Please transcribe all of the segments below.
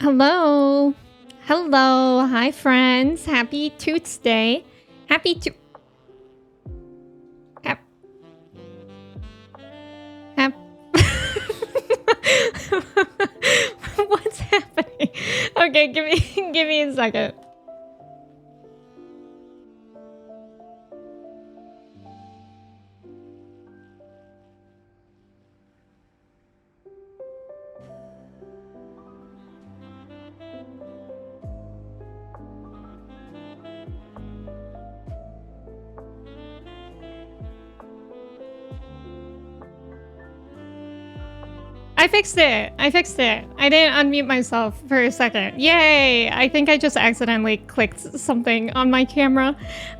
Hello. Hello. Hi, friends. Happy Tuesday. Happy to. Hap- hap- What's happening? Okay, give me a second. I fixed it. I didn't unmute myself for a second. Yay! I think I just accidentally clicked something on my camera.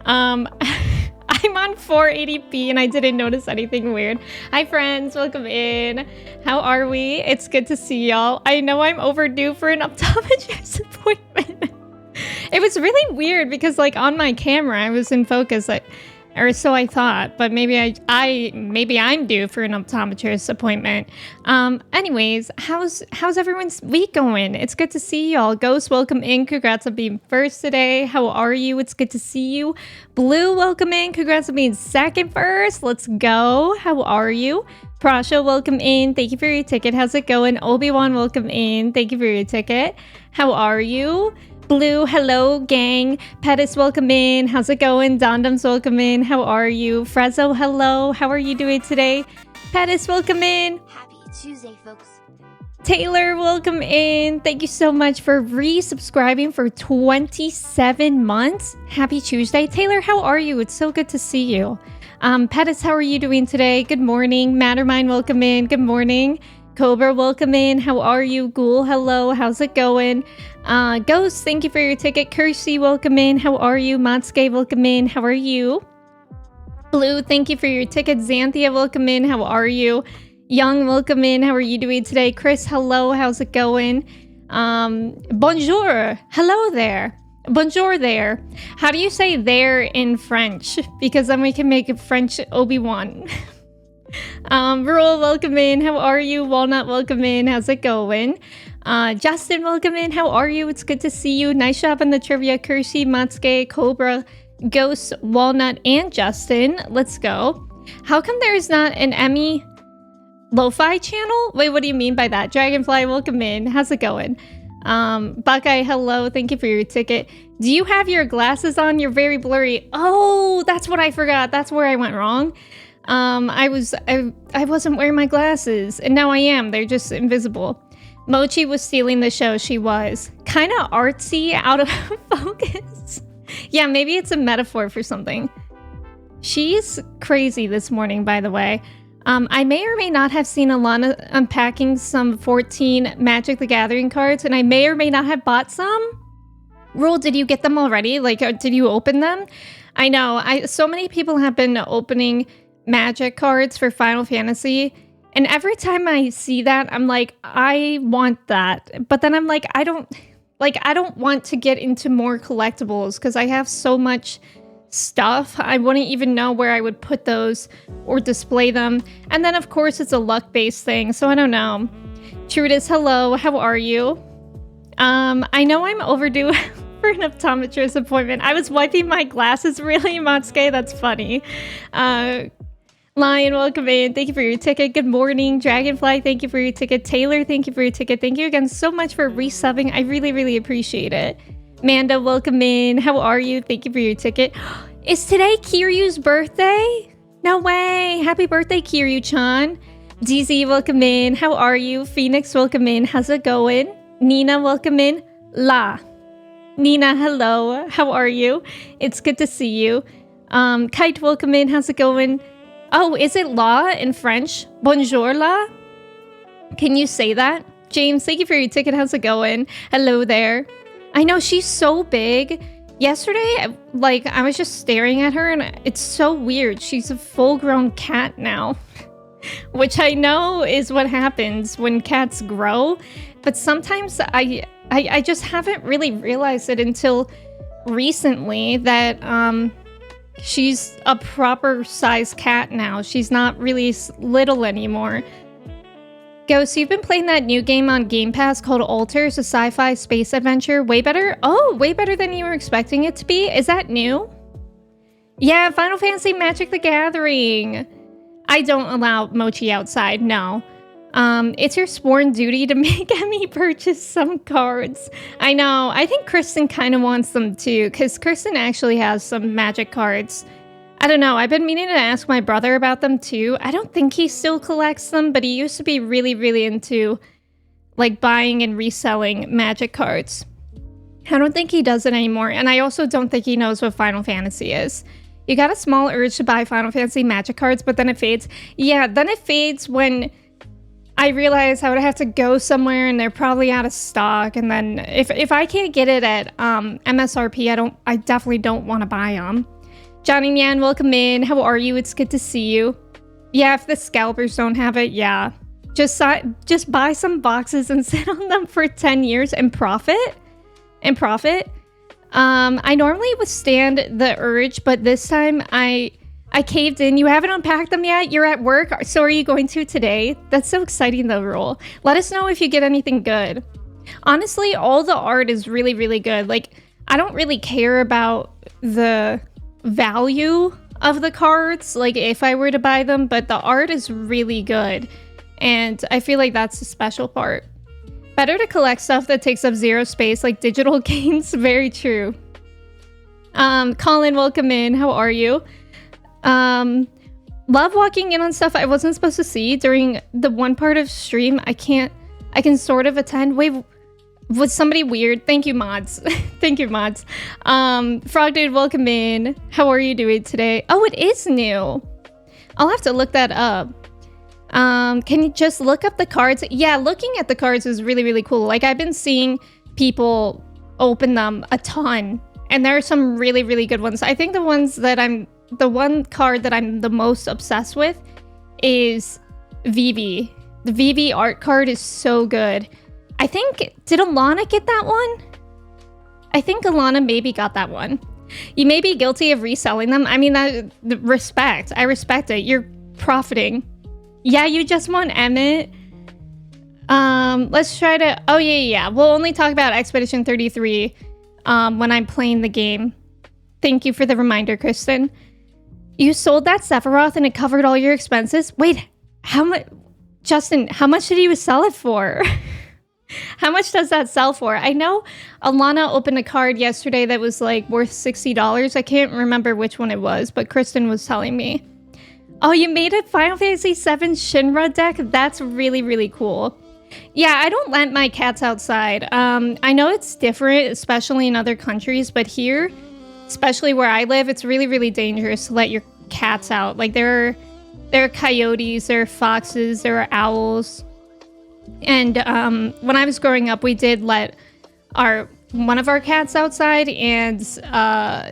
I'm on 480p and I didn't notice anything weird. Hi friends, welcome in. How are we? It's good to see y'all. I know I'm overdue for an optometrist appointment. It was really weird because like on my camera I was in focus, or so I thought, but maybe I'm due for an optometrist appointment. Anyways, how's everyone's week going? It's good to see y'all. Ghost, welcome in. Congrats on being first today. How are you? It's good to see you. Blue, welcome in. Congrats on being second first. Let's go. How are you? Prasha, welcome in. Thank you for your ticket. How's it going? Obi-Wan, welcome in. Thank you for your ticket. How are you? Blue, hello, gang. Pettis, welcome in. How's it going? Dondums, welcome in. How are you? Frezzo, hello. How are you doing today? Pettis, welcome in. Happy Tuesday, folks. Taylor, welcome in. Thank you so much for resubscribing for 27 months. Happy Tuesday. Taylor, how are you? It's so good to see you. Pettis, how are you doing today? Good morning. Mattermind, welcome in. Good morning. Cobra, welcome in. How are you? Ghoul, hello. How's it going? Ghost, thank you for your ticket. Kirsty, welcome in. How are you? Matsuke, welcome in. How are you? Blue, thank you for your ticket. Xanthia, welcome in. How are you? Young, welcome in. How are you doing today? Chris, hello. How's it going? Bonjour. Hello there. Bonjour there. How do you say there in French? Because then we can make a French Obi-Wan. Rule, welcome in. How are you? Walnut, welcome in. How's it going? Justin, welcome in. How are you? It's good to see you. Nice job on the trivia. Kirsty, Matsuke, Cobra, Ghost, Walnut, and Justin. Let's go. How come there is not an Emme lo-fi channel? Wait, what do you mean by that? Dragonfly, welcome in. How's it going? Buckeye, hello. Thank you for your ticket. Do you have your glasses on? You're very blurry. Oh, that's what I forgot. That's where I went wrong. I wasn't wearing my glasses, and now I am. They're just invisible. Mochi was stealing the show. She was kind of artsy, out of focus. Yeah, maybe it's a metaphor for something. She's crazy this morning, by the way. I may or may not have seen Alana unpacking some 14 Magic the Gathering cards, and I may or may not have bought some. Rule, did you get them already? Like, did you open them? I know, so many people have been opening Magic cards for Final Fantasy, and every time I see that, I'm like, I want that. But then I'm like, I don't want to get into more collectibles because I have so much stuff. I wouldn't even know where I would put those or display them. And then of course it's a luck-based thing, so I don't know. Trudis, hello, how are you? I know I'm overdue for an optometrist appointment. I was wiping my glasses, really, Matsuke? That's funny. Lion, welcome in. Thank you for your ticket. Good morning. Dragonfly, thank you for your ticket. Taylor, thank you for your ticket. Thank you again so much for resubbing. I really, really appreciate it. Manda, welcome in. How are you? Thank you for your ticket. Is today Kiryu's birthday? No way. Happy birthday, Kiryu-chan. DZ, welcome in. How are you? Phoenix, welcome in. How's it going? Nina, welcome in. La. Nina, hello. How are you? It's good to see you. Kite, welcome in. How's it going? Oh, is it la in French? Bonjour la? Can you say that? James, thank you for your ticket. How's it going? Hello there. I know, she's so big. Yesterday, like, I was just staring at her and it's so weird. She's a full-grown cat now. Which I know is what happens when cats grow. But sometimes I just haven't really realized it until recently that, she's a proper size cat now. She's not really little anymore. Ghost, you've been playing that new game on Game Pass called Alter. It's a sci-fi space adventure. Way better? Oh, way better than you were expecting it to be? Is that new? Yeah, Final Fantasy Magic the Gathering. I don't allow Mochi outside, no. It's your sworn duty to make Emme purchase some cards. I know. I think Kristen kind of wants them too, because Kristen actually has some Magic cards. I don't know. I've been meaning to ask my brother about them too. I don't think he still collects them, but he used to be really, really into like buying and reselling Magic cards. I don't think he does it anymore, and I also don't think he knows what Final Fantasy is. You got a small urge to buy Final Fantasy Magic cards, but then it fades. Yeah, then it fades when I realize I would have to go somewhere and they're probably out of stock. And then if I can't get it at MSRP, I definitely don't want to buy them. Johnny Nyan, welcome in. How are you? It's good to see you. Yeah, if the scalpers don't have it, yeah. Just buy some boxes and sit on them for 10 years and profit. I normally withstand the urge, but this time I caved in. You haven't unpacked them yet? You're at work? So are you going to today? That's so exciting though, Rule. Let us know if you get anything good. Honestly, all the art is really, really good. Like, I don't really care about the value of the cards, like if I were to buy them, but the art is really good. And I feel like that's the special part. Better to collect stuff that takes up zero space, like digital games. Very true. Colin, welcome in. How are you? Love walking in on stuff I wasn't supposed to see during the one part of stream. I can sort of attend. Wait, was somebody weird? Thank you, mods. Thank you, mods. Frog Dude, welcome in. How are you doing today? Oh, it is new. I'll have to look that up. Can you just look up the cards? Yeah, looking at the cards is really, really cool. Like, I've been seeing people open them a ton, and there are some really, really good ones. I think the one card that I'm the most obsessed with is Vivi. The Vivi art card is so good. I think, did Alana get that one? I think Alana maybe got that one. You may be guilty of reselling them. I mean, I respect it. You're profiting. Yeah, you just won Emmett. Let's try to... Oh, yeah. We'll only talk about Expedition 33 when I'm playing the game. Thank you for the reminder, Kristen. You sold that Sephiroth and it covered all your expenses? Wait, how much... Justin, how much did you sell it for? How much does that sell for? I know Alana opened a card yesterday that was like worth $60. I can't remember which one it was, but Kristen was telling me. Oh, you made a Final Fantasy VII Shinra deck? That's really, really cool. Yeah, I don't let my cats outside. I know it's different, especially in other countries, but here, especially where I live, it's really, really dangerous to let your cats out. Like, there are coyotes, there are foxes, there are owls. And when I was growing up, we did let one of our cats outside, and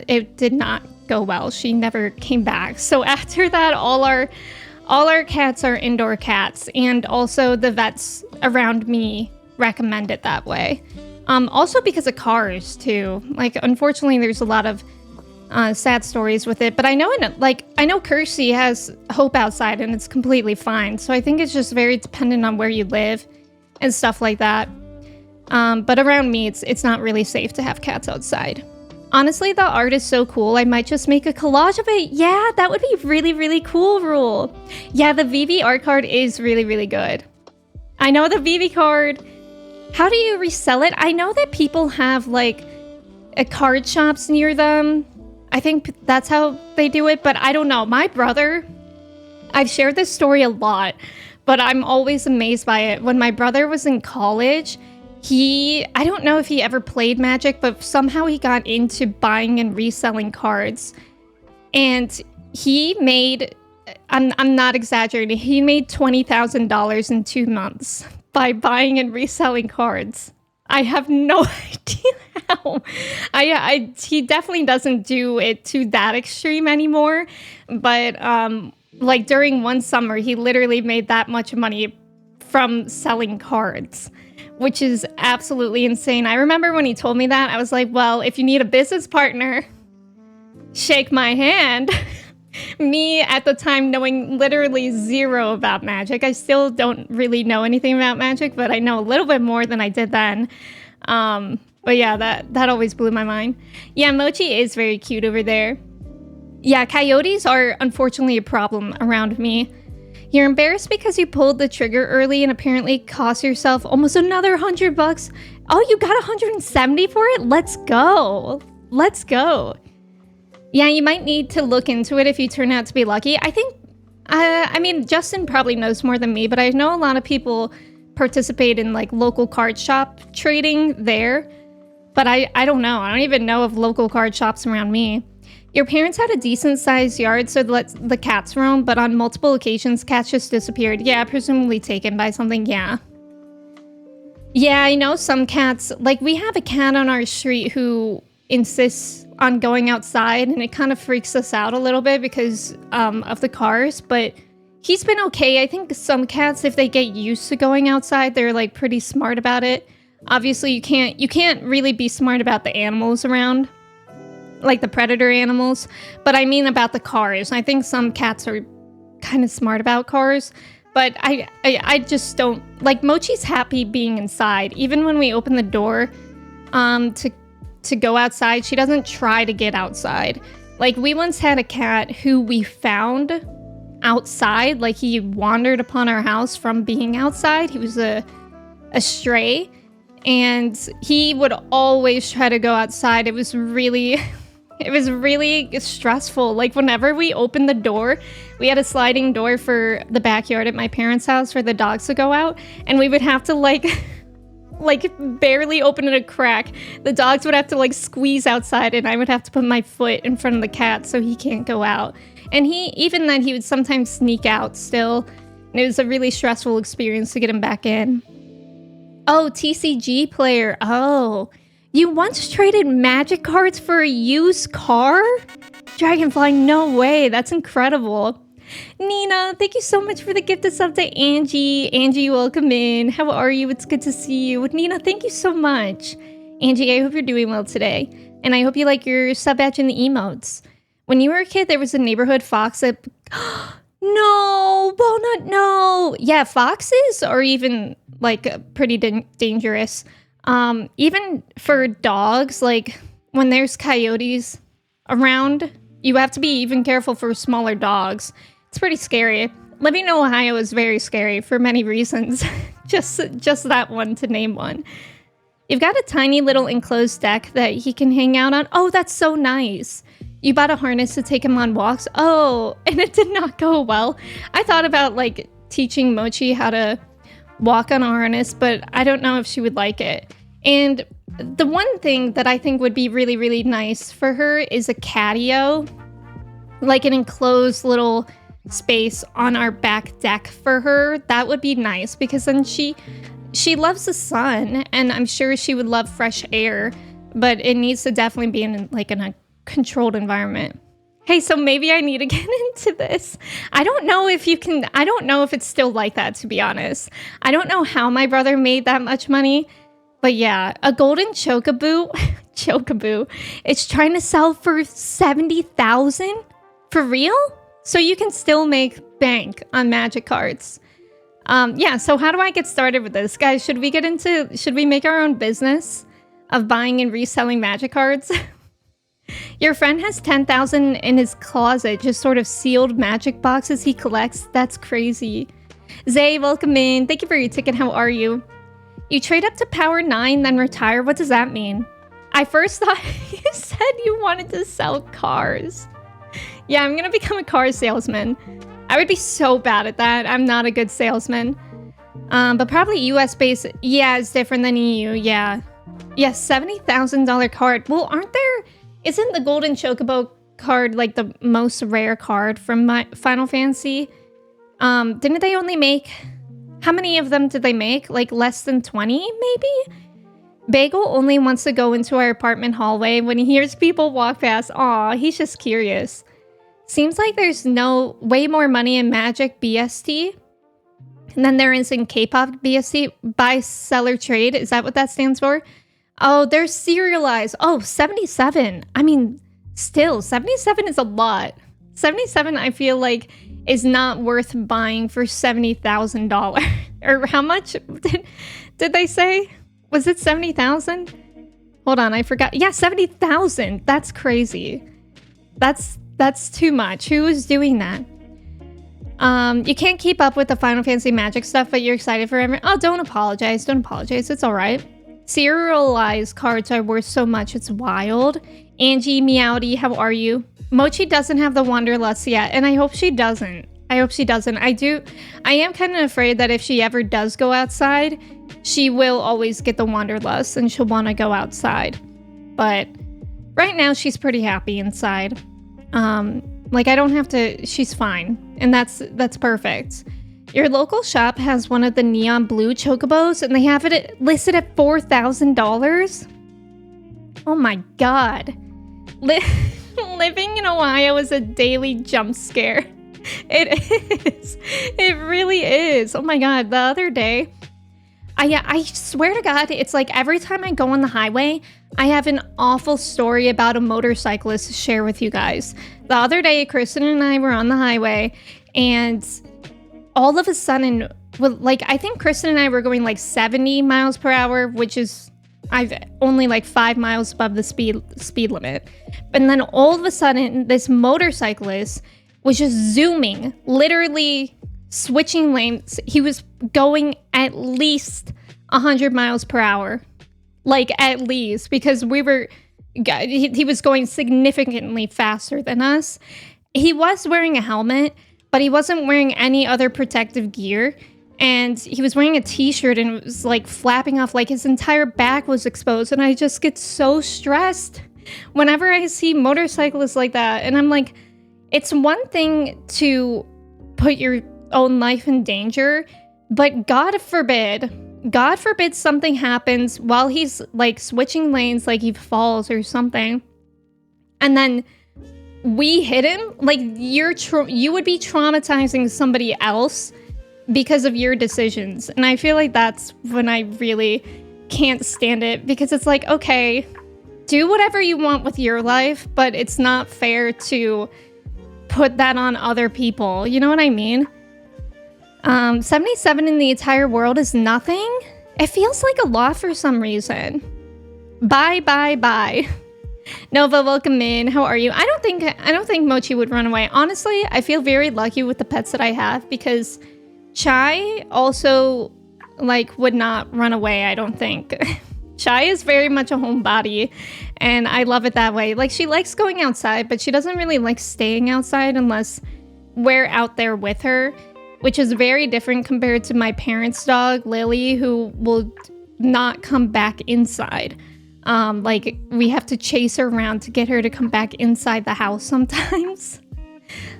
it did not go well. She never came back. So after that, all our cats are indoor cats, and also the vets around me recommend it that way. Also because of cars too. Like, unfortunately, there's a lot of sad stories with it, but I know Kersey has Hope outside and it's completely fine. So I think it's just very dependent on where you live and stuff like that. But around me, it's not really safe to have cats outside. Honestly, the art is so cool. I might just make a collage of it. Yeah, that would be really, really cool, Rule. Yeah, the Vivi art card is really, really good. I know the Vivi card. How do you resell it? I know that people have like card shops near them. I think that's how they do it, but I don't know. My brother, I've shared this story a lot, but I'm always amazed by it. When my brother was in college, I don't know if he ever played Magic, but somehow he got into buying and reselling cards. And he made, I'm not exaggerating, he made $20,000 in 2 months by buying and reselling cards. I have no idea how. He definitely doesn't do it to that extreme anymore. But like during one summer, he literally made that much money from selling cards, which is absolutely insane. I remember when he told me that, I was like, well, if you need a business partner, shake my hand. Me at the time knowing literally zero about magic. I still don't really know anything about magic, but I know a little bit more than I did then. But yeah, that always blew my mind. Yeah, Mochi is very cute over there. Yeah, coyotes are unfortunately a problem around me. You're embarrassed because you pulled the trigger early and apparently cost yourself almost another $100. Oh, you got 170 for it? Let's go. Let's go. Yeah, you might need to look into it if you turn out to be lucky. I think, I mean, Justin probably knows more than me, but I know a lot of people participate in like local card shop trading there. But I don't know. I don't even know of local card shops around me. Your parents had a decent sized yard, so let the cats roam, but on multiple occasions, cats just disappeared. Yeah, presumably taken by something, yeah. Yeah, I know some cats, like we have a cat on our street who insists on going outside, and it kind of freaks us out a little bit because of the cars, but he's been okay. I think some cats, if they get used to going outside, they're like pretty smart about it. Obviously, you can't really be smart about the animals around, like the predator animals, but I mean about the cars. I think some cats are kind of smart about cars, but I just don't, like Mochi's happy being inside. Even when we open the door to go outside, she doesn't try to get outside. Like we once had a cat who we found outside, like he wandered upon our house from being outside. He was a stray, and he would always try to go outside. It was really stressful. Like whenever we opened the door, we had a sliding door for the backyard at my parents' house for the dogs to go out, and we would have to like barely open it a crack. The dogs would have to like squeeze outside, and I would have to put my foot in front of the cat so he can't go out. And he would sometimes sneak out still. And it was a really stressful experience to get him back in. Oh, TCG player. Oh, you once traded magic cards for a used car? Dragonfly, no way. That's incredible. Nina, thank you so much for the gift of sub to Angie. Angie, welcome in. How are you? It's good to see you. Nina, thank you so much. Angie, I hope you're doing well today. And I hope you like your sub badge and the emotes. When you were a kid, there was a neighborhood fox that... No, Walnut, no. Yeah, foxes are even like pretty dangerous. Even for dogs, like when there's coyotes around, you have to be even careful for smaller dogs. It's pretty scary. Living in Ohio is very scary for many reasons. just that one to name one. You've got a tiny little enclosed deck that he can hang out on. Oh, that's so nice. You bought a harness to take him on walks. Oh, and it did not go well. I thought about like teaching Mochi how to walk on a harness, but I don't know if she would like it. And the one thing that I think would be really, really nice for her is a catio, like an enclosed little space on our back deck for her. That would be nice because then she loves the sun, and I'm sure she would love fresh air, but it needs to definitely be in a controlled environment. Hey, so maybe I need to get into this. I don't know if it's still like that, to be honest. I don't know how my brother made that much money, but yeah, a golden chocoboo, it's trying to sell for 70,000 for real? So you can still make bank on magic cards. Yeah, so how do I get started with this? Guys, should we make our own business of buying and reselling magic cards? Your friend has 10,000 in his closet, just sort of sealed magic boxes he collects. That's crazy. Zay, welcome in. Thank you for your ticket. How are you? You trade up to power 9, then retire. What does that mean? I first thought you said you wanted to sell cars. Yeah, I'm gonna become a car salesman. I would be so bad at that. I'm not a good salesman. But probably US based. Yeah, it's different than EU. Yeah. Yeah, $70,000 card. Well, isn't the Golden Chocobo card like the most rare card from my Final Fantasy? Didn't they only make... How many of them did they make? Like less than 20, maybe? Bagel only wants to go into our apartment hallway when he hears people walk past. Aw, he's just curious. Seems like there's way more money in Magic BST than there is in K-pop BST. Buy, seller, trade. Is that what that stands for? Oh, they're serialized. Oh, 77. I mean, still, 77 is a lot. 77, I feel like, is not worth buying for $70,000. Or how much did they say? Was it 70,000? Hold on, I forgot. Yeah, 70,000. That's crazy. That's too much. Who is doing that? You can't keep up with the Final Fantasy Magic stuff, but you're excited for everyone. Oh, don't apologize. Don't apologize. It's all right. Serialized cards are worth so much. It's wild. Angie, Meowdy, how are you? Mochi doesn't have the Wanderlust yet, and I hope she doesn't. I am kind of afraid that if she ever does go outside, she will always get the Wanderlust, and she'll want to go outside. But right now, she's pretty happy inside. Like, I don't have to... She's fine, and that's perfect. Your local shop has one of the neon blue chocobos, and they have it listed at $4,000? Oh my god. Living in Ohio is a daily jump scare. It is. It really is. Oh my god, the other day... I swear to god, it's like every time I go on the highway, I have an awful story about a motorcyclist to share with you guys. The other day, Kristen and I were on the highway, and all of a sudden, like, I think Kristen and I were going like 70 miles per hour, which is I've only like 5 miles above the speed limit. And then all of a sudden, this motorcyclist was just zooming, literally switching lanes. He was going at least 100 miles per hour. Like, at least, because he was going significantly faster than us. He was wearing a helmet, but he wasn't wearing any other protective gear. And he was wearing a t-shirt and it was like flapping off, like his entire back was exposed. And I just get so stressed whenever I see motorcyclists like that. And I'm like, it's one thing to put your own life in danger, but God forbid something happens while he's like switching lanes, like he falls or something, and then we hit him. Like, you would be traumatizing somebody else because of your decisions. And I feel like that's when I really can't stand it, because it's like, okay, do whatever you want with your life, but it's not fair to put that on other people. You know what I mean? 77 in the entire world is nothing. It feels like a lot for some reason. Bye. Nova, welcome in. How are you? I don't think Mochi would run away. Honestly, I feel very lucky with the pets that I have, because Chai also, like, would not run away, I don't think. Chai is very much a homebody, and I love it that way. Like, she likes going outside, but she doesn't really like staying outside unless we're out there with her, which is very different compared to my parents' dog, Lily, who will not come back inside. Like, we have to chase her around to get her to come back inside the house sometimes.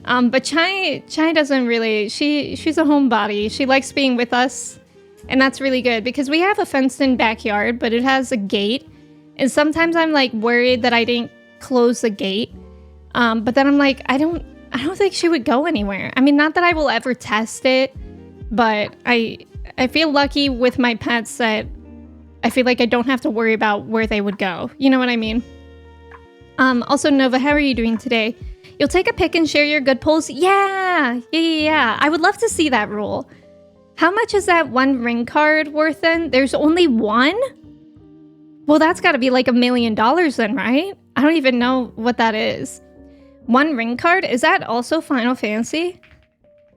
But Chai doesn't really, she's a homebody. She likes being with us, and that's really good, because we have a fenced-in backyard, but it has a gate, and sometimes I'm, like, worried that I didn't close the gate, but then I'm like, I don't think she would go anywhere. I mean, not that I will ever test it, but I feel lucky with my pets that I feel like I don't have to worry about where they would go. You know what I mean? Also, Nova, how are you doing today? You'll take a pic and share your good pulls? Yeah. I would love to see that rule. How much is that one ring card worth then? There's only one? Well, that's got to be like $1 million then, right? I don't even know what that is. One ring card? Is that also Final Fantasy?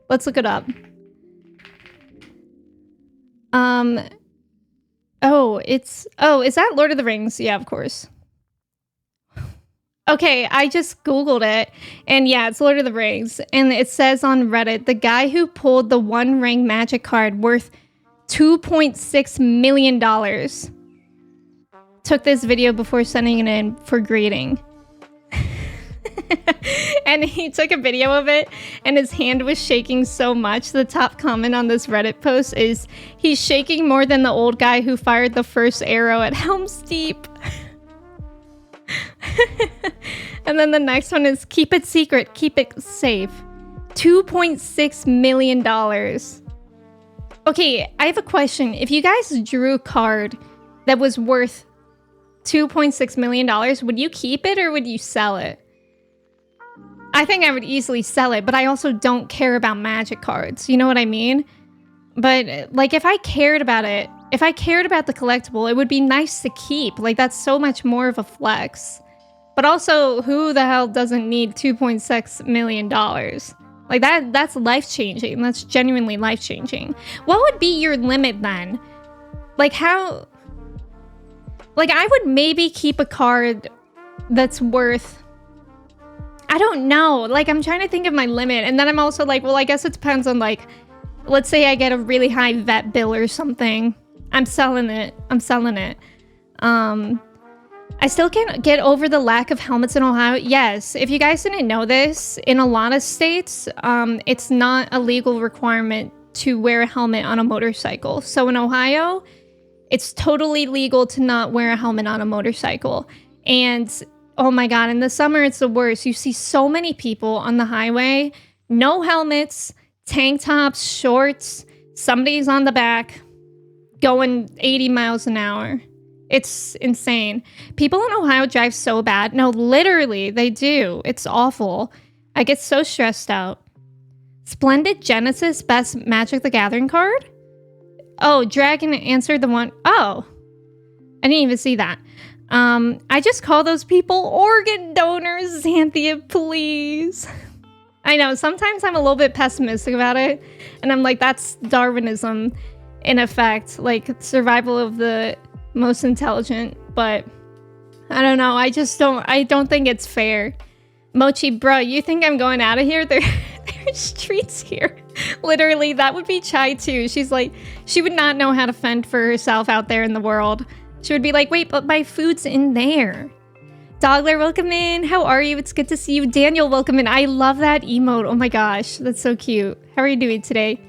Let's look it up. Is that Lord of the Rings? Yeah, of course. Okay, I just Googled it, and yeah, it's Lord of the Rings. And it says on Reddit, the guy who pulled the One Ring magic card worth $2.6 million took this video before sending it in for grading. And he took a video of it, and his hand was shaking so much. The top comment on this Reddit post is, he's shaking more than the old guy who fired the first arrow at Helm's Deep. And then the next one is, keep it secret, keep it safe. $2.6 million. Okay, I have a question. If you guys drew a card that was worth $2.6 million, would you keep it or would you sell it? I think I would easily sell it, but I also don't care about magic cards. You know what I mean? But like if I cared about it, if I cared about the collectible, it would be nice to keep. Like that's so much more of a flex. But also, who the hell doesn't need $2.6 million? Like that's life-changing. That's genuinely life-changing. What would be your limit then? Like how... Like I would maybe keep a card that's worth... I don't know. Like I'm trying to think of my limit. And then I'm also like, well, I guess it depends on like... Let's say I get a really high vet bill or something. I'm selling it. I still can't get over the lack of helmets in Ohio. Yes, if you guys didn't know this, in a lot of states, it's not a legal requirement to wear a helmet on a motorcycle. So in Ohio, it's totally legal to not wear a helmet on a motorcycle. And oh my God, in the summer, it's the worst. You see so many people on the highway, no helmets, tank tops, shorts, somebody's on the back, going 80 miles an hour. It's insane. People in Ohio drive so bad. No, literally, they do. It's awful. I get so stressed out. Splendid Genesis best Magic the Gathering card? Oh, Dragon answered the one. Oh, I didn't even see that. I just call those people organ donors, Xanthia, please. I know, sometimes I'm a little bit pessimistic about it. And I'm like, that's Darwinism in effect. Like, survival of the... most intelligent, but I don't know. I don't think it's fair. Mochi, bro, you think I'm going out of here? There's streets here. Literally, that would be Chai too. She's like, she would not know how to fend for herself out there in the world. She would be like, wait, but my food's in there. Dogler, welcome in. How are you? It's good to see you. Daniel, welcome in. I love that emote. Oh my gosh, that's so cute. How are you doing today?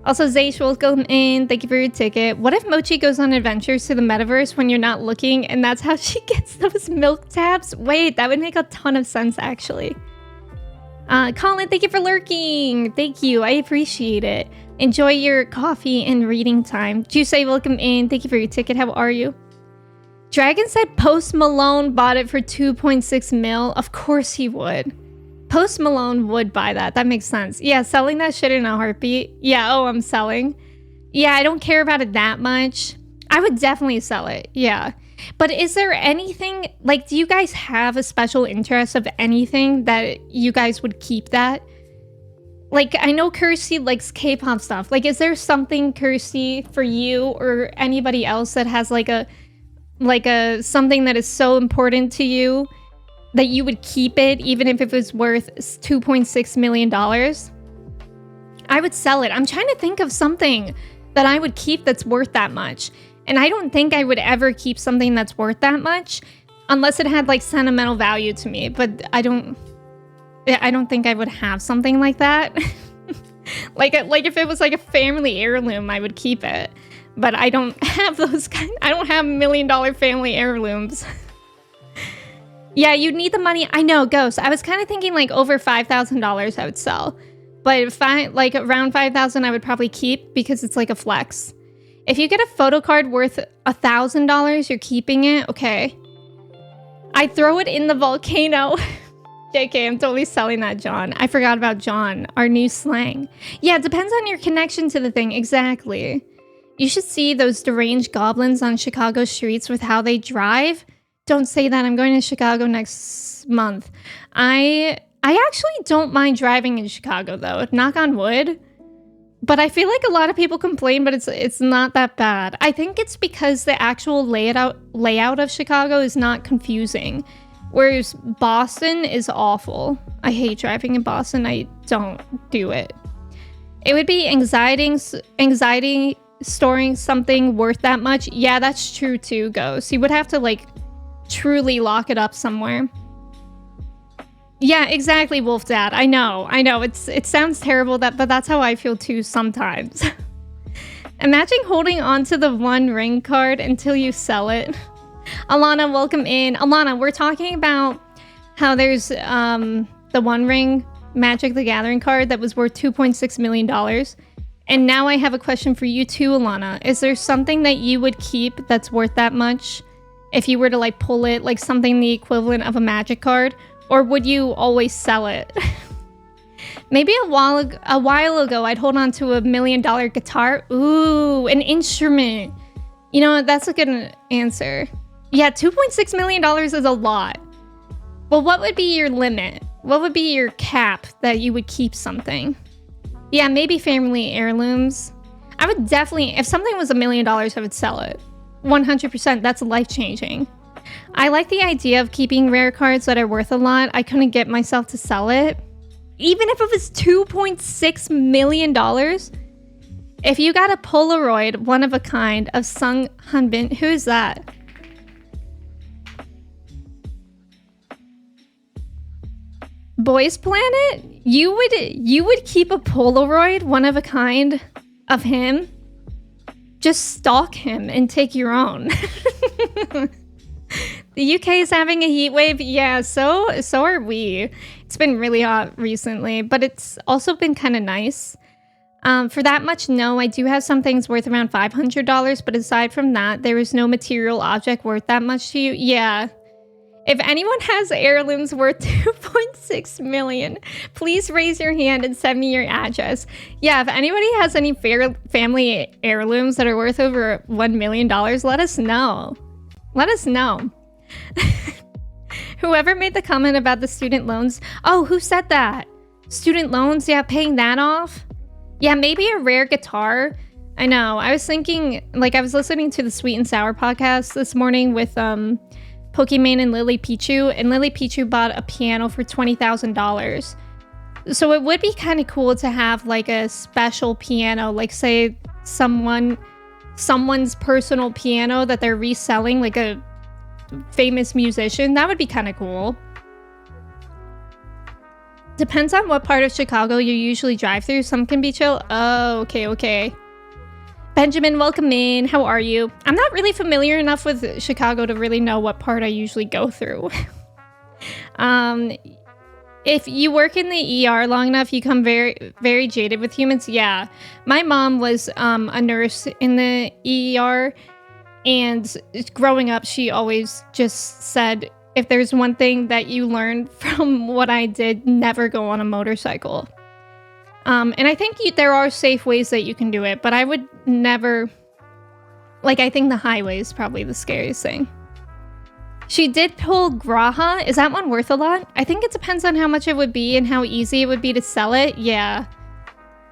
Also, Zaysh, welcome in. Thank you for your ticket. What if Mochi goes on adventures to the metaverse when you're not looking and that's how she gets those milk tabs? Wait, that would make a ton of sense, actually. Colin, thank you for lurking. Thank you. I appreciate it. Enjoy your coffee and reading time. Juice, welcome in. Thank you for your ticket. How are you? Dragon said Post Malone bought it for 2.6 mil. Of course he would. Post Malone would buy that. That makes sense. Yeah, selling that shit in a heartbeat. Yeah, oh, I'm selling. Yeah, I don't care about it that much. I would definitely sell it. Yeah. But is there anything, like, do you guys have a special interest of anything that you guys would keep that? Like, I know Kirsty likes K-pop stuff. Like, is there something, Kirsty, for you or anybody else that has like a something that is so important to you that you would keep it even if it was worth $2.6 million? I would sell it. I'm trying to think of something that I would keep that's worth that much. And I don't think I would ever keep something that's worth that much unless it had like sentimental value to me. But I don't think I would have something like that. like if it was like a family heirloom, I would keep it. But I don't have I don't have $1 million family heirlooms. Yeah, you'd need the money. I know, Ghost. I was kind of thinking like over $5,000 I would sell. But if like around $5,000 I would probably keep because it's like a flex. If you get a photo card worth $1,000, you're keeping it? Okay. I throw it in the volcano. JK, I'm totally selling that, John. I forgot about John, our new slang. Yeah, it depends on your connection to the thing. Exactly. You should see those deranged goblins on Chicago streets with how they drive. Don't say that. I'm going to Chicago next month. I actually don't mind driving in Chicago, though. Knock on wood. But I feel like a lot of people complain, but it's not that bad. I think it's because the actual layout of Chicago is not confusing. Whereas Boston is awful. I hate driving in Boston. I don't do it. It would be anxiety storing something worth that much. Yeah, that's true too, Ghost. You would have to like truly lock it up somewhere. Yeah, exactly, Wolf Dad. I know. It sounds terrible, but that's how I feel too sometimes. Imagine holding on to the One Ring card until you sell it. Alana, welcome in. Alana, we're talking about how there's the One Ring Magic the Gathering card that was worth $2.6 million. And now I have a question for you too, Alana. Is there something that you would keep that's worth that much? If you were to like pull it, like something the equivalent of a magic card? Or would you always sell it? Maybe a while ago, I'd hold on to $1 million guitar. Ooh, an instrument. You know, that's a good answer. Yeah, $2.6 million is a lot. Well, what would be your limit? What would be your cap that you would keep something? Yeah, maybe family heirlooms. I would definitely, if something was $1 million, I would sell it. 100%, that's life-changing. I like the idea of keeping rare cards that are worth a lot. I couldn't get myself to sell it. Even if it was $2.6 million. If you got a Polaroid, one of a kind, of Sung Hanbin, who is that? Boys Planet? You would keep a Polaroid, one of a kind, of him? Just stalk him and take your own. The UK is having a heat wave. Yeah, so are we. It's been really hot recently, but it's also been kind of nice. For that much, no, I do have some things worth around $500, but aside from that, there is no material object worth that much to you. Yeah. If anyone has heirlooms worth 2.6 million, please raise your hand and send me your address. Yeah, if anybody has any family heirlooms that are worth over $1 million, let us know. Let us know. Whoever made the comment about the student loans. Oh, who said that? Student loans? Yeah, paying that off? Yeah, maybe a rare guitar. I know. I was thinking, like, I was listening to the Sweet and Sour podcast this morning with Pokimane and Lily Pichu, and Lily Pichu bought a piano for $20,000. So it would be kind of cool to have like a special piano, like say someone's personal piano that they're reselling, like a famous musician. That would be kind of cool. Depends on what part of Chicago you usually drive through. Some can be chill. Oh, okay. Benjamin, welcome in. How are you? I'm not really familiar enough with Chicago to really know what part I usually go through. If you work in the ER long enough, you become very, very jaded with humans. Yeah. My mom was a nurse in the ER, and growing up, she always just said, if there's one thing that you learned from what I did, never go on a motorcycle. And I think there are safe ways that you can do it, but I would never... Like, I think the highway is probably the scariest thing. She did pull Graha. Is that one worth a lot? I think it depends on how much it would be and how easy it would be to sell it. Yeah.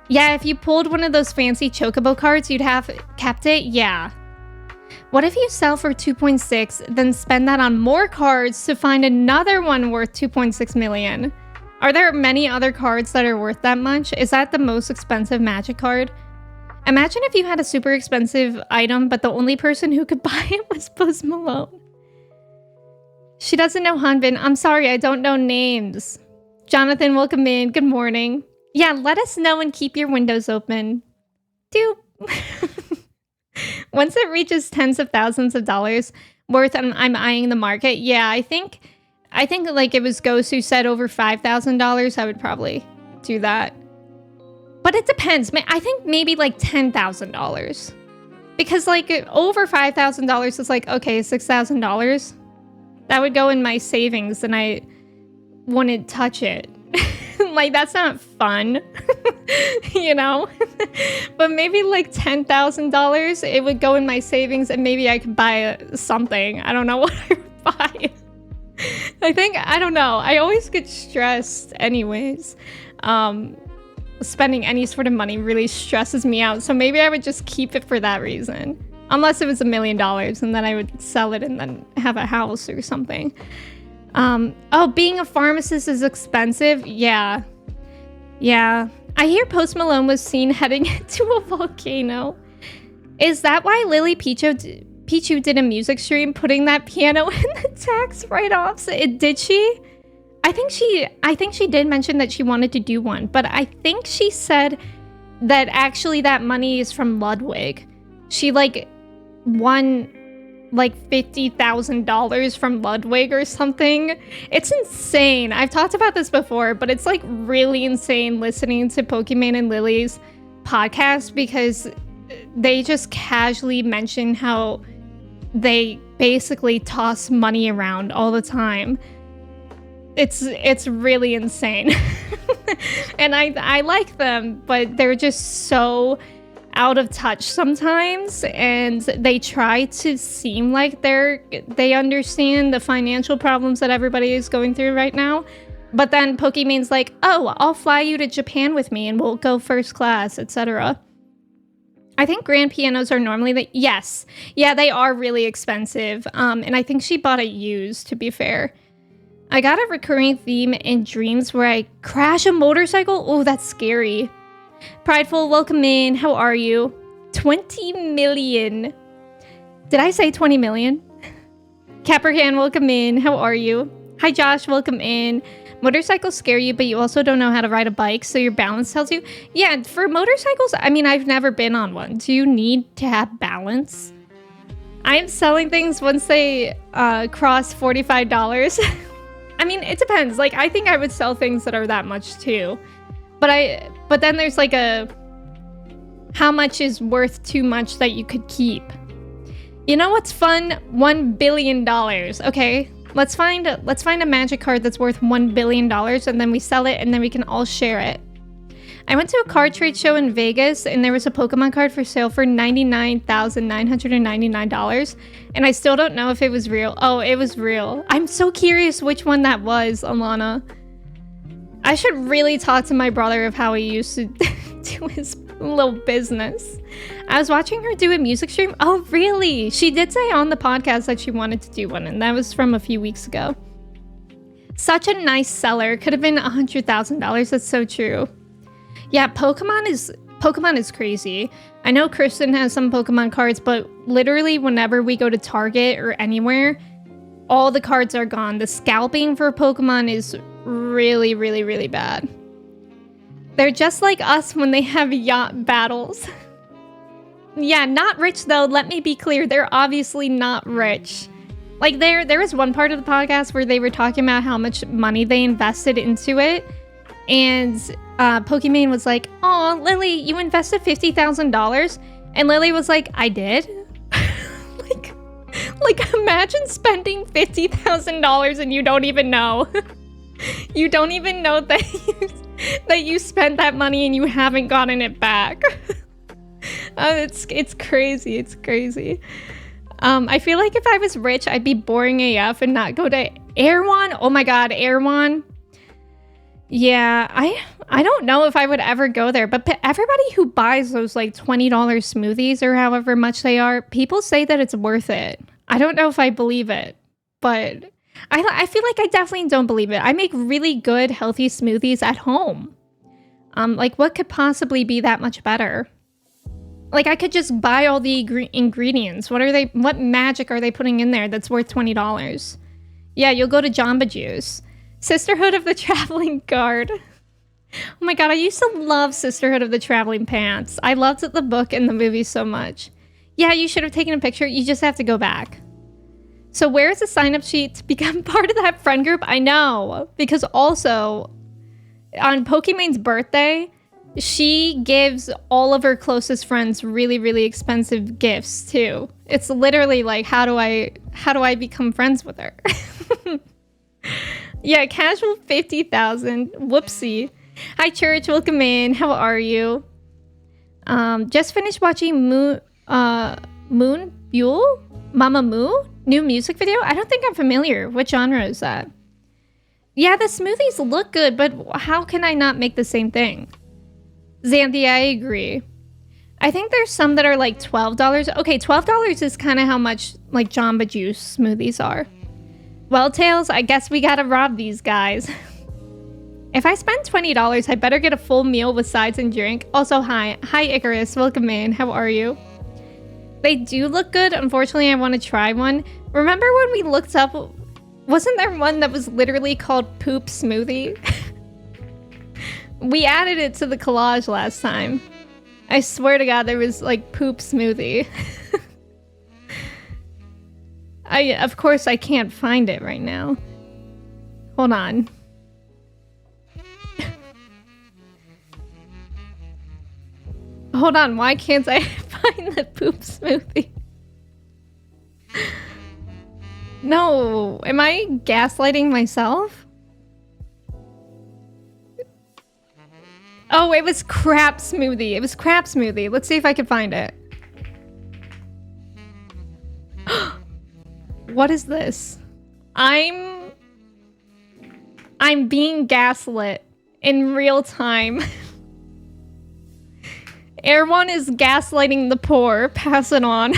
Yeah, if you pulled one of those fancy Chocobo cards, you'd have kept it. Yeah. What if you sell for 2.6, then spend that on more cards to find another one worth 2.6 million? Are there many other cards that are worth that much? Is that the most expensive Magic card? Imagine if you had a super expensive item, but the only person who could buy it was Post Malone. She doesn't know Hanbin. I'm sorry, I don't know names. Jonathan, welcome in. Good morning. Yeah, let us know and keep your windows open. Doop. Once it reaches tens of thousands of dollars worth, and I'm eyeing the market. Yeah, I think like it was Ghost who said over $5,000. I would probably do that. But it depends. I think maybe like $10,000. Because like over $5,000 is like, okay, $6,000. That would go in my savings and I wouldn't touch it. Like, that's not fun, you know? But maybe like $10,000, it would go in my savings and maybe I could buy something. I don't know what I would buy. I don't know. I always get stressed anyways. Spending any sort of money really stresses me out. So maybe I would just keep it for that reason. Unless it was $1 million and then I would sell it and then have a house or something. Oh, being a pharmacist is expensive. Yeah. I hear Post Malone was seen heading into a volcano. Is that why Lily Pichu did a music stream putting that piano in the tax write-offs? Did she? I think she did mention that she wanted to do one, but I think she said that actually that money is from Ludwig. She like won like $50,000 from Ludwig or something. It's insane. I've talked about this before, but it's like really insane listening to Pokimane and Lily's podcast because they just casually mention how they basically toss money around all the time. It's really insane. And I like them, but they're just so out of touch sometimes, and they try to seem like they understand the financial problems that everybody is going through right now. But then Pokemon's like, oh, I'll fly you to Japan with me and we'll go first class, etc. I think grand pianos are normally yes. Yeah, they are really expensive. And I think she bought it used, to be fair. I got a recurring theme in dreams where I crash a motorcycle. Oh, that's scary. Prideful, welcome in. How are you? 20 million. Did I say 20 million? Caprican, welcome in. How are you? Hi, Josh. Welcome in. Motorcycles scare you, but you also don't know how to ride a bike, so your balance tells you. Yeah, for motorcycles, I mean, I've never been on one. Do you need to have balance? I'm selling things once they cross $45. I mean, it depends. Like, I think I would sell things that are that much too. But then there's like a how much is worth too much that you could keep. You know what's fun? $1 billion. Okay, let's find a magic card that's worth $1 billion, and then we sell it, and then we can all share it. I went to a card trade show in Vegas, and there was a Pokemon card for sale for $99,999, and I still don't know if it was real. Oh, it was real. I'm so curious which one that was, Alana. I should really talk to my brother of how he used to do his little business. I was watching her do a music stream. Oh, really? She did say on the podcast that she wanted to do one, and that was from a few weeks ago. Such a nice seller. Could have been $100,000. That's so true. Yeah, Pokemon is crazy. I know Kristen has some Pokemon cards, but literally whenever we go to Target or anywhere, all the cards are gone. The scalping for Pokemon is really, really, really bad. They're just like us when they have yacht battles. Yeah, not rich though. Let me be clear. They're obviously not rich. Like there was one part of the podcast where they were talking about how much money they invested into it. And Pokemon was like, "Oh, Lily, you invested $50,000." And Lily was like, "I did?" like imagine spending $50,000 and you don't even know. You don't even know that you spent that money and you haven't gotten it back. It's crazy. It's crazy. I feel like if I was rich, I'd be boring AF and not go to Erewhon. Oh my god, Erewhon. Yeah, I don't know if I would ever go there, but everybody who buys those like $20 smoothies or however much they are, people say that it's worth it. I don't know if I believe it, but I feel like I definitely don't believe it. I make really good, healthy smoothies at home. Like what could possibly be that much better? Like I could just buy all the ingredients. What magic are they putting in there that's worth $20? Yeah, you'll go to Jamba Juice. Sisterhood of the Traveling Guard. Oh my god, I used to love Sisterhood of the Traveling Pants. I loved the book and the movie so much. Yeah, you should have taken a picture. You just have to go back. So where is the sign-up sheet to become part of that friend group? I know, because also on Pokemon's birthday, she gives all of her closest friends really, really expensive gifts too. It's literally like, how do I become friends with her? Yeah, casual 50,000. Whoopsie. Hi, Church. Welcome in. How are you? Just finished watching Moon Buell? Mama Moo? New music video? I don't think I'm familiar. What genre is that? Yeah, the smoothies look good, but how can I not make the same thing? Xanthi, I agree. I think there's some that are like $12. Okay, $12 is kind of how much like Jamba Juice smoothies are. Well, Tails, I guess we gotta rob these guys. If I spend $20, I better get a full meal with sides and drink. Also, hi Icarus, welcome in. How are you? They do look good. Unfortunately, I want to try one. Remember when we looked up, wasn't there one that was literally called Poop Smoothie? We added it to the collage last time. I swear to God, there was like Poop Smoothie. Of course, I can't find it right now. Hold on. Hold on, why can't I find the Poop Smoothie? No, am I gaslighting myself? Oh, it was crap smoothie. It was crap smoothie. Let's see if I can find it. What is this? I'm being gaslit in real time. Erewhon is gaslighting the poor. Pass it on.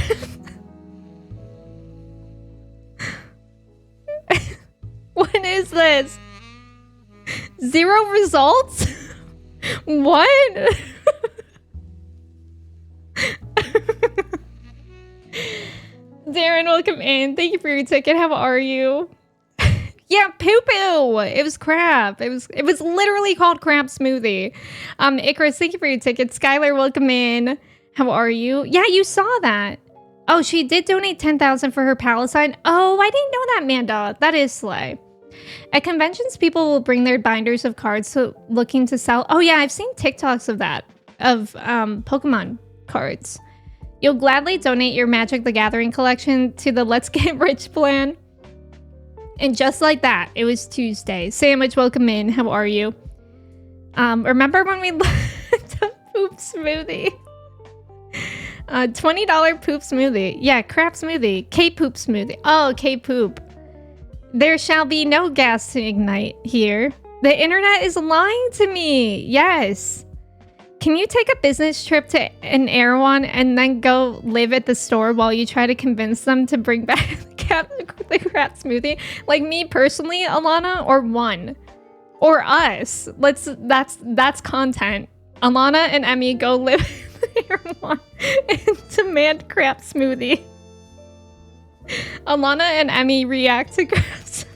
What is this? 0 results? What? Darren, welcome in. Thank you for your ticket. How are you? Yeah, poo-poo. It was crap. It was literally called crap smoothie. Icarus, thank you for your ticket. Skylar, welcome in. How are you? Yeah, you saw that. Oh, she did donate 10,000 for her Palestine. Oh, I didn't know that, Manda. That is slay. At conventions, people will bring their binders of cards looking to sell. Oh yeah, I've seen TikToks of that, of Pokemon cards. You'll gladly donate your Magic the Gathering collection to the Let's Get Rich plan. And just like that, it was Tuesday. Sandwich, welcome in. How are you? Remember when we looked up poop smoothie? $20 poop smoothie. Yeah, crap smoothie. K-poop smoothie. Oh, K-poop. There shall be no gas to ignite here. The internet is lying to me. Yes. Can you take a business trip to an Erewhon and then go live at the store while you try to convince them to bring back the crap smoothie? Like me personally, Alana, or one? Or us? That's content. Alana and Emme go live at Erewhon and demand crap smoothie. Alana and Emme react to crap smoothie.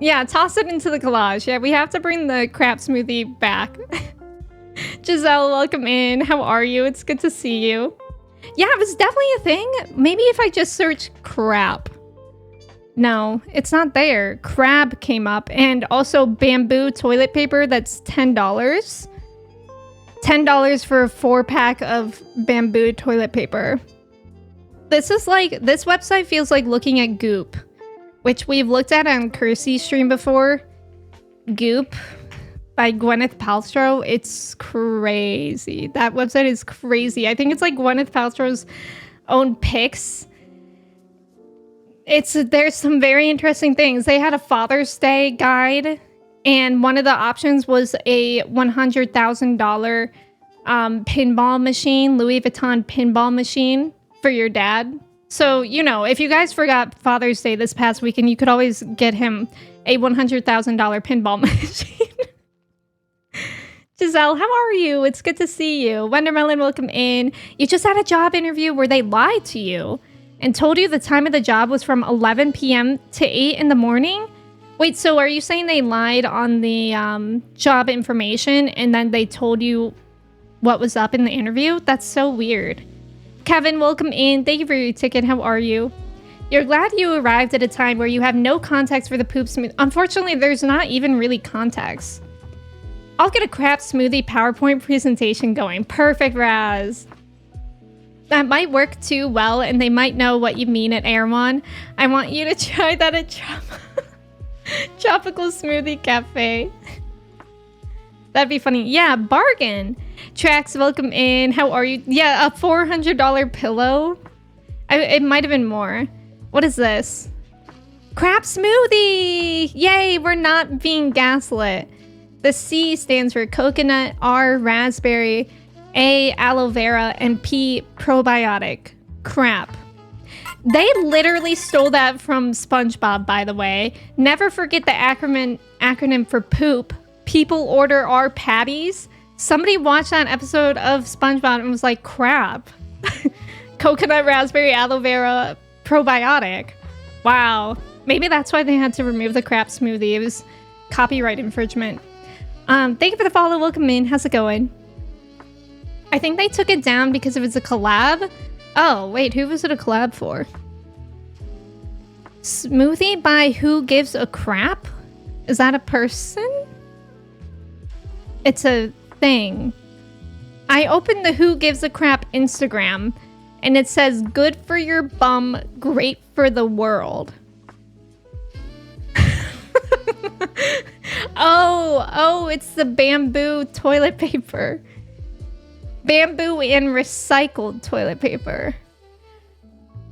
Yeah, toss it into the collage. Yeah, we have to bring the crap smoothie back. Giselle, welcome in. How are you? It's good to see you. Yeah, it was definitely a thing. Maybe if I just search crap. No, it's not there. Crab came up. And also bamboo toilet paper. That's $10. $10 for a 4-pack of bamboo toilet paper. This website feels like looking at Goop, which we've looked at on Kirsty's stream before. Goop by Gwyneth Paltrow. It's crazy. That website is crazy. I think it's like Gwyneth Paltrow's own pics. There's some very interesting things. They had a Father's Day guide, and one of the options was a $100,000 pinball machine, Louis Vuitton pinball machine for your dad. So, you know, if you guys forgot Father's Day this past weekend, you could always get him a $100,000 pinball machine. Giselle, how are you? It's good to see you. Wendermelon, welcome in. You just had a job interview where they lied to you and told you the time of the job was from 11 p.m. to 8 in the morning? Wait, so are you saying they lied on the job information and then they told you what was up in the interview? That's so weird. Kevin, welcome in. Thank you for your ticket. How are you? You're glad you arrived at a time where you have no context for the poop smoothie. Unfortunately, there's not even really context. I'll get a crap smoothie PowerPoint presentation going. Perfect, Raz. That might work too well, and they might know what you mean at Erewhon. I want you to try that at Tropical Smoothie Cafe. That'd be funny. Yeah, bargain. Trax, welcome in. How are you? Yeah, a $400 pillow. It might have been more. What is this? Crap smoothie! Yay, we're not being gaslit. The C stands for coconut, R, raspberry, A, aloe vera, and P, probiotic. Crap. They literally stole that from SpongeBob, by the way. Never forget the acronym for poop. People order our patties. Somebody watched that episode of SpongeBob and was like, crap. Coconut, raspberry, aloe vera, probiotic. Wow. Maybe that's why they had to remove the crap smoothie. It was copyright infringement. Thank you for the follow. Welcome in. How's it going? I think they took it down because it was a collab. Oh, wait. Who was it a collab for? Smoothie by Who Gives a Crap? Is that a person? It's a thing. I opened the Who Gives a Crap Instagram and it says, good for your bum, great for the world. Oh, it's the bamboo toilet paper. Bamboo and recycled toilet paper.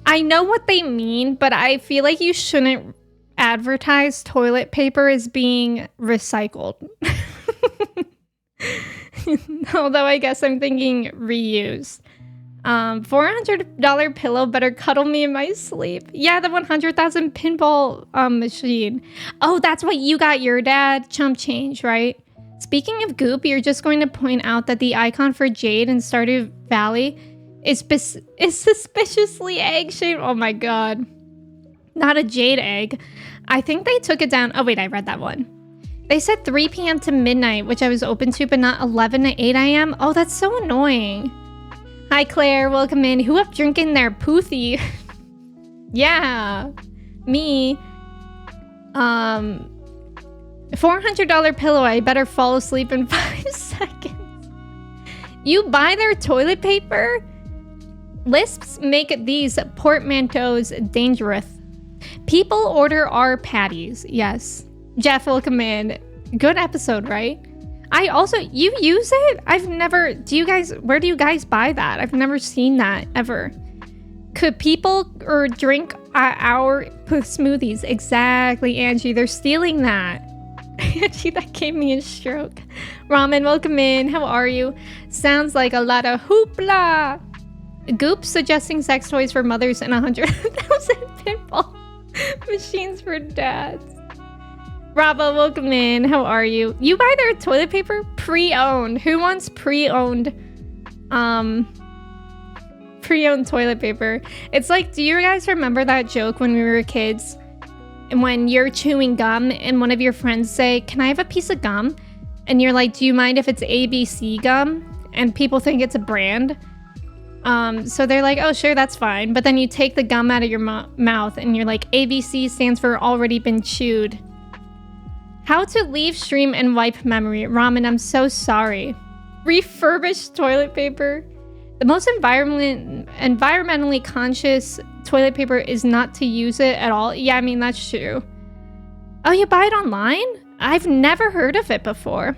I know what they mean, but I feel like you shouldn't advertise toilet paper as being recycled. Although I guess I'm thinking reused. $400 pillow better cuddle me in my sleep. Yeah, the 100,000 pinball machine. Oh, that's what you got your dad. Chump change, right? Speaking of goop, you're just going to point out that the icon for Jade in Stardew Valley is suspiciously egg-shaped. Oh my god. Not a jade egg. I think they took it down. Oh wait, I read that one. They said 3 p.m. to midnight, which I was open to, but not 11 to 8 a.m. Oh, that's so annoying. Hi, Claire. Welcome in. Who up drinking their poothy? Yeah. Me. $400 pillow. I better fall asleep in 5 seconds. You buy their toilet paper? Lisps make these portmanteaus dangerous. People order our patties. Yes. Jeff, welcome in. Good episode, right? I also, you use it? I've never, where do you guys buy that? I've never seen that ever. Could people or drink our smoothies? Exactly, Angie. They're stealing that. Angie, that gave me a stroke. Ramen, welcome in. How are you? Sounds like a lot of hoopla. Goop suggesting sex toys for mothers and 100,000 pinball machines for dads. Bravo, welcome in. How are you? You buy their toilet paper pre-owned. Who wants pre-owned toilet paper? It's like, do you guys remember that joke when we were kids? And when you're chewing gum and one of your friends say, "Can I have a piece of gum?" And you're like, "Do you mind if it's ABC gum?" And people think it's a brand. So they're like, "Oh, sure, that's fine." But then you take the gum out of your mouth and you're like, ABC stands for already been chewed. How to leave stream and wipe memory. Ramen, I'm so sorry. Refurbished toilet paper. The most environmentally conscious toilet paper is not to use it at all. Yeah, I mean, that's true. Oh, you buy it online? I've never heard of it before.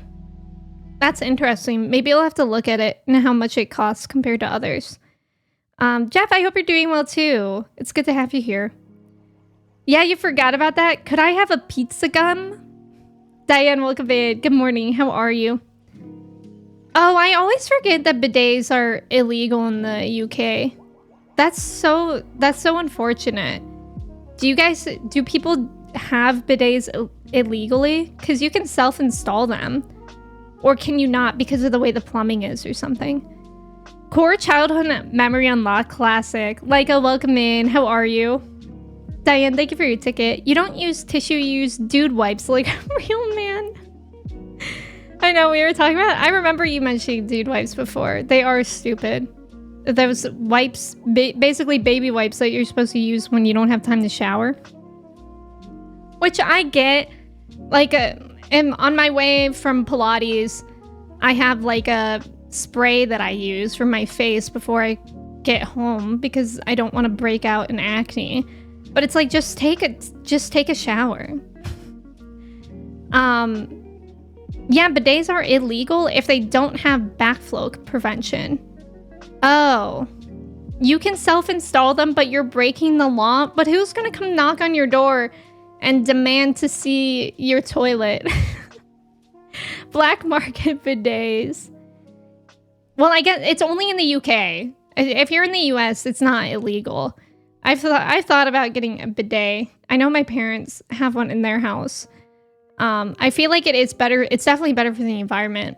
That's interesting. Maybe I'll have to look at it and how much it costs compared to others. Jeff, I hope you're doing well too. It's good to have you here. Yeah, you forgot about that? Could I have a pizza gum? Diane, welcome in. Good morning. How are you? Oh, I always forget that bidets are illegal in the UK. That's so unfortunate. Do people have bidets illegally? Because you can self-install them. Or can you not because of the way the plumbing is or something? Core childhood memory unlocked classic. Leica, welcome in. How are you? Diane, thank you for your ticket. You don't use tissue, you use dude wipes like a real man. I know, we were talking about, I remember you mentioning dude wipes before. They are stupid. Those wipes, basically baby wipes that you're supposed to use when you don't have time to shower. Which I get, like, on my way from Pilates, I have like a spray that I use for my face before I get home because I don't want to break out in acne. But it's like, just take a shower. Yeah, bidets are illegal if they don't have backflow prevention. Oh. You can self-install them, but you're breaking the law? But who's gonna come knock on your door and demand to see your toilet? Black market bidets. Well, I guess it's only in the UK. If you're in the US, it's not illegal. I've thought about getting a bidet. I know my parents have one in their house. I feel like it is better. It's definitely better for the environment.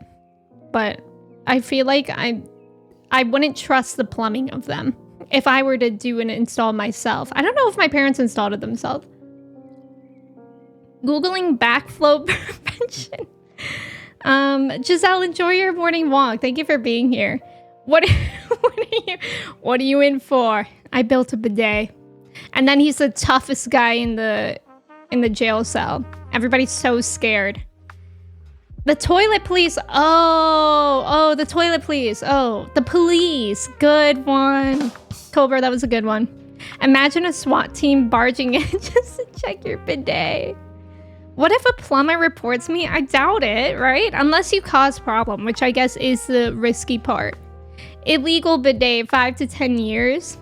But I feel like I wouldn't trust the plumbing of them if I were to do an install myself. I don't know if my parents installed it themselves. Googling backflow prevention. Giselle, enjoy your morning walk. Thank you for being here. What are you in for? I built a bidet. And then he's the toughest guy in the jail cell. Everybody's so scared. The toilet police. Oh, the toilet police. Oh, the police. Good one. Cobra, that was a good one. Imagine a SWAT team barging in just to check your bidet. What if a plumber reports me? I doubt it, right? Unless you cause problem, which I guess is the risky part. Illegal bidet, 5 to 10 years.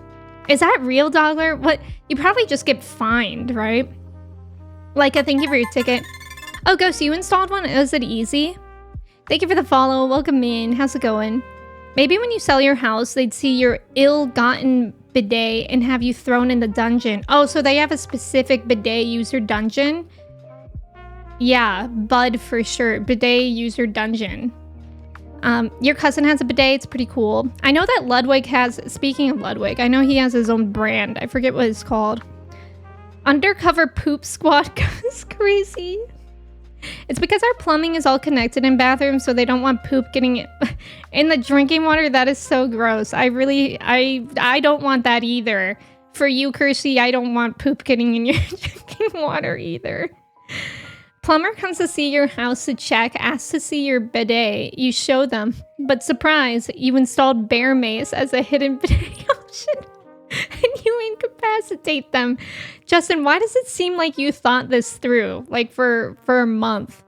Is that real, Dogler? What? You probably just get fined, right? Like, thank you for your ticket. Oh, Ghost, you installed one? Is it easy? Thank you for the follow. Welcome in. How's it going? Maybe when you sell your house, they'd see your ill-gotten bidet and have you thrown in the dungeon. Oh, so they have a specific bidet user dungeon? Yeah, Bud for sure. Bidet user dungeon. Your cousin has a bidet. It's pretty cool. I know that Ludwig has... Speaking of Ludwig, I know he has his own brand. I forget what it's called. Undercover Poop Squad goes crazy. It's because our plumbing is all connected in bathrooms, so they don't want poop getting in the drinking water. That is so gross. I don't want that either. For you, Kirsty, I don't want poop getting in your drinking water either. Plumber comes to see your house to check, asks to see your bidet. You show them, but surprise, you installed bear mace as a hidden bidet option. And you incapacitate them. Justin, why does it seem like you thought this through? Like for a month.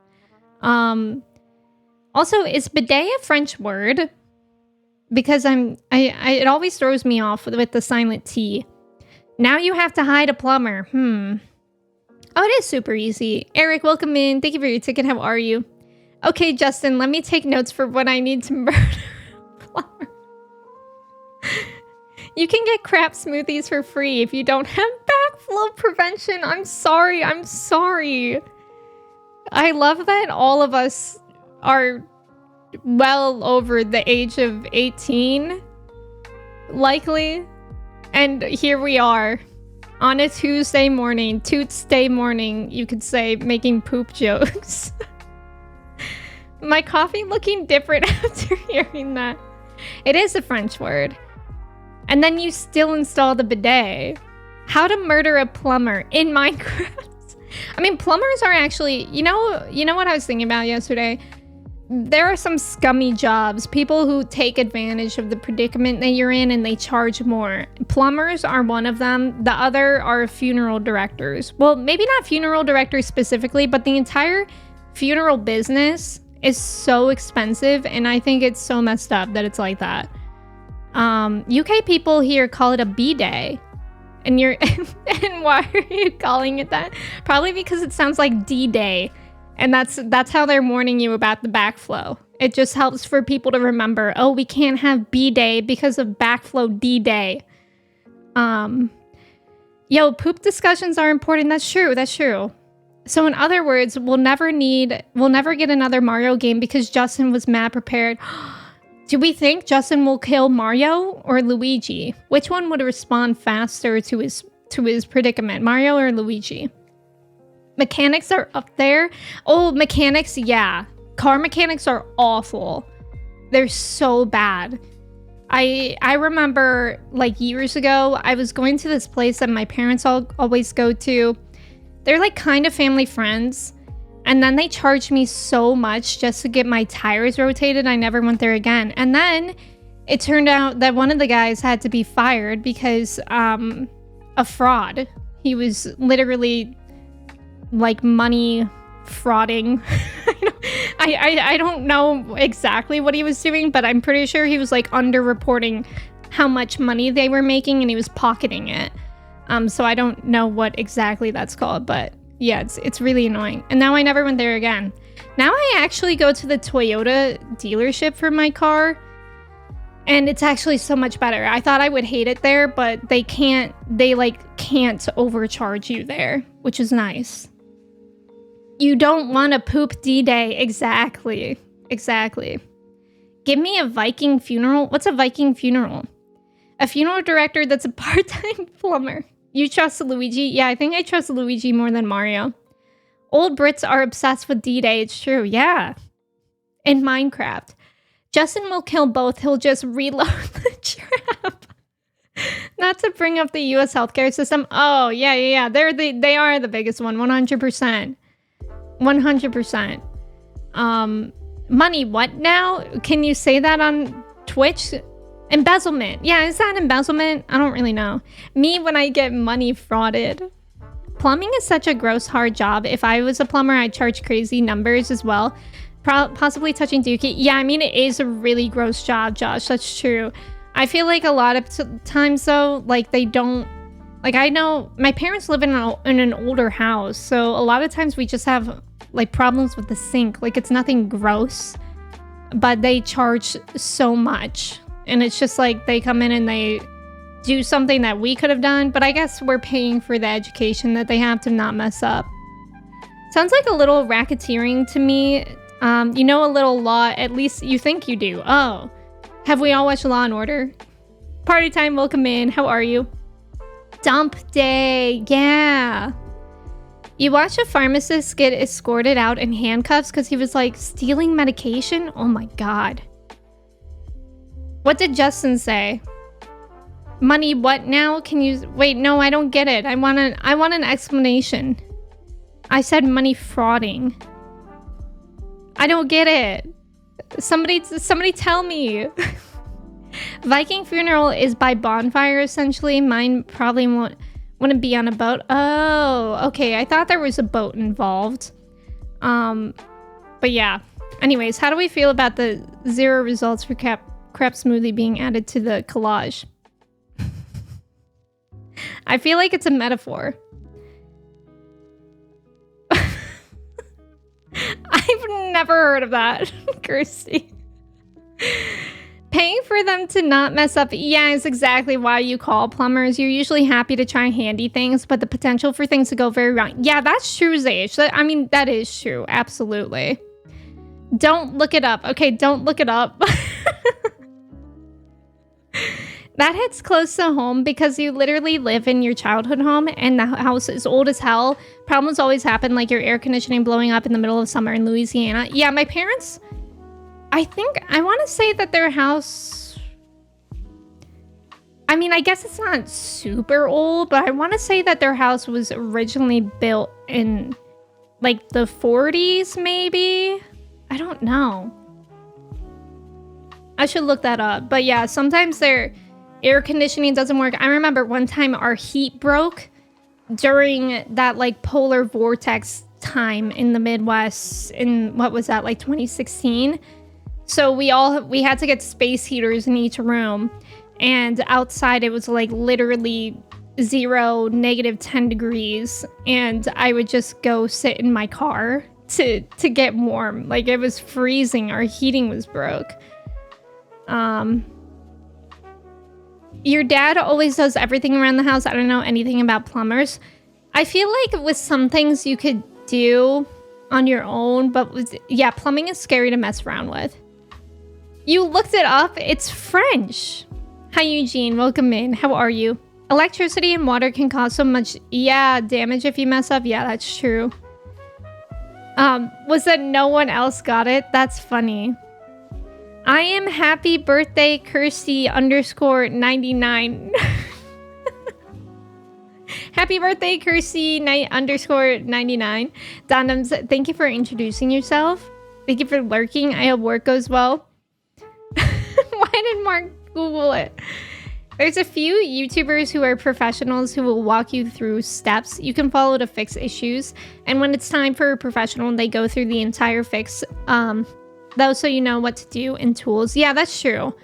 Also, is bidet a French word? Because it always throws me off with the silent T. Now you have to hide a plumber. Oh, it is super easy. Eric, welcome in. Thank you for your ticket. How are you? Okay, Justin, let me take notes for what I need to murder a plumber. You can get crap smoothies for free if you don't have backflow prevention. I'm sorry. I love that all of us are well over the age of 18. Likely. And here we are. On a Tuesday morning, Toots-day morning, you could say, making poop jokes. My coffee looking different after hearing that. It is a French word. And then you still install the bidet. How to murder a plumber in Minecraft. I mean, plumbers are actually, you know what I was thinking about yesterday? There are some scummy jobs, people who take advantage of the predicament that you're in and they charge more. Plumbers are one of them. The other are funeral directors. Well, maybe not funeral directors specifically, but the entire funeral business is so expensive, and I think it's so messed up that it's like that. UK people here call it a B-day. And and why are you calling it that? Probably because it sounds like D-Day. And that's how they're warning you about the backflow. It just helps for people to remember, oh, we can't have B-Day because of backflow D-Day. Yo, poop discussions are important. That's true. So in other words, we'll never get another Mario game because Justin was mad prepared. Do we think Justin will kill Mario or Luigi? Which one would respond faster to his predicament, Mario or Luigi? Mechanics are up there. Oh, mechanics, yeah. Car mechanics are awful. They're so bad. I remember like years ago, I was going to this place that my parents always go to. They're like kind of family friends. And then they charged me so much just to get my tires rotated. I never went there again. And then it turned out that one of the guys had to be fired because a fraud. He was literally like money frauding. I don't know exactly what he was doing, but I'm pretty sure he was like underreporting how much money they were making and he was pocketing it. So I don't know what exactly that's called, but yeah, it's really annoying. And now I never went there again. Now I actually go to the Toyota dealership for my car, and it's actually so much better. I thought I would hate it there, but they can't overcharge you there, which is nice. You don't want a poop D-Day. Exactly. Give me a Viking funeral. What's a Viking funeral? A funeral director that's a part-time plumber. You trust Luigi? Yeah, I think I trust Luigi more than Mario. Old Brits are obsessed with D-Day. It's true. Yeah. In Minecraft. Justin will kill both. He'll just reload the trap. Not to bring up the U.S. healthcare system. Oh, yeah. They are the biggest one. 100%. 100%. Money what now? Can you say that on Twitch? Embezzlement. Yeah, is that embezzlement? I don't really know. Me when I get money frauded. Plumbing is such a gross, hard job. If I was a plumber, I'd charge crazy numbers as well. Possibly touching dookie. Yeah, I mean, it is a really gross job, Josh. That's true. I feel like a lot of times, though, like, they don't... Like, I know my parents live in an older house, so a lot of times we just have, like, problems with the sink. Like, it's nothing gross, but they charge so much. And it's just like they come in and they do something that we could have done, but I guess we're paying for the education that they have to not mess up. Sounds like a little racketeering to me. You know, a little law, at least you think you do. Oh, have we all watched Law and Order? Party time, welcome in. How are you? Dump day, yeah. You watch a pharmacist get escorted out in handcuffs because he was like stealing medication? Oh my god. What did Justin say? Money what now? Can you... Wait, no, I don't get it. I want an explanation. I said money frauding. I don't get it. Somebody tell me. Viking funeral is by bonfire, essentially. Mine probably wouldn't be on a boat. Oh, okay. I thought there was a boat involved. But yeah. Anyways, how do we feel about the 0 results for crap smoothie being added to the collage? I feel like it's a metaphor. I've never heard of that, Kirsty. Paying for them to not mess up. Yeah, is exactly why you call plumbers. You're usually happy to try handy things, but the potential for things to go very wrong. Yeah, that's true, Zage. I mean, that is true. Absolutely. Don't look it up. Okay, don't look it up. That hits close to home because you literally live in your childhood home and the house is old as hell. Problems always happen, like your air conditioning blowing up in the middle of summer in Louisiana. Yeah, my parents, I want to say that their house, I mean, I guess it's not super old, but I want to say that their house was originally built in like the 40s, maybe? I don't know. I should look that up. But yeah, sometimes their air conditioning doesn't work. I remember one time our heat broke during that like polar vortex time in the Midwest in, what was that, like 2016? So we had to get space heaters in each room, and outside it was like literally 0, -10 degrees, and I would just go sit in my car to get warm. Like, it was freezing. Our heating was broke. Your dad always does everything around the house. I don't know anything about plumbers. I feel like with some things you could do on your own, but yeah, plumbing is scary to mess around with. You looked it up. It's French. Hi, Eugene. Welcome in. How are you? Electricity and water can cause so much, damage if you mess up. Yeah, that's true. Was that no one else got it? That's funny. I am happy birthday, Kirsty _99. Happy birthday, Kirsty _99. Donums, thank you for introducing yourself. Thank you for lurking. I hope work goes well. Why did Mark Google it? There's a few YouTubers who are professionals who will walk you through steps you can follow to fix issues. And when it's time for a professional, they go through the entire fix. Though, so you know what to do and tools. Yeah, that's true.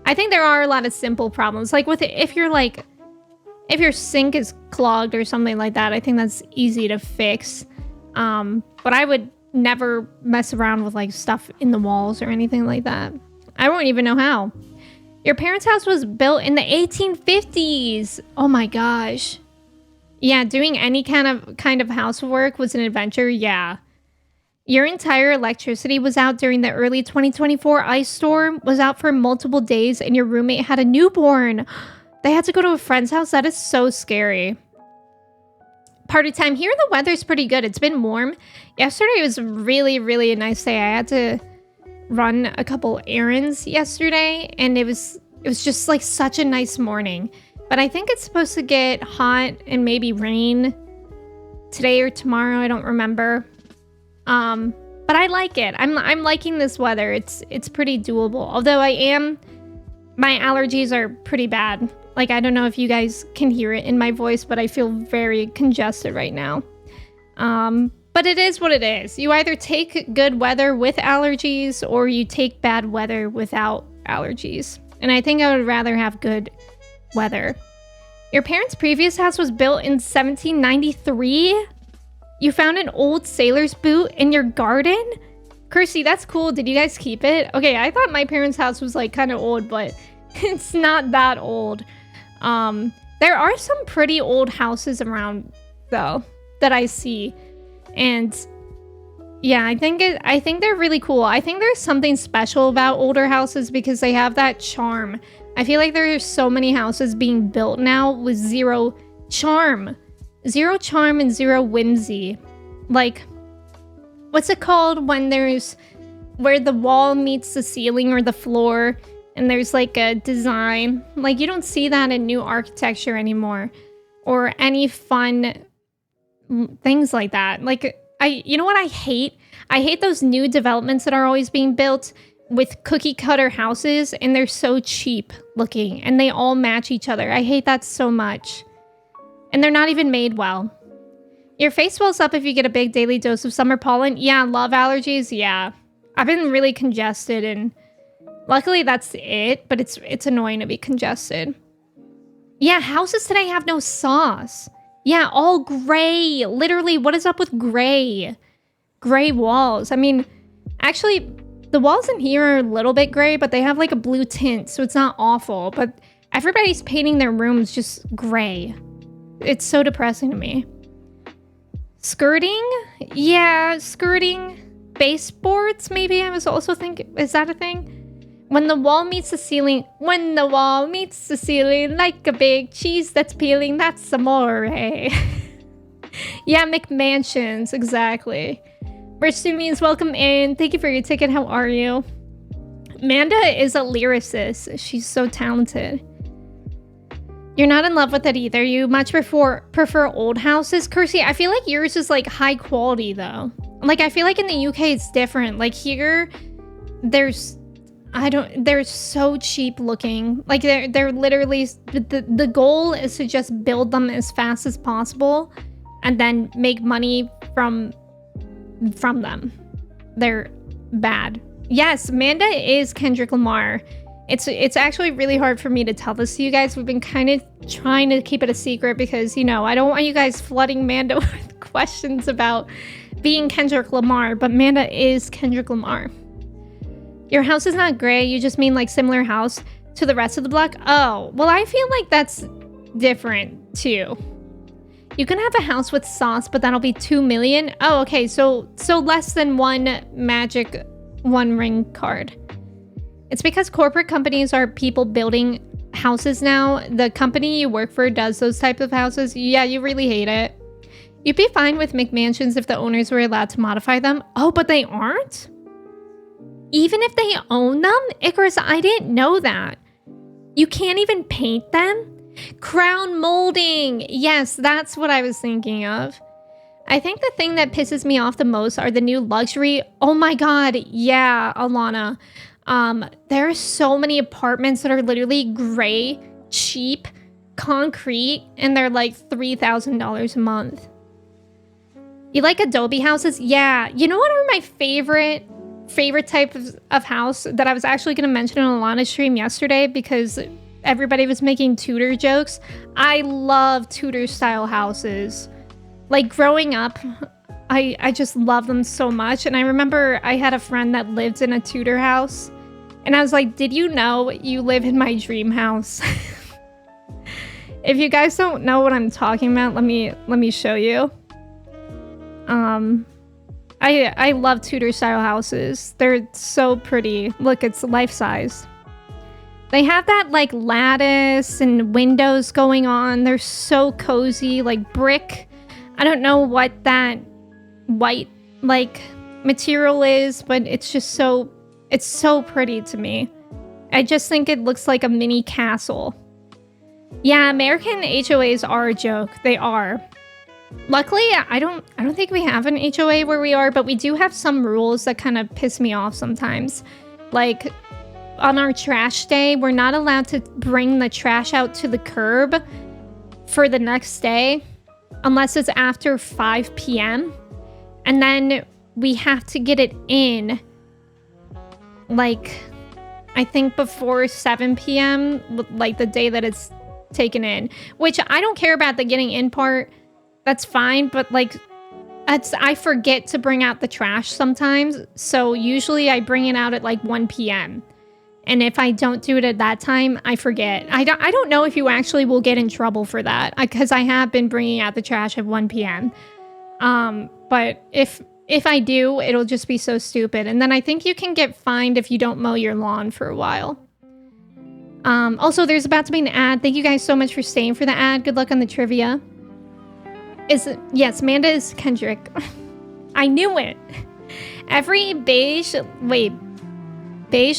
I think there are a lot of simple problems. Like with it, if your sink is clogged or something like that, I think that's easy to fix. But I would never mess around with like stuff in the walls or anything like that. I won't even know how. Your parents' house was built in the 1850s. Oh my gosh. Yeah, doing any kind of housework was an adventure. Yeah. Your entire electricity was out during the early 2024 ice storm, was out for multiple days, and your roommate had a newborn. They had to go to a friend's house. That is so scary. Party time. Here the weather's pretty good. It's been warm. Yesterday was really, really a nice day. I had to run a couple errands yesterday, and it was just like such a nice morning. But I think it's supposed to get hot and maybe rain today or tomorrow. I don't remember. But I like it. I'm liking this weather. It's pretty doable. Although my allergies are pretty bad. Like, I don't know if you guys can hear it in my voice, but I feel very congested right now. But it is what it is. You either take good weather with allergies or you take bad weather without allergies. And I think I would rather have good weather. Your parents' previous house was built in 1793? You found an old sailor's boot in your garden? Kirsty, that's cool. Did you guys keep it? Okay, I thought my parents' house was like kind of old, but it's not that old. There are some pretty old houses around though that I see. And yeah, I think they're really cool. I think there's something special about older houses because they have that charm. I feel like there are so many houses being built now with zero charm. Zero charm and zero whimsy. Like, what's it called when there's where the wall meets the ceiling or the floor and there's like a design? Like, you don't see that in new architecture anymore or any fun things like that. Like, you know what I hate? I hate those new developments that are always being built with cookie cutter houses and they're so cheap looking and they all match each other. I hate that so much. And they're not even made well. Your face swells up if you get a big daily dose of summer pollen. Yeah, love allergies. Yeah. I've been really congested and luckily that's it, but it's annoying to be congested. Yeah, houses today have no sauce. Yeah, all gray. Literally, what is up with gray? Gray walls. I mean, actually, the walls in here are a little bit gray, but they have like a blue tint, so it's not awful. But everybody's painting their rooms just gray. It's so depressing to me. Skirting? Yeah, skirting. Baseboards, maybe? I was also thinking, is that a thing? When the wall meets the ceiling, like a big cheese that's peeling, that's amore. Yeah, McMansions, exactly. Rich means welcome in. Thank you for your ticket. How are you? Amanda is a lyricist. She's so talented. You're not in love with it either. You much prefer old houses. Kirsty, I feel like yours is like high quality though. Like I feel like in the UK it's different. Like here, they're so cheap looking. Like they're literally, the goal is to just build them as fast as possible and then make money from them. They're bad. Yes, Amanda is Kendrick Lamar. It's actually really hard for me to tell this to you guys. We've been kind of trying to keep it a secret because, you know, I don't want you guys flooding Amanda with questions about being Kendrick Lamar, but Amanda is Kendrick Lamar. Your house is not gray, you just mean like similar house to the rest of the block? Oh, well, I feel like that's different too. You can have a house with sauce, but that'll be 2 million. Oh, okay, so less than one magic one ring card. It's because corporate companies are people building houses now. The company you work for does those type of houses. Yeah, you really hate it. You'd be fine with McMansions if the owners were allowed to modify them. Oh, but they aren't? Even if they own them? Icarus, I didn't know that. You can't even paint them? Crown molding. Yes, that's what I was thinking of. I think the thing that pisses me off the most are the new luxury. Oh my God. Yeah, Alana. There are so many apartments that are literally gray, cheap, concrete, and they're like $3,000 a month. You like Adobe houses? Yeah. You know what are my favorite type of house that I was actually going to mention on Alana's stream yesterday because everybody was making Tudor jokes? I love Tudor style houses. Like growing up, I just love them so much. And I remember I had a friend that lived in a Tudor house. And I was like, did you know you live in my dream house? If you guys don't know what I'm talking about, let me show you. I love Tudor style houses. They're so pretty. Look, it's life size. They have that like lattice and windows going on. They're so cozy, like brick. I don't know what that white like material is, but it's just so pretty to me. I just think it looks like a mini castle. Yeah, American HOAs are a joke. They are. Luckily, I don't think we have an HOA where we are, but we do have some rules that kind of piss me off sometimes. Like on our trash day, we're not allowed to bring the trash out to the curb for the next day unless it's after 5 p.m. And then we have to get it in, like, I think before 7 p.m., like the day that it's taken in. Which I don't care about the getting in part. That's fine, but like, I forget to bring out the trash sometimes. So usually I bring it out at like 1 p.m. And if I don't do it at that time, I forget. I don't know if you actually will get in trouble for that, because I have been bringing out the trash at 1 p.m. But if I do, it'll just be so stupid. And then I think you can get fined if you don't mow your lawn for a while. Also, there's about to be an ad. Thank you guys so much for staying for the ad. Good luck on the trivia. Yes, Amanda is Kendrick. I knew it. Every beige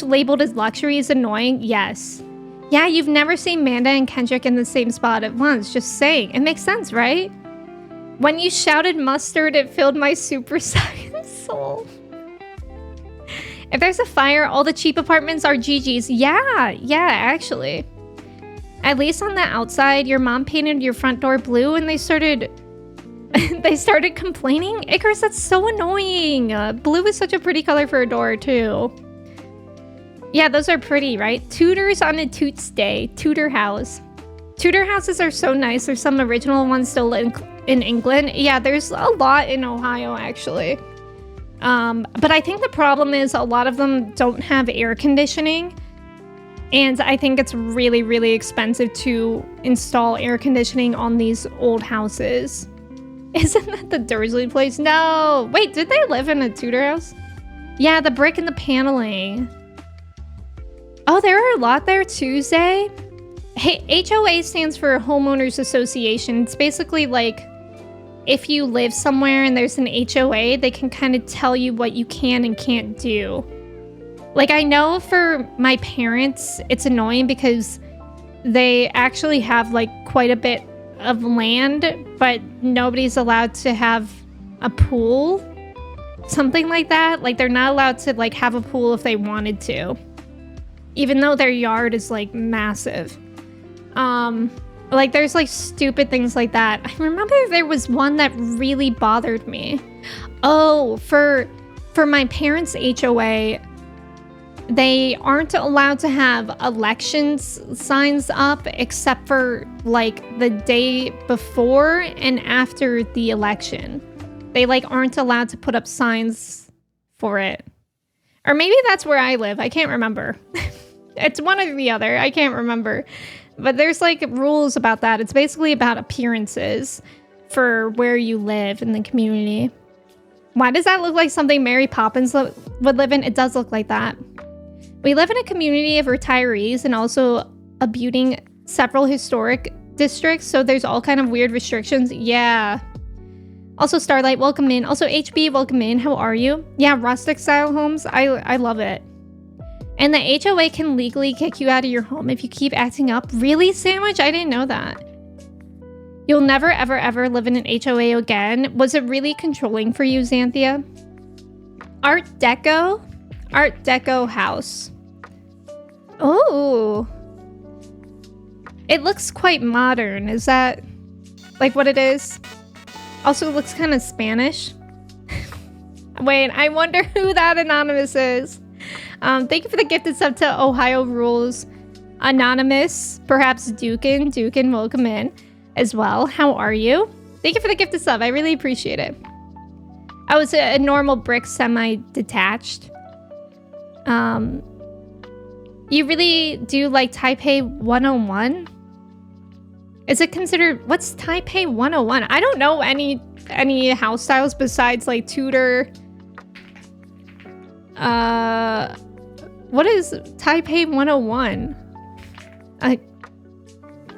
labeled as luxury is annoying. Yes. Yeah, you've never seen Manda and Kendrick in the same spot at once. Just saying. It makes sense, right? When you shouted mustard, it filled my super saiyan soul. If there's a fire, all the cheap apartments are GG's. Yeah, actually. At least on the outside, your mom painted your front door blue and they started complaining. Icarus, that's so annoying. Blue is such a pretty color for a door, too. Yeah, those are pretty, right? Tutors on a Toots Day. Tudor house. Tudor houses are so nice. There's some original ones still in England. Yeah, there's a lot in Ohio, actually. But I think the problem is a lot of them don't have air conditioning. And I think it's really, really expensive to install air conditioning on these old houses. Isn't that the Dursley place? No! Wait, did they live in a Tudor house? Yeah, the brick and the paneling. Oh, there are a lot there, Tuesday. Hey, HOA stands for Homeowners Association. It's basically like if you live somewhere and there's an HOA, they can kind of tell you what you can and can't do. Like, I know for my parents, it's annoying because they actually have like quite a bit of land, but nobody's allowed to have a pool. Something like that. Like, they're not allowed to like have a pool if they wanted to. Even though their yard is like massive. Like there's like stupid things like that. I remember there was one that really bothered me. Oh, for my parents' HOA, they aren't allowed to have elections signs up except for like the day before and after the election. They like aren't allowed to put up signs for it. Or maybe that's where I live. I can't remember. It's one or the other. I can't remember. But there's like rules about that. It's basically about appearances for where you live in the community. Why does that look like something Mary Poppins would live in? It does look like that. We live in a community of retirees and also abutting several historic districts. So there's all kind of weird restrictions. Yeah. Also Starlight, welcome in. Also HB, welcome in. How are you? Yeah, rustic style homes. I love it. And the HOA can legally kick you out of your home if you keep acting up. Really, Sandwich? I didn't know that. You'll never, ever, ever live in an HOA again. Was it really controlling for you, Xanthia? Art Deco? Art Deco house. Oh. It looks quite modern. Is that like what it is? Also, it looks kind of Spanish. Wait, I wonder who that anonymous is. Thank you for the gifted sub to Ohio Rules. Anonymous, perhaps Dukin. Dukin, welcome in as well. How are you? Thank you for the gifted sub. I really appreciate it. Oh, it's a normal brick semi-detached. You really do like Taipei 101? Is it considered... What's Taipei 101? I don't know any house styles besides like Tudor... What is Taipei 101?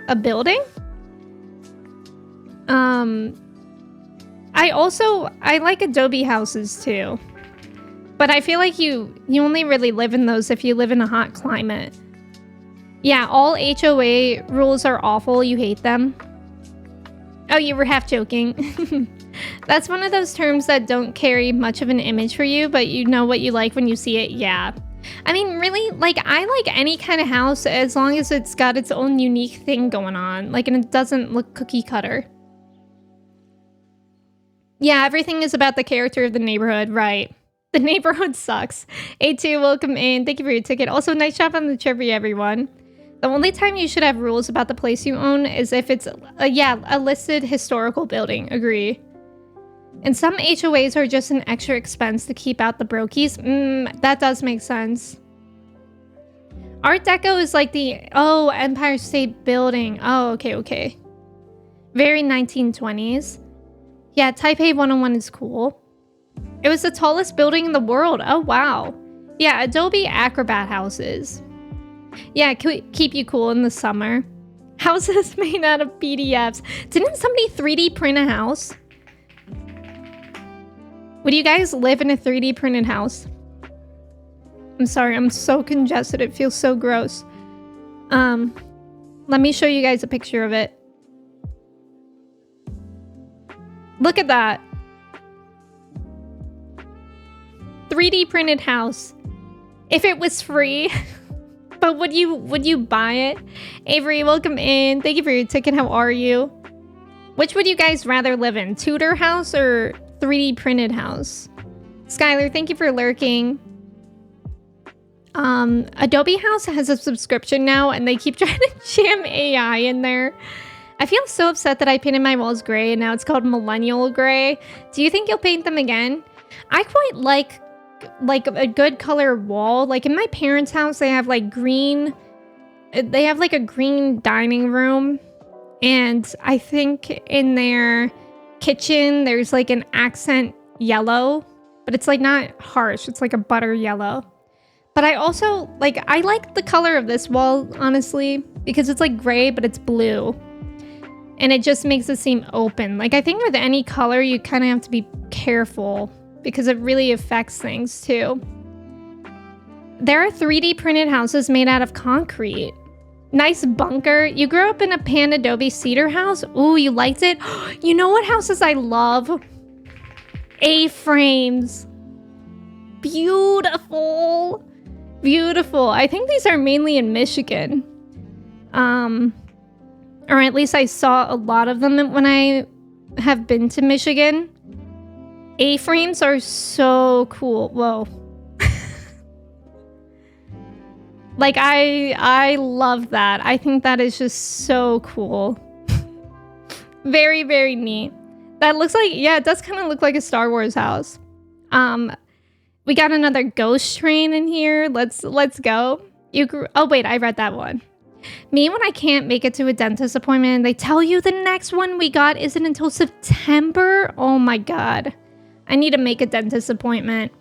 A building? I like adobe houses too. But I feel like you only really live in those if you live in a hot climate. Yeah, all HOA rules are awful. You hate them. Oh, you were half joking. That's one of those terms that don't carry much of an image for you, but you know what you like when you see it. Yeah. I mean, really, like, I like any kind of house as long as it's got its own unique thing going on. Like, and it doesn't look cookie cutter. Yeah, everything is about the character of the neighborhood, right? The neighborhood sucks. A2, welcome in. Thank you for your ticket. Also, nice job on the trivia, everyone. The only time you should have rules about the place you own is if it's, a listed historical building. Agree. And some HOAs are just an extra expense to keep out the brokies. That does make sense. Art Deco is like the, Empire State Building. Oh, okay. Very 1920s. Yeah, Taipei 101 is cool. It was the tallest building in the world. Oh, wow. Yeah, Adobe Acrobat houses. Yeah, keep you cool in the summer. Houses made out of PDFs. Didn't somebody 3D print a house? Would you guys live in a 3D printed house? I'm sorry, I'm so congested. It feels so gross. Let me show you guys a picture of it. Look at that. 3D printed house. If it was free. But would you buy it? Avery, welcome in. Thank you for your ticket. How are you? Which would you guys rather live in? Tudor house or 3D printed house? Skylar, thank you for lurking. Adobe House has a subscription now and they keep trying to jam AI in there. I feel so upset that I painted my walls gray and now it's called millennial gray. Do you think you'll paint them again? I quite like a good color wall. Like in my parents' house, they have like green. They have like a green dining room. And I think in their kitchen, there's like an accent yellow, but it's like not harsh. It's like a butter yellow. But I also I like the color of this wall, honestly, because it's like gray, but it's blue. And it just makes it seem open. Like I think with any color, you kind of have to be careful because it really affects things too. There are 3D printed houses made out of concrete. Nice bunker. You grew up in a pan adobe cedar house? Ooh, you liked it? You know what houses I love? A-frames. Beautiful. Beautiful. I think these are mainly in Michigan. Or at least I saw a lot of them when I have been to Michigan. A-frames are so cool. Whoa. Like, I love that. I think that is just so cool. Very, very neat. That looks like, yeah, it does kind of look like a Star Wars house. We got another ghost train in here. Let's go. Oh, wait, I read that one. Me, when I can't make it to a dentist appointment, they tell you the next one we got isn't until September. Oh my God. I need to make a dentist appointment.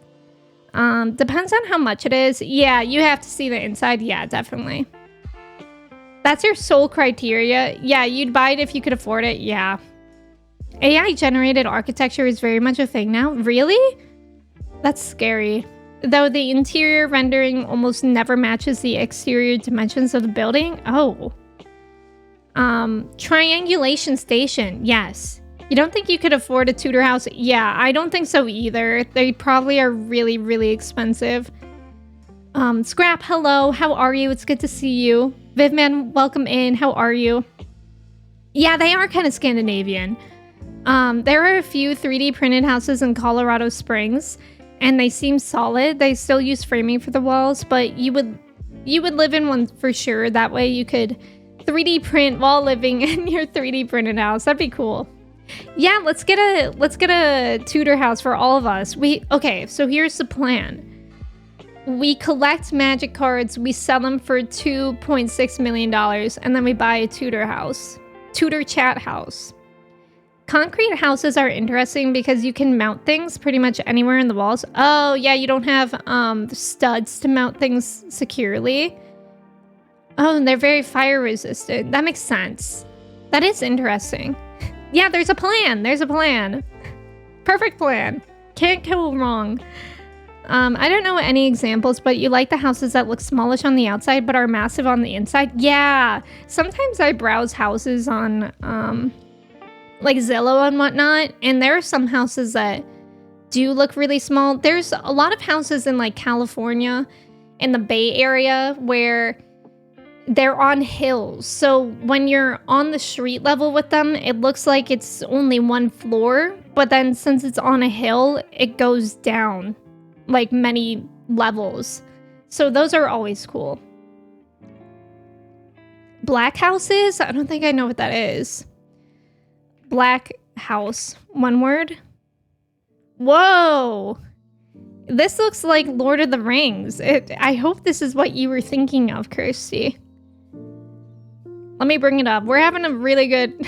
Depends on how much it is. Yeah, you have to see the inside. Yeah, definitely. That's your sole criteria. Yeah, you'd buy it if you could afford it. Yeah. AI generated architecture is very much a thing now. Really? That's scary. Though the interior rendering almost never matches the exterior dimensions of the building. Oh. Triangulation station. Yes. You don't think you could afford a Tudor house? Yeah, I don't think so either. They probably are really, really expensive. Scrap, hello. How are you? It's good to see you. Vivman, welcome in. How are you? Yeah, they are kind of Scandinavian. There are a few 3D printed houses in Colorado Springs, and they seem solid. They still use framing for the walls, but you would live in one for sure. That way you could 3D print while living in your 3D printed house. That'd be cool. Yeah, let's get a Tudor house for all of us. Okay, so here's the plan. We collect magic cards, we sell them for $2.6 million, and then we buy a Tudor house. Tudor chat house. Concrete houses are interesting because you can mount things pretty much anywhere in the walls. Oh, yeah, you don't have studs to mount things securely. Oh, and they're very fire resistant. That makes sense. That is interesting. Yeah, there's a plan. There's a plan. Perfect plan. Can't go wrong. I don't know any examples, but you like the houses that look smallish on the outside but are massive on the inside? Yeah. Sometimes I browse houses on like Zillow and whatnot, and there are some houses that do look really small. There's a lot of houses in like California in the Bay Area where they're on hills. So when you're on the street level with them, it looks like it's only one floor. But then since it's on a hill, it goes down like many levels. So those are always cool. Black houses? I don't think I know what that is. Black house. One word? Whoa! This looks like Lord of the Rings. I hope this is what you were thinking of, Kirsty. Let me bring it up. We're having a really good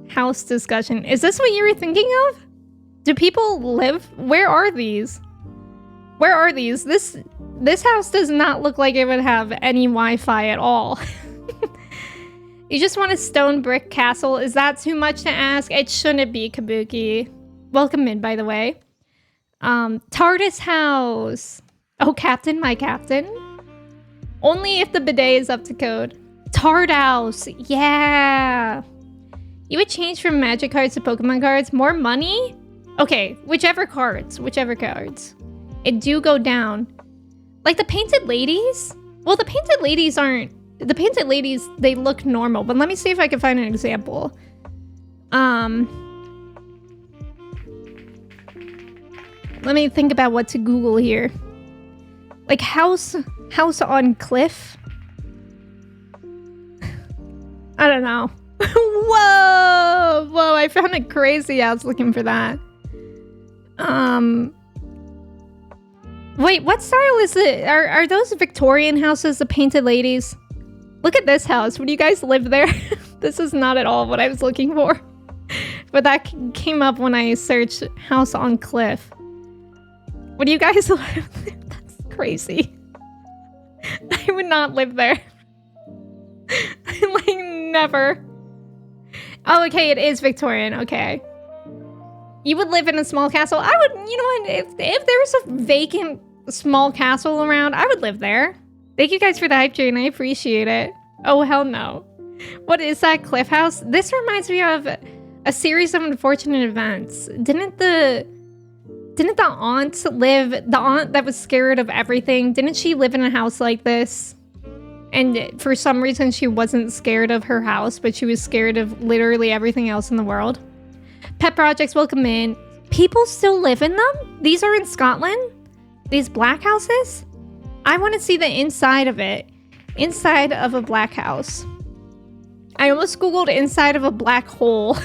house discussion. Is this what you were thinking of? Do people live? Where are these? Where are these? This house does not look like it would have any Wi-Fi at all. You just want a stone brick castle? Is that too much to ask? It shouldn't be, Kabuki. Welcome in, by the way. TARDIS house. Oh, Captain, my Captain. Only if the bidet is up to code. Tard house. Yeah. You would change from magic cards to Pokemon cards. More money? Okay, whichever cards. It do go down. Like the painted ladies? Well, the painted ladies aren't... The painted ladies, they look normal. But let me see if I can find an example. Let me think about what to Google here. Like house on cliff. I don't know. Whoa! I found a crazy house looking for that. Wait, what style is it? Are those Victorian houses, the painted ladies? Look at this house. Would you guys live there? This is not at all what I was looking for. But that came up when I searched house on cliff. Would you guys live there? That's crazy. I would not live there. Like, never. Oh, okay, it is Victorian. Okay. You would live in a small castle? I would, you know what? If there was a vacant small castle around, I would live there. Thank you guys for the hype train. I appreciate it. Oh, hell no. What is that cliff house? This reminds me of a series of unfortunate events. Didn't the aunt live, the aunt that was scared of everything, didn't she live in a house like this? And for some reason she wasn't scared of her house, but she was scared of literally everything else in the world. Pet projects, welcome in. People still live in them? These are in Scotland? These black houses? I want to see the inside of it. Inside of a black house. I almost Googled inside of a black hole.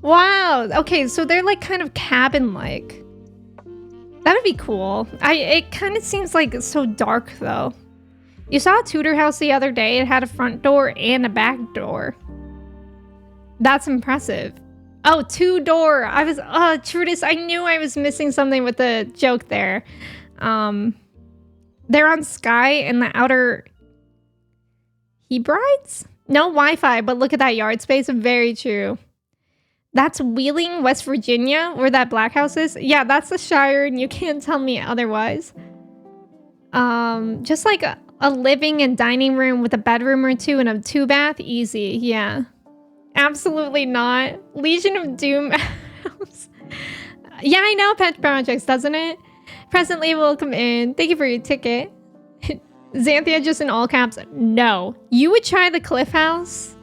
Wow. Okay, so they're like kind of cabin-like. That would be cool. It kind of seems like it's so dark though. You saw a Tudor house the other day. It had a front door and a back door. That's impressive. Oh, two-door. Trudis, I knew I was missing something with the joke there. They're on Sky in the outer Hebrides? No Wi-Fi, but look at that yard space. Very true. That's Wheeling, West Virginia, where that black house is. Yeah, that's the Shire, and you can't tell me otherwise. Just like a living and dining room with a bedroom or two and a 2-bath, easy. Yeah. Absolutely not. Legion of Doom house. Yeah, I know Pet Projects, doesn't it? Presently, welcome in. Thank you for your ticket. Xanthia just in all caps. No. You would try the cliff house?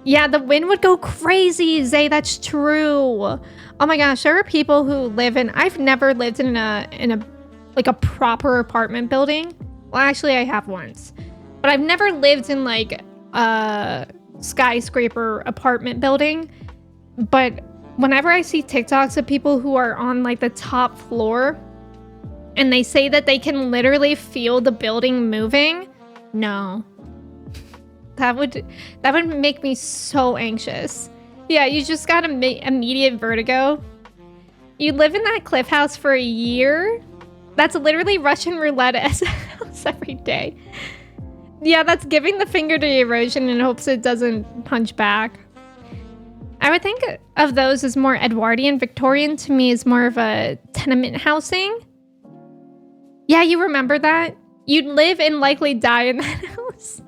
Yeah, the wind would go crazy, Zay. That's true. Oh my gosh, there are people who live in... I've never lived in a like a proper apartment building. Well, actually, I have once. But I've never lived in like a skyscraper apartment building. But whenever I see TikToks of people who are on like the top floor and they say that they can literally feel the building moving, no. That would make me so anxious. Yeah, you just got immediate vertigo. You live in that cliff house for a year? That's literally Russian roulette as a house every day. Yeah, that's giving the finger to erosion in hopes it doesn't punch back. I would think of those as more Edwardian. Victorian to me is more of a tenement housing. Yeah, you remember that? You'd live and likely die in that house.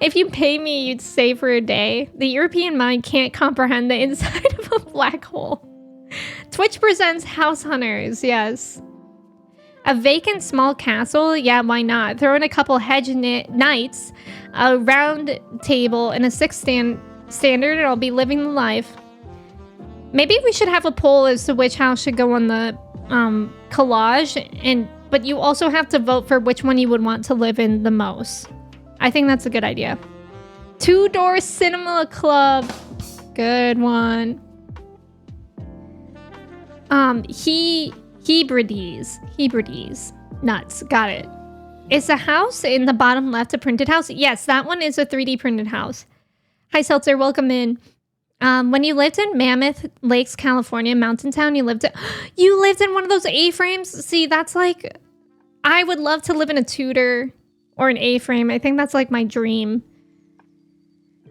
If you pay me, you'd stay for a day. The European mind can't comprehend the inside of a black hole. Twitch presents House Hunters, yes. A vacant small castle? Yeah, why not? Throw in a couple hedge knights, a round table, and a standard, and I'll be living the life. Maybe we should have a poll as to which house should go on the collage, but you also have to vote for which one you would want to live in the most. I think that's a good idea. Two-door cinema club. Good one. Hebrides. Nuts. Got it. Is the house in the bottom left a printed house? Yes, that one is a 3D printed house. Hi, Seltzer. Welcome in. When you lived in Mammoth Lakes, California, mountain town, you lived in one of those A-frames? See, that's like... I would love to live in a Tudor or an A-frame. I think that's like my dream.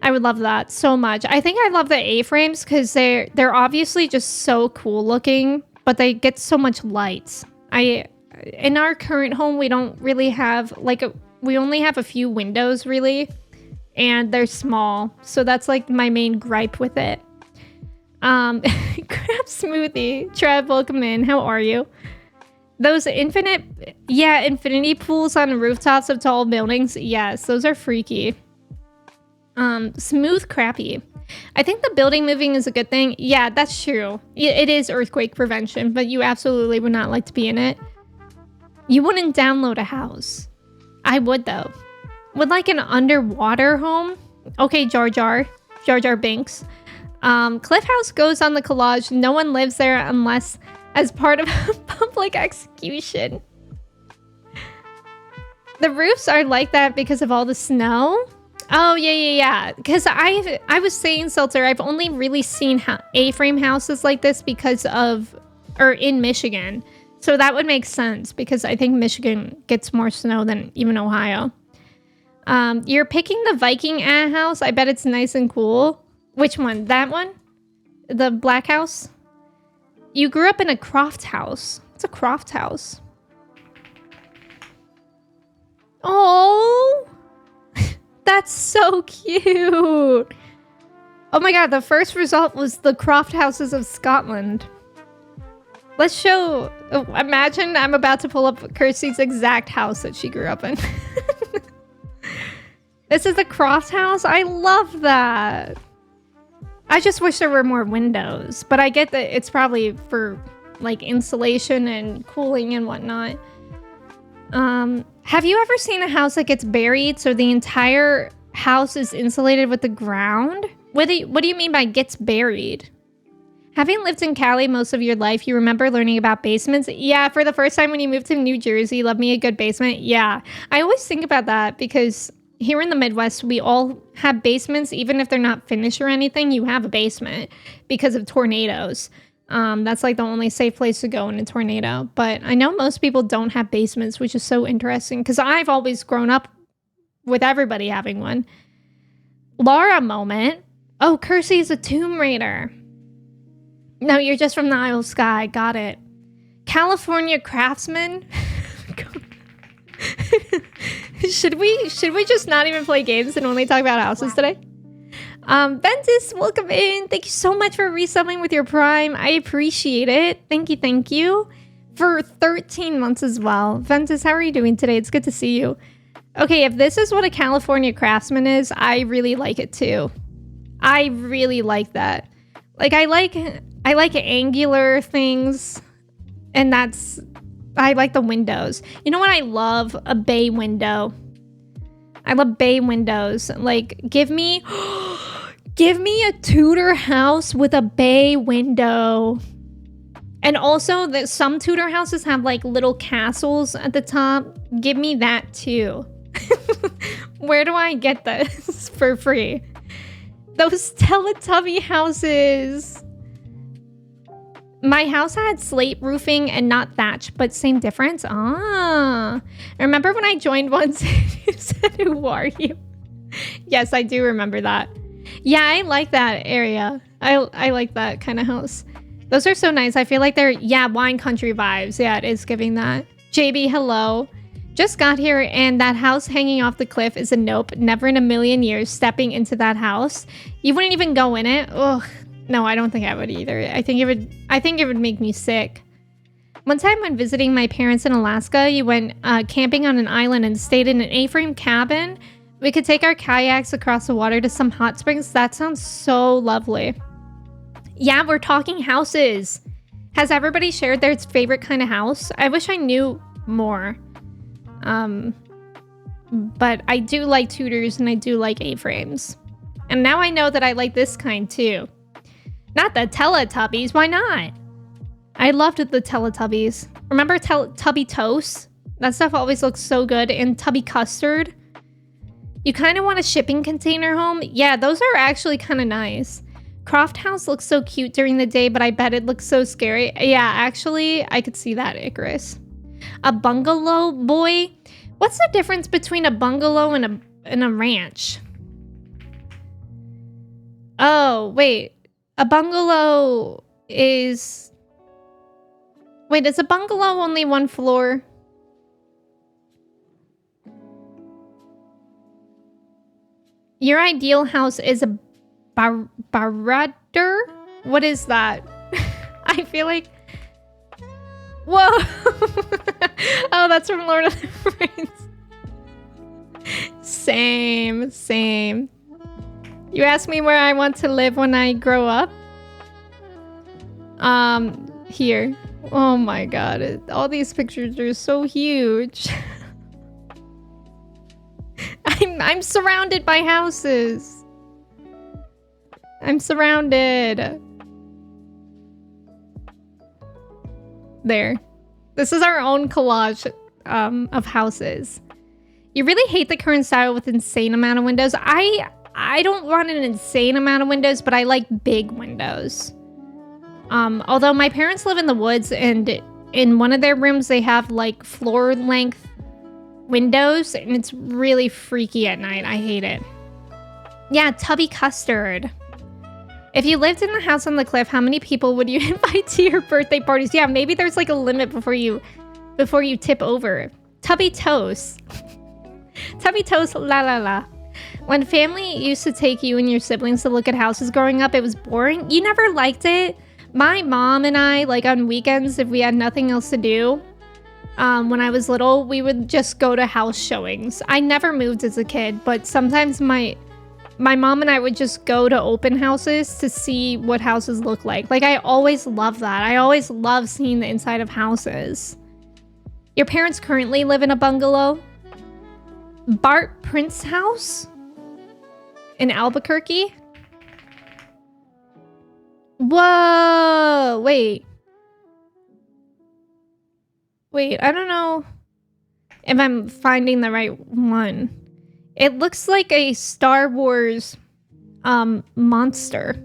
I would love that so much. I think I love the A-frames because they're obviously just so cool looking, but they get so much light. In our current home, we don't really have we only have a few windows really, and they're small. So that's like my main gripe with it. Crab smoothie. Trev, welcome in. How are you? Those infinity pools on rooftops of tall buildings. Yes, those are freaky. Smooth crappy. I think the building moving is a good thing. Yeah, that's true. It is earthquake prevention, but you absolutely would not like to be in it. You wouldn't download a house. I would though. Would like an underwater home? Okay, Jar Jar Binks. Cliff House goes on the collage. No one lives there unless as part of a public execution. The roofs are like that because of all the snow. Oh, yeah. Because I was saying, Seltzer, I've only really seen A-frame houses like this in Michigan. So that would make sense because I think Michigan gets more snow than even Ohio. You're picking the Viking house. I bet it's nice and cool. Which one? That one? The black house? You grew up in a croft house. What's a croft house? Oh, that's so cute. Oh my god, the first result was the croft houses of Scotland. Let's show... imagine I'm about to pull up Kirsty's exact house that she grew up in. This is the croft house? I love that. I just wish there were more windows. But I get that it's probably for like insulation and cooling and whatnot. Have you ever seen a house that gets buried so the entire house is insulated with the ground? What do you mean by gets buried? Having lived in Cali most of your life, you remember learning about basements? Yeah, for the first time when you moved to New Jersey, love me a good basement. Yeah, I always think about that because here in the Midwest, we all have basements. Even if they're not finished or anything, you have a basement because of tornadoes. That's like the only safe place to go in a tornado. But I know most people don't have basements, which is so interesting because I've always grown up with everybody having one. Laura moment. Oh, Kirsty's a Tomb Raider. No, you're just from the Isle Sky. Got it. California craftsman. Should we just not even play games and only talk about houses today? Ventus, welcome in. Thank you so much for resubbing with your Prime. I appreciate it. Thank you. For 13 months as well. Ventus, how are you doing today? It's good to see you. Okay, if this is what a California craftsman is, I really like it too. I really like that. Like, I like angular things, and I like the windows. You know what I love? A bay window. I love bay windows. Like, give me a Tudor house with a bay window. And also, that some Tudor houses have like little castles at the top. Give me that too. Where do I get this for free? Those Teletubby houses. My house had slate roofing and not thatch, but same difference. Ah, I remember when I joined once, you said, "Who are you?" Yes, I do remember that. Yeah, I like that area. I like that kind of house. Those are so nice. I feel like they're, wine country vibes. Yeah, it is giving that. JB, hello. Just got here and that house hanging off the cliff is a nope. Never in a million years stepping into that house. You wouldn't even go in it. Ugh. No, I don't think I would either. I think it would make me sick. One time when visiting my parents in Alaska, you went camping on an island and stayed in an A-frame cabin. We could take our kayaks across the water to some hot springs. That sounds so lovely. Yeah, we're talking houses. Has everybody shared their favorite kind of house? I wish I knew more. But I do like Tudors and I do like A-frames. And now I know that I like this kind too. Not the Teletubbies, why not? I loved the Teletubbies. Remember Tubby Toast? That stuff always looks so good. And Tubby Custard. You kind of want a shipping container home? Yeah, those are actually kind of nice. Croft House looks so cute during the day, but I bet it looks so scary. Yeah, actually, I could see that, Icarus. A bungalow, boy? What's the difference between a bungalow and a ranch? Oh, wait. A bungalow is... Wait, is a bungalow only one floor? Your ideal house is a barrader? What is that? I feel like... Whoa! Oh, that's from Lord of the Rings. Same. You asked me where I want to live when I grow up? Here. Oh my god. All these pictures are so huge. I'm surrounded by houses. I'm surrounded. There. This is our own collage of houses. You really hate the current style with insane amount of windows. I don't want an insane amount of windows, but I like big windows. Although my parents live in the woods, and in one of their rooms they have like floor length windows, and it's really freaky at night. I hate it. Yeah, Tubby Custard. If you lived in the house on the cliff, how many people would you invite to your birthday parties? Yeah, maybe there's like a limit before you tip over. Tubby Toast. Tubby Toast, la la la. When family used to take you and your siblings to look at houses growing up, it was boring. You never liked it? My mom and I, like on weekends, if we had nothing else to do, when I was little, we would just go to house showings. I never moved as a kid, but sometimes my mom and I would just go to open houses to see what houses look like. Like, I always love that. I always love seeing the inside of houses. Your parents currently live in a bungalow? Bart Prince House? In Albuquerque? Whoa! Wait, I don't know if I'm finding the right one. It looks like a Star Wars monster.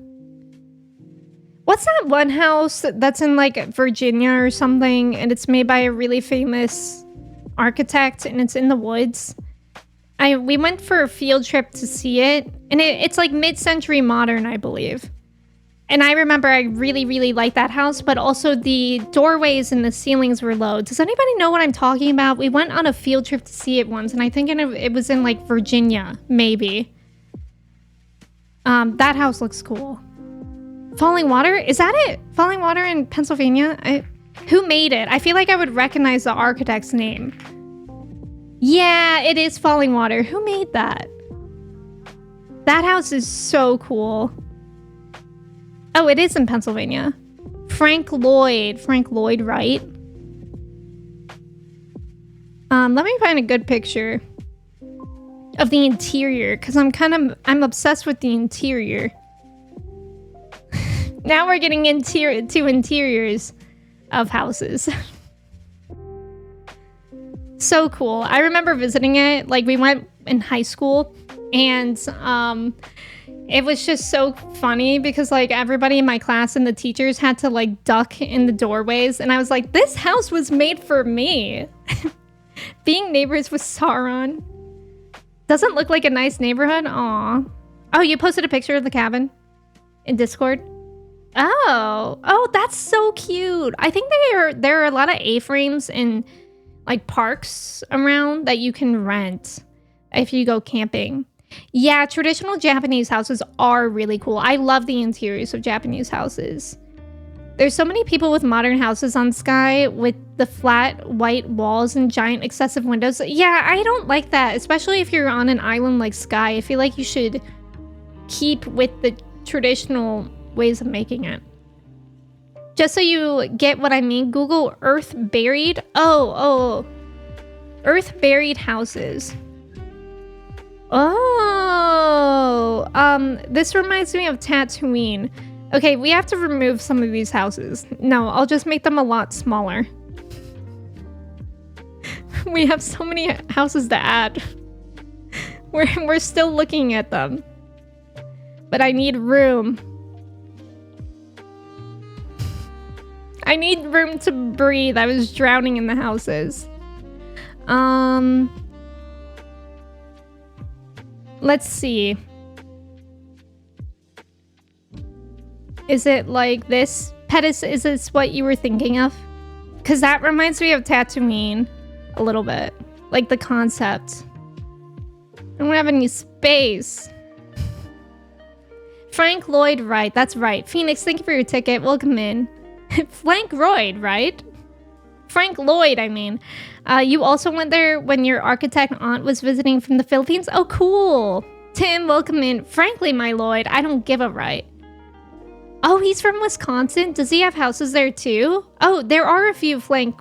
What's that one house that's in like Virginia or something, and it's made by a really famous architect, and it's in the woods? We went for a field trip to see it, and it's like mid-century modern, I believe. And I remember I really, really liked that house, but also the doorways and the ceilings were low. Does anybody know what I'm talking about? We went on a field trip to see it once, and I think it was in like Virginia, maybe. That house looks cool. Falling Water? Is that it? Falling Water in Pennsylvania? Who made it? I feel like I would recognize the architect's name. Yeah, it is Falling Water. Who made that? That house is so cool. Oh, it is in Pennsylvania. Frank Lloyd, right? Let me find a good picture of the interior, because I'm obsessed with the interior. Now we're getting into interiors of houses. So cool. I remember visiting it. Like, we went in high school, and it was just so funny because like everybody in my class and the teachers had to like duck in the doorways, and I was like, this house was made for me. Being neighbors with Sauron. Doesn't look like a nice neighborhood. Aw. Oh, you posted a picture of the cabin in Discord? Oh, that's so cute. I think there are a lot of A-frames in like parks around that you can rent if you go camping. Yeah, traditional Japanese houses are really cool. I love the interiors of Japanese houses. There's so many people with modern houses on Sky with the flat white walls and giant excessive windows. Yeah, I don't like that, especially if you're on an island like Sky. I feel like you should keep with the traditional ways of making it. Just so you get what I mean, Google Earth Buried. Oh. Earth Buried houses. Oh. This reminds me of Tatooine. Okay, we have to remove some of these houses. No, I'll just make them a lot smaller. We have so many houses to add. We're still looking at them. But I need room. I need room to breathe. I was drowning in the houses. Let's see. Is it like this? Pettis, is this what you were thinking of? Because that reminds me of Tatooine a little bit. Like the concept. I don't have any space. Frank Lloyd Wright. That's right. Phoenix, thank you for your ticket. Welcome in. Frank Lloyd, right? Frank Lloyd, I mean. You also went there when your architect aunt was visiting from the Philippines? Oh, cool. Tim, welcome in. Frankly, my Lloyd, I don't give a right. Oh, he's from Wisconsin? Does he have houses there too? Oh, there are a few Why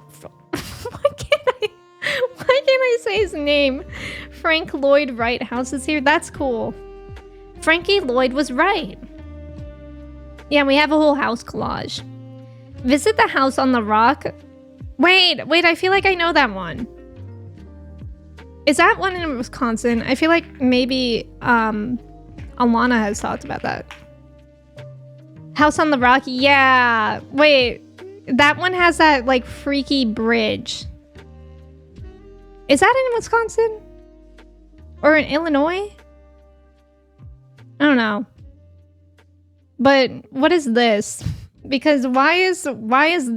can't I say his name? Frank Lloyd Wright houses here? That's cool. Frankie Lloyd was right. Yeah, we have a whole house collage. Visit the house on the rock. Wait, I feel like I know that one. Is that one in Wisconsin? I feel like maybe Alana has talked about that. House on the rock? Yeah. Wait, that one has that like freaky bridge. Is that in Wisconsin? Or in Illinois? I don't know. But what is this? Because why is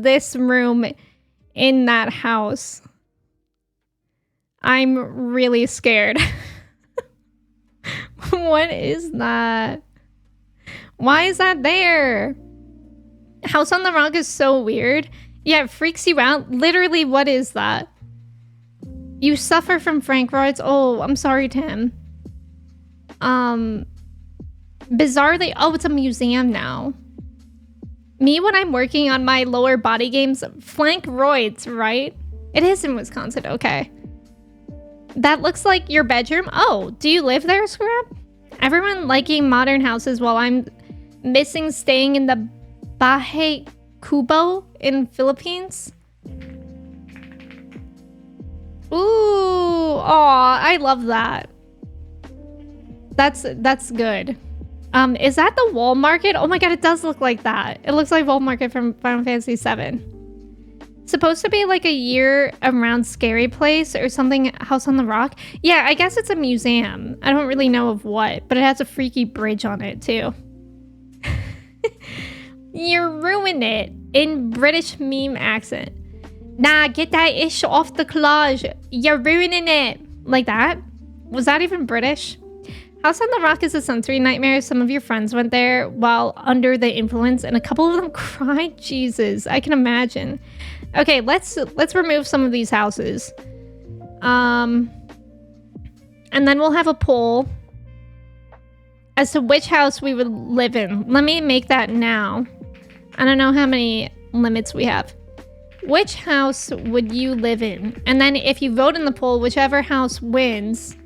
this room in that house? I'm really scared. What is that? Why is that there? House on the Rock is so weird. Yeah, it freaks you out. Literally, what is that? You suffer from Frank Lloyd's. Oh, I'm sorry, Tim. Bizarrely, oh, it's a museum now. Me when I'm working on my lower body games, Frank Lloyd's, right? It is in Wisconsin, okay. That looks like your bedroom. Oh, do you live there, Scrap? Everyone liking modern houses while I'm missing staying in the Bahay Kubo in Philippines. Ooh, aw, I love that. That's good. Is that the Wall Market? Oh my god, it does look like that. It looks like Wall Market from Final Fantasy VII. Supposed to be like a year-around scary place or something. House on the Rock? Yeah, I guess it's a museum. I don't really know of what, but it has a freaky bridge on it too. You ruined it in British meme accent. Nah, get that ish off the collage. You're ruining it. Like that? Was that even British? House on the Rock is a sensory nightmare. Some of your friends went there while under the influence and a couple of them cried. Jesus, I can imagine. Okay, let's remove some of these houses. And then we'll have a poll as to which house we would live in. Let me make that now. I don't know how many limits we have. Which house would you live in? And then if you vote in the poll, whichever house wins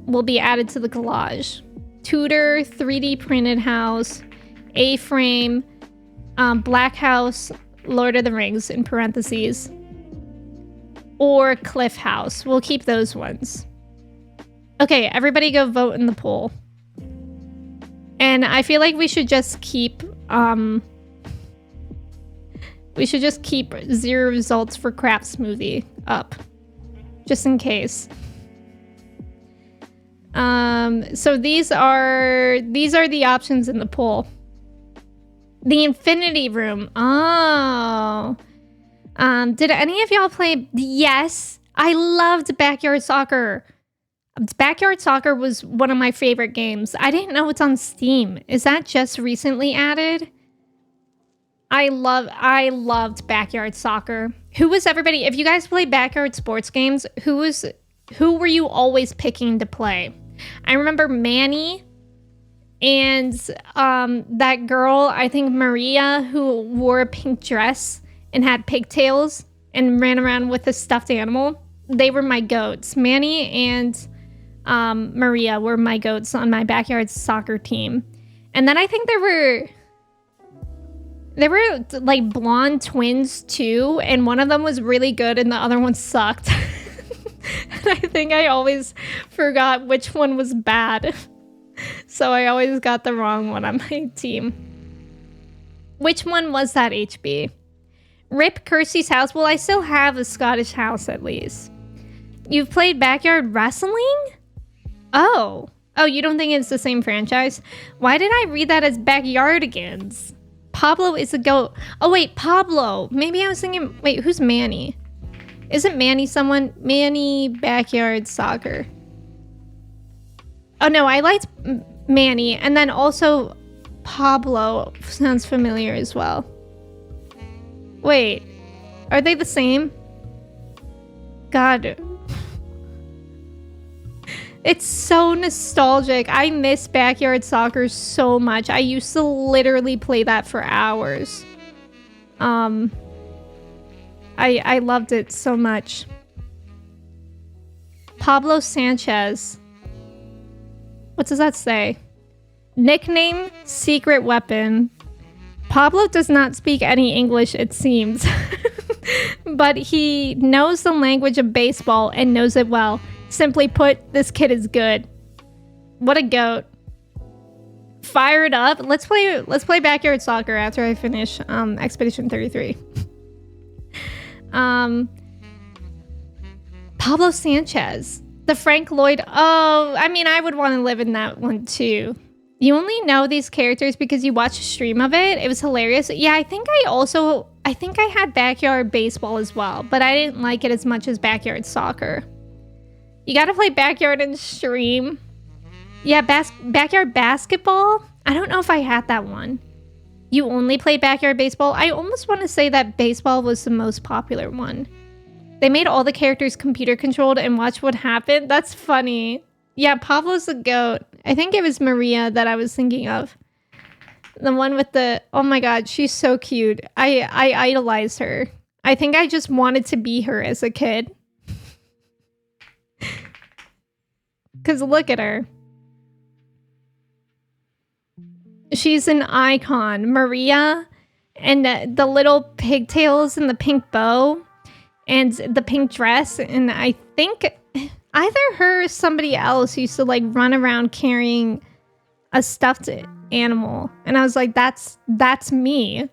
will be added to the collage. Tudor, 3D printed house, A-frame, black house, Lord of the Rings in parentheses, or Cliff House. We'll keep those ones. Okay, everybody go vote in the poll. And I feel like we should just keep 0 results for Crap Smoothie up, just in case. So these are the options in the poll. The Infinity Room. Oh. Did any of y'all play? Yes, I loved Backyard Soccer. Backyard Soccer was one of my favorite games. I didn't know it's on Steam. Is that just recently added? I loved backyard soccer. Who was everybody? If you guys play backyard sports games, who were you always picking to play? I remember Manny and that girl, I think Maria, who wore a pink dress and had pigtails and ran around with a stuffed animal. They were my goats. Manny and Maria were my goats on my backyard soccer team. And then I think there were like blonde twins too, and one of them was really good and the other one sucked. And I think I always forgot which one was bad. So I always got the wrong one on my team. Which one was that, HB? Rip Kirsty's house? Well, I still have a Scottish house at least. You've played backyard wrestling? Oh, you don't think it's the same franchise? Why did I read that as backyardigans? Pablo is a goat. Oh wait, Pablo. Maybe I was thinking, wait, who's Manny? Isn't Manny someone? Manny backyard soccer. Oh no, I liked Manny. And then also Pablo sounds familiar as well. Wait, are they the same? God. It's so nostalgic. I miss backyard soccer so much. I used to literally play that for hours. I loved it so much. Pablo Sanchez. What does that say? Nickname, secret weapon. Pablo does not speak any English, it seems. But he knows the language of baseball and knows it well. Simply put, this kid is good. What a goat. Fire it up. Let's play backyard soccer after I finish Expedition 33. Pablo Sanchez. The Frank Lloyd. Oh, I mean, I would want to live in that one too. You only know these characters because you watched a stream of it. It was hilarious. Yeah, I think I had backyard baseball as well, but I didn't like it as much as backyard soccer. You gotta play backyard and stream. Yeah, backyard basketball? I don't know if I had that one. You only played backyard baseball? I almost want to say that baseball was the most popular one. They made all the characters computer controlled and watch what happened. That's funny. Yeah, Pablo's a goat. I think it was Maria that I was thinking of. The one with the... Oh my god, she's so cute. I idolized her. I think I just wanted to be her as a kid. Because look at her. She's an icon. Maria and the little pigtails and the pink bow and the pink dress. And I think either her or somebody else used to like run around carrying a stuffed animal. And I was like, that's me.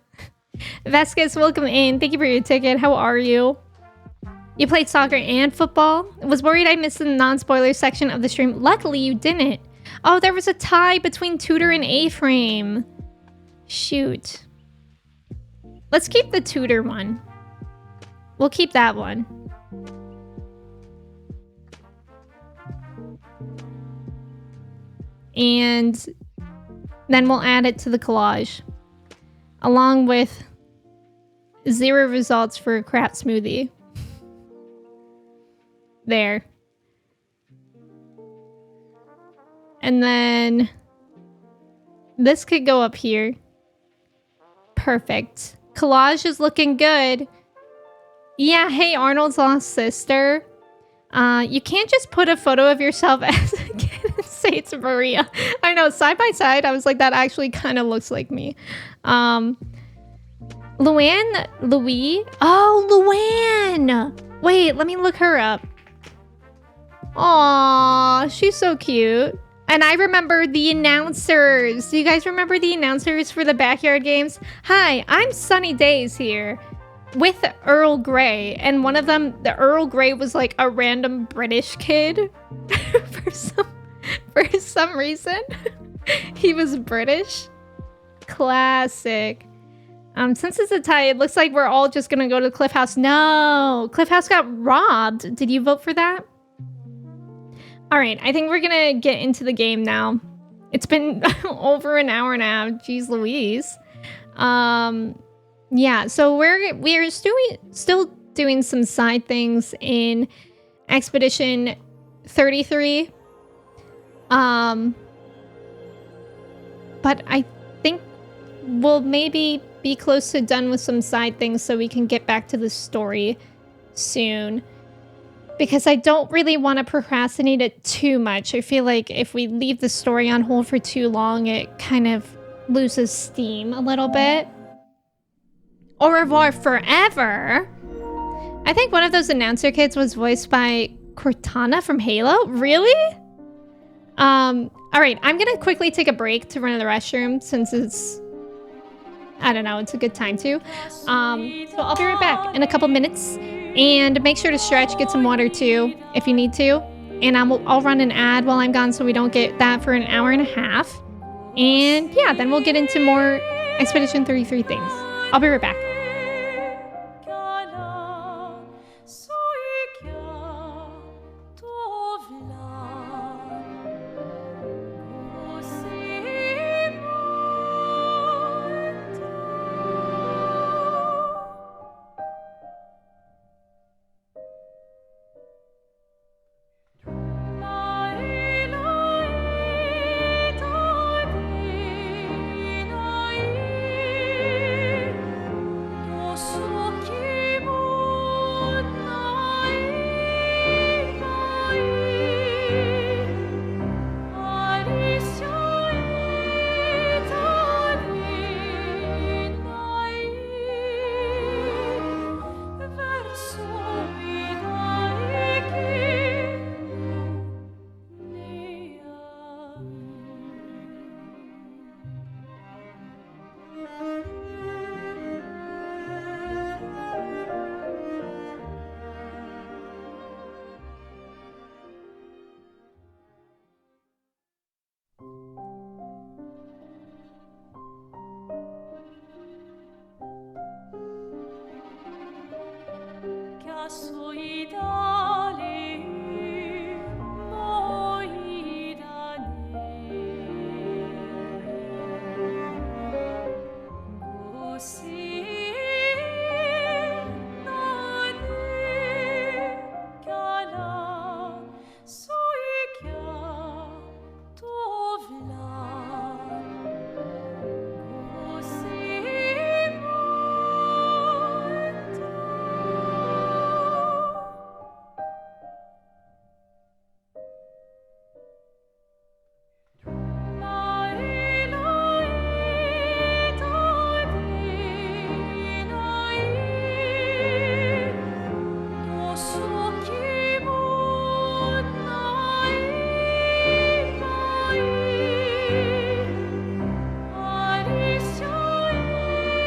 Vasquez, welcome in. Thank you for your ticket. How are you? You played soccer and football? Was worried I missed the non-spoiler section of the stream. Luckily, you didn't. Oh, there was a tie between Tudor and A-Frame. Shoot. Let's keep the Tudor one. We'll keep that one. And then we'll add it to the collage. Along with 0 results for a crap smoothie. There. And then this could go up here. Perfect. Collage is looking good. Yeah, hey, Arnold's lost sister. You can't just put a photo of yourself as a kid and say it's Maria. I know, side by side, I was like, that actually kind of looks like me. Luann? Louis? Oh, Luann! Wait, let me look her up. Aw, she's so cute. And I remember the announcers. Do you guys remember the announcers for the backyard games? Hi, I'm Sunny Days here with Earl Grey. And one of them, the Earl Grey was like a random British kid for some reason. He was British. Classic. Since it's a tie, it looks like we're all just gonna go to Cliff House. No, Cliff House got robbed. Did you vote for that? All right, I think we're gonna get into the game now. It's been over an hour and a half. Jeez Louise. Yeah, so we're still doing some side things in Expedition 33. But I think we'll maybe be close to done with some side things so we can get back to the story soon. Because I don't really want to procrastinate it too much. I feel like if we leave the story on hold for too long, it kind of loses steam a little bit. Au revoir forever. I think one of those announcer kids was voiced by Cortana from Halo. Really? All right, I'm gonna quickly take a break to run to the restroom since it's, I don't know, it's a good time to. So I'll be right back in a couple minutes, and make sure to stretch, get some water too, if you need to. And I'll run an ad while I'm gone so we don't get that for an hour and a half. And yeah, then we'll get into more Expedition 33 things. I'll be right back.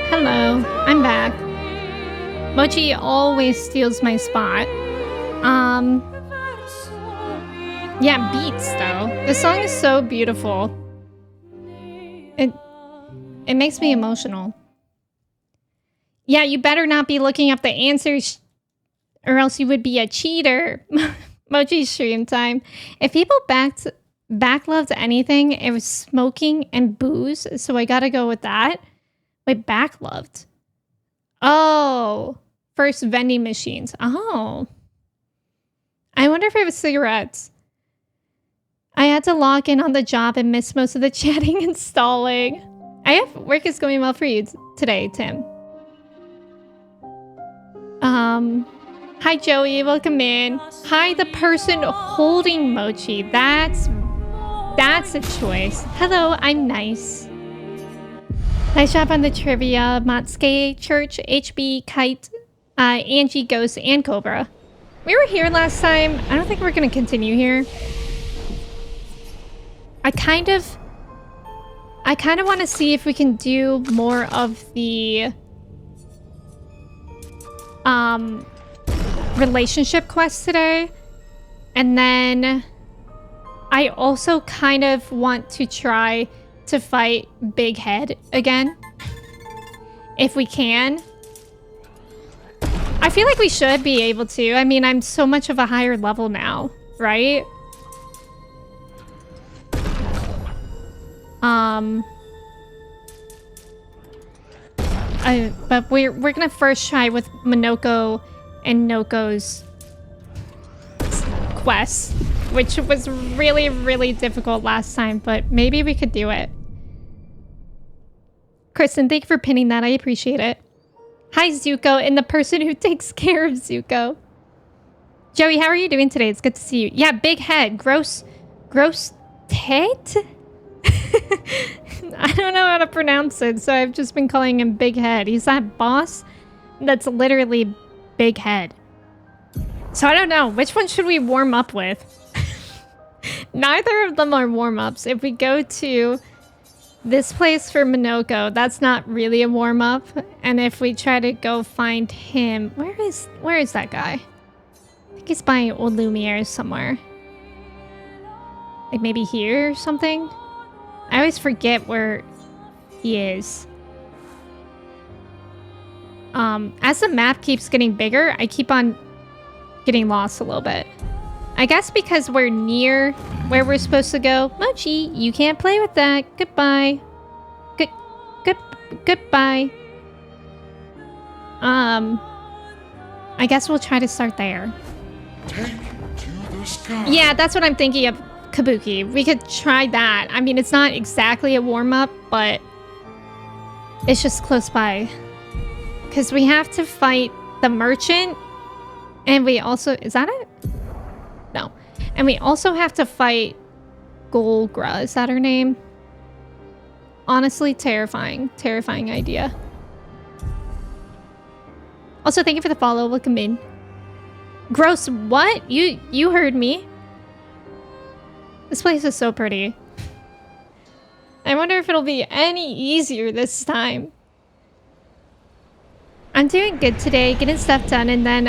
Hello, I'm back. Mochi always steals my spot. Yeah, beats though. The song is so beautiful. It makes me emotional. Yeah, you better not be looking up the answers or else you would be a cheater. Mochi stream time. If people backloved anything, it was smoking and booze, so I gotta go with that. Wait, backloved. Oh, first vending machines. Oh. I wonder if it was cigarettes. I had to log in on the job and miss most of the chatting and stalling. Work is going well for you today, Tim. Hi Joey, welcome in. Hi the person holding Mochi. That's a choice. Hello, I'm nice. Nice job on the trivia. Matsuke, Church, HB, Kite, Angie, Ghost, and Cobra. We were here last time. I don't think we're going to continue here. I kind of want to see if we can do more of the relationship quests today. And then I also kind of want to try to fight Big Head again, if we can. I feel like we should be able to. I mean, I'm so much of a higher level now, right? But we're gonna first try with Minoko and Noko's quest, which was really, really difficult last time, but maybe we could do it. Kristen, thank you for pinning that. I appreciate it. Hi, Zuko, and the person who takes care of Zuko. Joey, how are you doing today? It's good to see you. Yeah, big head. Gross Tet? I don't know how to pronounce it, so I've just been calling him Big Head. He's that boss that's literally Big Head. So I don't know. Which one should we warm up with? Neither of them are warm-ups. If we go to this place for Minoko, that's not really a warm-up. And if we try to go find him... Where is that guy? I think he's by Old Lumiere somewhere. Like maybe here or something? I always forget where he is. As the map keeps getting bigger, I keep on getting lost a little bit. I guess because we're near where we're supposed to go. Mochi, you can't play with that. Goodbye. Goodbye. I guess we'll try to start there. Take it to the sky. Yeah, that's what I'm thinking of, Kabuki. We could try that. I mean, it's not exactly a warm-up, but it's just close by. Because we have to fight the merchant, and we also... Is that it? No. And we also have to fight Golgra. Is that her name? Honestly, terrifying. Terrifying idea. Also, thank you for the follow. Welcome in. Gross what? You heard me. This place is so pretty. I wonder if it'll be any easier this time. I'm doing good today, getting stuff done, and then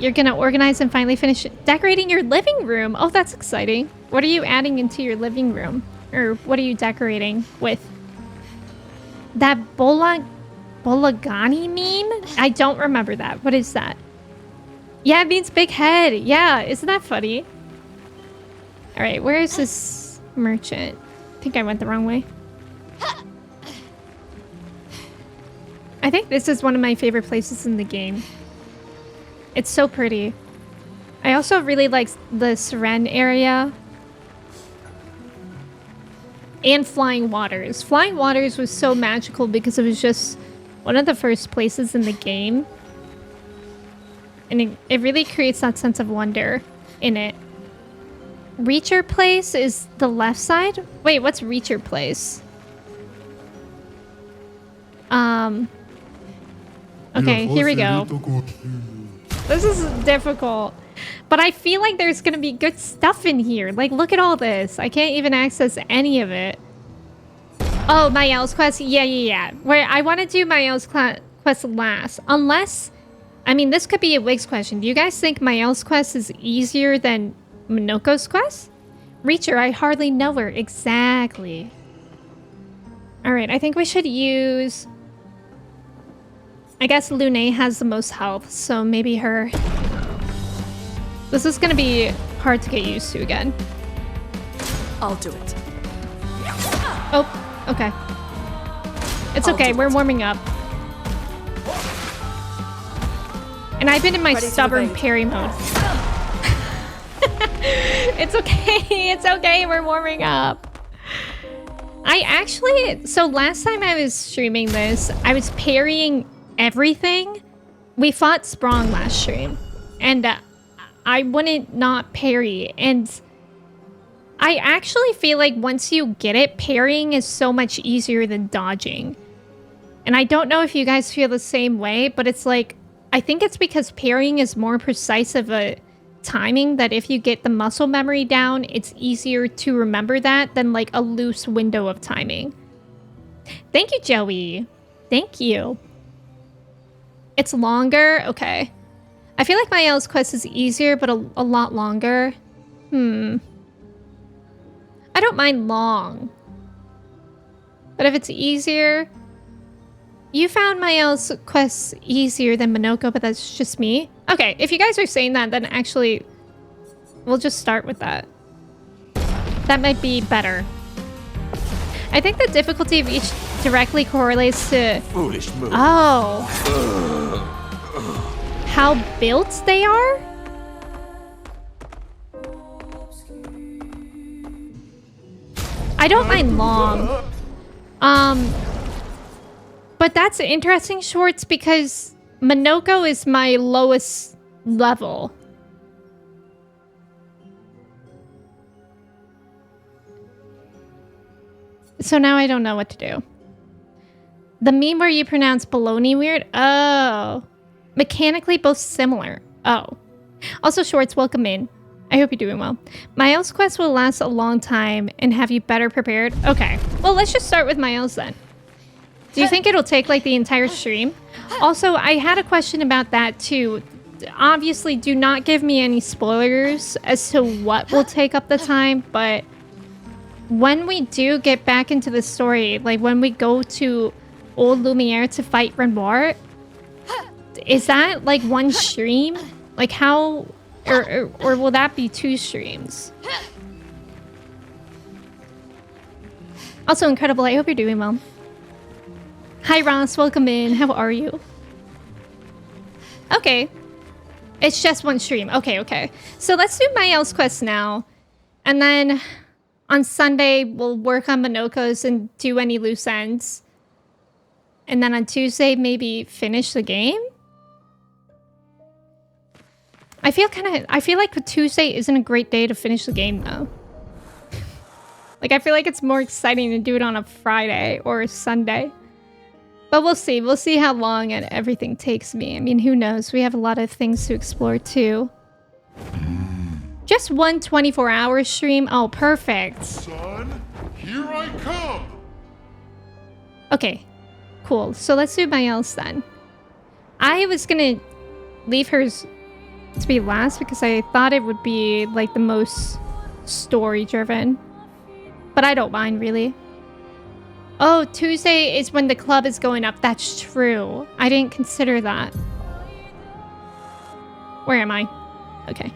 you're gonna organize and finally finish decorating your living room. Oh, that's exciting. What are you adding into your living room? Or what are you decorating with? That Bolagani meme? I don't remember that. What is that? Yeah, it means big head. Yeah, isn't that funny? Alright, where is this merchant? I think I went the wrong way. I think this is one of my favorite places in the game. It's so pretty. I also really like the Seren area. And Flying Waters. Flying Waters was so magical because it was just one of the first places in the game. And it really creates that sense of wonder in it. Reacher Place is the left side? Wait, what's Reacher Place? Okay, here we go. This is difficult. But I feel like there's gonna be good stuff in here. Like, look at all this. I can't even access any of it. Oh, Mael's quest? Yeah. Where I want to do Mael's quest last. Unless... I mean, this could be a Wiggs question. Do you guys think Mael's quest is easier than Minoko's quest? Reacher, I hardly know her. Exactly. Alright, I think we should use... I guess Lune has the most health, so maybe her... This is gonna be hard to get used to again. I'll do it. Oh, okay. It's okay, we're warming up. And I've been in my stubborn parry mode. It's okay, we're warming up. I actually, so last time I was streaming this, I was parrying everything. We fought Sprong last stream, and I wouldn't not parry, and I actually feel like once you get it, parrying is so much easier than dodging. And I don't know if you guys feel the same way, but it's like, I think it's because parrying is more precise of a timing, that if you get the muscle memory down, it's easier to remember that than like a loose window of timing. Thank you, Joey. Thank you. It's longer? Okay. I feel like Mael's quest is easier, but a lot longer. I don't mind long. But if it's easier... You found Mael's quest easier than Minoko, but that's just me? Okay, if you guys are saying that, then actually... We'll just start with that. That might be better. I think the difficulty of each directly correlates to... Foolish move. Oh. How built they are? I don't mind long. But that's interesting, Shorts, because Minoko is my lowest level. So now I don't know what to do. The meme where you pronounce baloney weird? Oh. Mechanically both similar. Oh. Also, Shorts, welcome in. I hope you're doing well. My else quest will last a long time and have you better prepared. Okay. Well, let's just start with my else then. Do you think it'll take like the entire stream? Also, I had a question about that too. Obviously, do not give me any spoilers as to what will take up the time, but when we do get back into the story, like when we go to Old Lumiere to fight Renoir, is that like one stream? Like how, or will that be 2 streams? Also incredible, I hope you're doing well. Hi Ross, welcome in, how are you? Okay. It's just 1 stream, okay. So let's do my else quest now. And then on Sunday, we'll work on Minoko's and do any loose ends. And then on Tuesday, maybe finish the game? I feel like Tuesday isn't a great day to finish the game though. Like I feel like it's more exciting to do it on a Friday or a Sunday. But we'll see. We'll see how long everything takes me. I mean, who knows? We have a lot of things to explore too. Just 1 24-hour stream? Oh, perfect. Son, here I come. Okay, cool. So let's do my else then. I was gonna leave hers to be last because I thought it would be like the most story-driven. But I don't mind, really. Oh, Tuesday is when the club is going up. That's true. I didn't consider that. Where am I? Okay.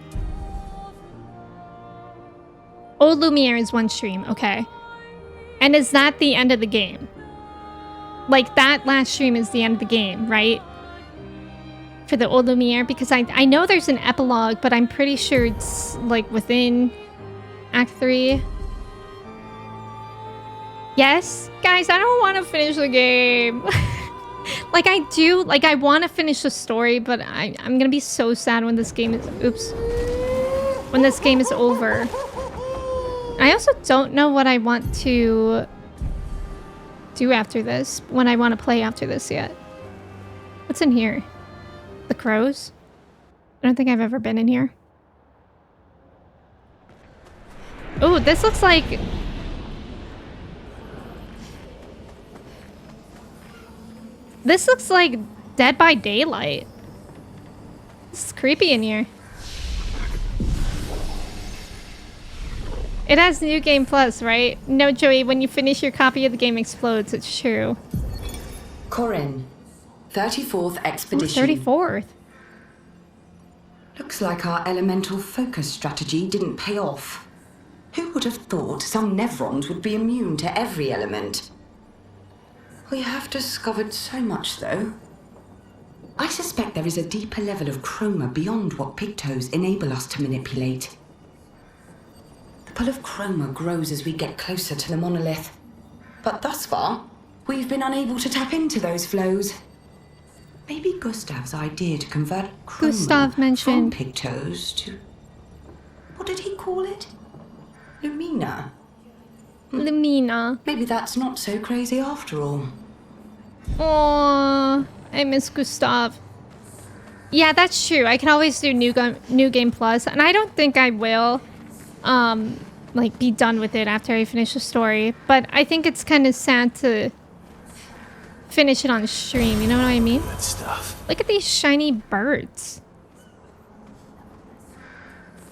Old Lumiere is 1 stream. Okay. And is that the end of the game? Like, that last stream is the end of the game, right? For the Old Lumiere? Because I know there's an epilogue, but I'm pretty sure it's, like, within Act 3. Yes? Guys, I don't want to finish the game. Like, I do. Like, I want to finish the story, but I'm going to be so sad when this game is... Oops. When this game is over. I also don't know what I want to do after this. When I want to play after this yet. What's in here? The crows? I don't think I've ever been in here. Oh, this looks like... This looks like Dead by Daylight. This is creepy in here. It has New Game Plus, right? No, Joey, when you finish your copy of the game explodes. It's true. Corin, 34th Expedition. 34th. Looks like our elemental focus strategy didn't pay off. Who would have thought some Nevrons would be immune to every element? We have discovered so much, though. I suspect there is a deeper level of chroma beyond what pictos enable us to manipulate. The pull of chroma grows as we get closer to the monolith. But thus far, we've been unable to tap into those flows. Maybe Gustav's idea to convert chroma Gustav mentioned from pictos to... What did he call it? Lumina. Lumina. Maybe that's not so crazy after all. Aww, I miss Gustav. Yeah, that's true. I can always do New Game Plus, and I don't think I will, like, be done with it after I finish the story. But I think it's kind of sad to finish it on stream, you know what I mean? That stuff. Look at these shiny birds.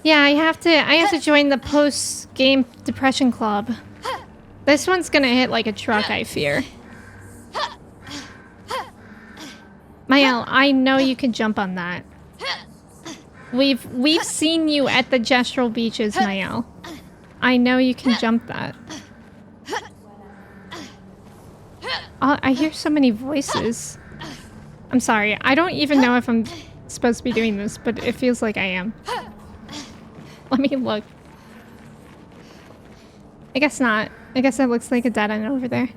Yeah, I have to join the post-game depression club. This one's gonna hit like a truck, I fear. Mael, I know you can jump on that. We've seen you at the gestural beaches, Mael. I know you can jump that. I hear so many voices. I'm sorry. I don't even know if I'm supposed to be doing this, but it feels like I am. Let me look. I guess not. I guess that looks like a dead end over there.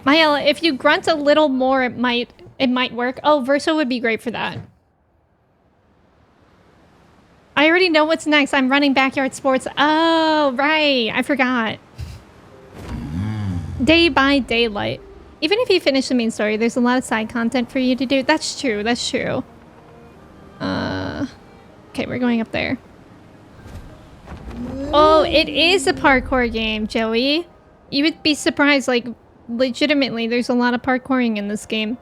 Maela, if you grunt a little more, it might work. Oh, Verso would be great for that. I already know what's next. I'm running backyard sports. Oh, right. I forgot. Day by daylight. Even if you finish the main story, there's a lot of side content for you to do. That's true. That's true. Okay, we're going up there. Oh, it is a parkour game, Joey. You would be surprised, like, legitimately, there's a lot of parkouring in this game.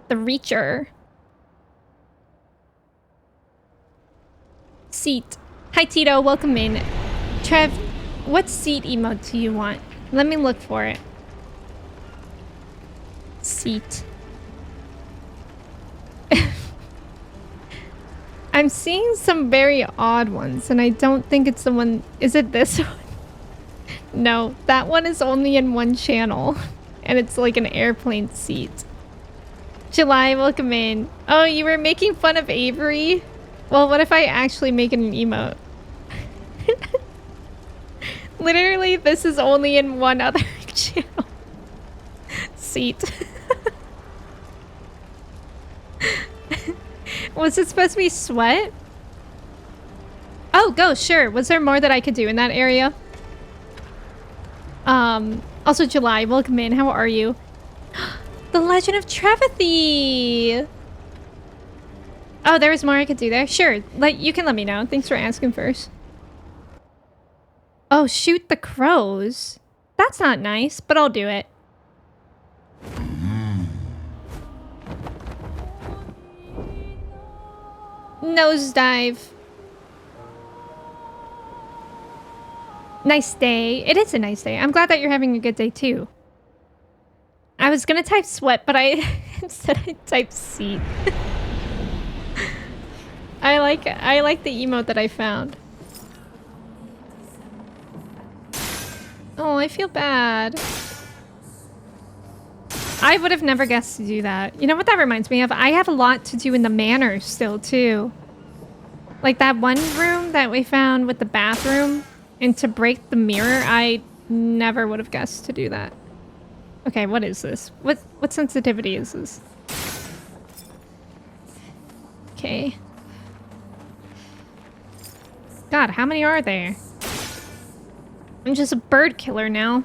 The Reacher. Seat. Hi, Tito. Welcome in. Trev, what seat emote do you want? Let me look for it. Seat. I'm seeing some very odd ones, and I don't think it's the one... Is it this one? No, that one is only in one channel, and it's like an airplane seat. July, welcome in. Oh, you were making fun of Avery? Well, what if I actually make it an emote? Literally, this is only in one other channel. Seat. Was it supposed to be sweat? Oh, go, sure. Was there more that I could do in that area? Also July, welcome in. How are you? The Legend of Trevathy! Oh, there was more I could do there? Sure. You can let me know. Thanks for asking first. Oh, shoot the crows. That's not nice, but I'll do it. Nosedive. Nice day. It is a nice day. I'm glad that you're having a good day too. I was gonna type sweat, but instead I typed seat. I like the emote that I found. Oh, I feel bad. I would have never guessed to do that. You know what that reminds me of? I have a lot to do in the manor still, too. Like that one room that we found with the bathroom. And to break the mirror, I never would have guessed to do that. Okay, what is this? What sensitivity is this? Okay. God, how many are there? I'm just a bird killer now.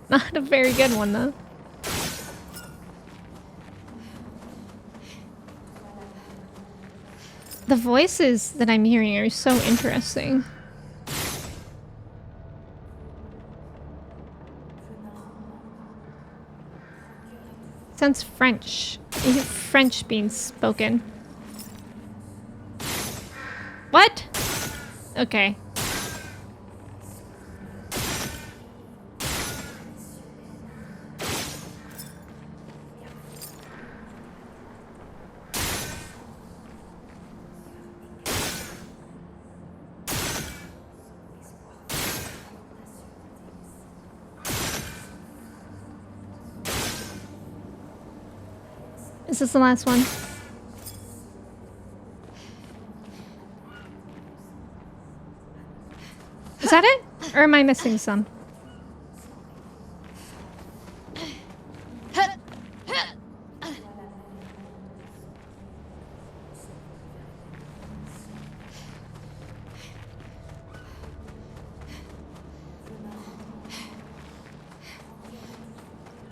Not a very good one, though. The voices that I'm hearing are so interesting. Sounds French. You hear French being spoken. What? Okay. Is this the last one? Is that it? Or am I missing some?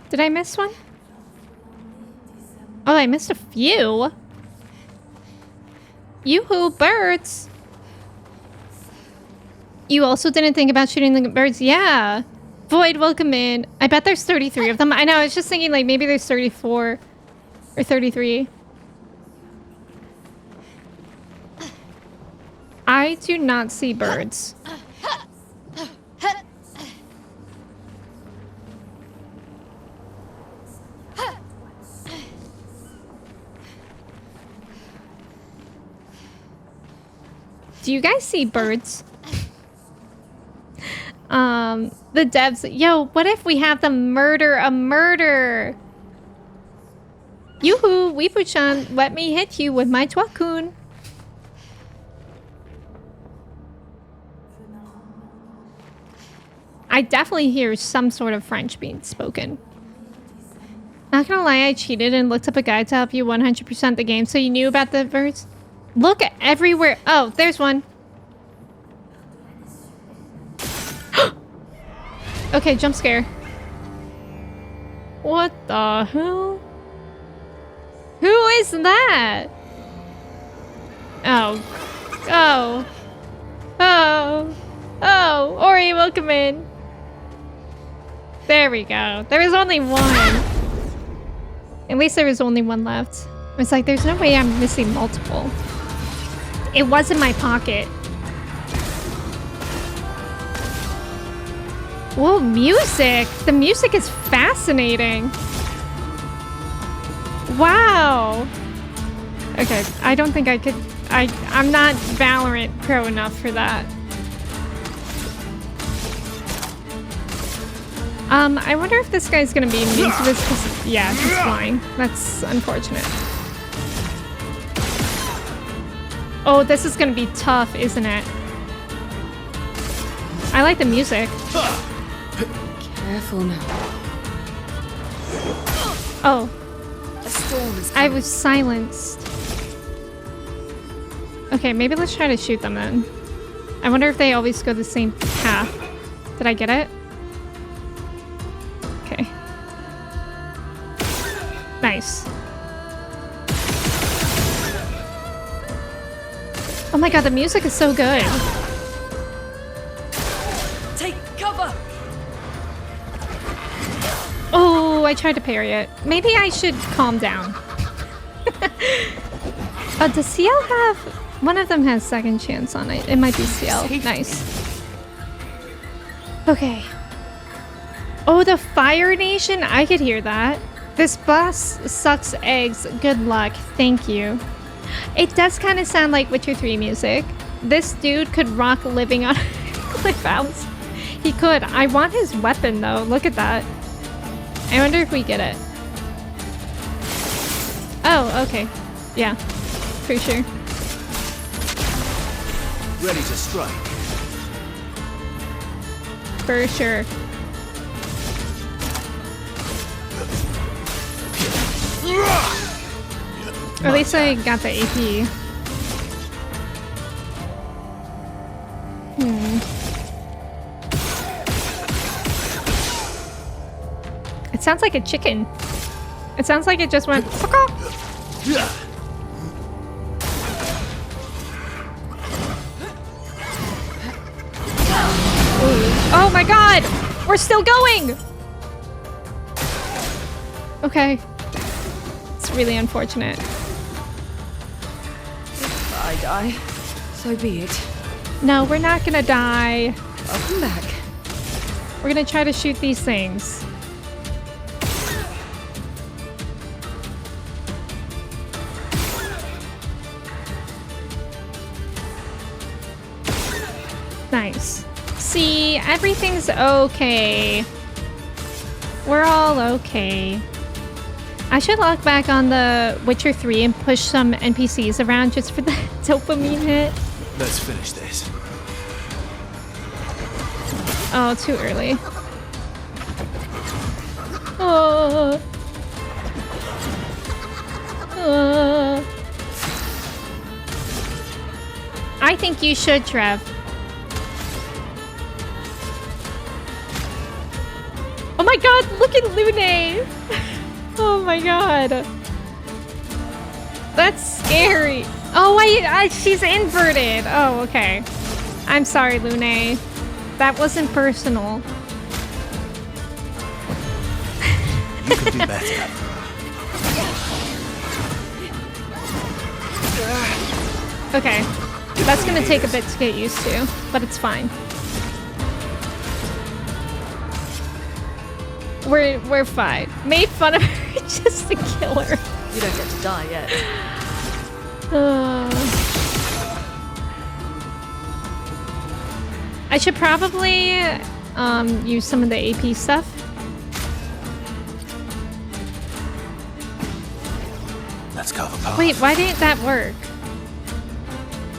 Did I miss one? Oh, I missed a few. Yoo-hoo, birds. You also didn't think about shooting the birds? Yeah. Void, welcome in. I bet there's 33 of them. I know, I was just thinking like maybe there's 34 or 33. I do not see birds. Do you guys see birds? The devs. Yo, what if we have them murder a murder? Yoo-hoo, Weepu-chan, let me hit you with my Twakun. I definitely hear some sort of French being spoken. Not gonna lie, I cheated and looked up a guide to help you 100% the game, so you knew about the birds? Look everywhere. Oh, there's one. Okay, jump scare. What the hell? Who is that? Oh. Oh. Oh. Oh. Ori, welcome in. There we go. There was only one. At least there was only one left. It's like, there's no way I'm missing multiple. It was in my pocket. Whoa, music! The music is fascinating. Wow. Okay, I don't think I could... I'm not Valorant pro enough for that. I wonder if this guy's gonna be immune to this, 'cause, yeah, he's flying. That's unfortunate. Oh, this is gonna be tough, isn't it? I like the music. Careful now. Oh. A storm is I was silenced. Okay, maybe let's try to shoot them then. I wonder if they always go the same path. Did I get it? Okay. Nice. Oh my god, the music is so good. Take cover. Oh, I tried to parry it. Maybe I should calm down. Does CL have... One of them has second chance on it. It might be CL. Nice. Okay. Oh, the Fire Nation? I could hear that. This boss sucks eggs. Good luck. Thank you. It does kind of sound like Witcher 3 music. This dude could rock living on cliff house. He could. I want his weapon though. Look at that. I wonder if we get it. Oh, okay. Yeah, for sure. Ready to strike. For sure. Or at least I got the AP. It sounds like a chicken. It sounds like it just went. Oh my god! We're still going! Okay. It's really unfortunate. If I die, so be it. No, we're not gonna die. I'll come back. We're gonna try to shoot these things. Nice. See, everything's okay. We're all okay. I should log back on the Witcher 3 and push some NPCs around just for the dopamine hit. Let's finish this. Oh, too early. Oh. I think you should, Trev. Oh my god, look at Lune! Oh my god. That's scary. Oh, she's inverted. Oh, okay. I'm sorry, Lune. That wasn't personal. You can do better. Okay. That's gonna take a bit to get used to, but it's fine. We're fine. Made fun of her just to kill her. You don't get to die yet. I should probably use some of the AP stuff. Let's cover path. Wait, why didn't that work?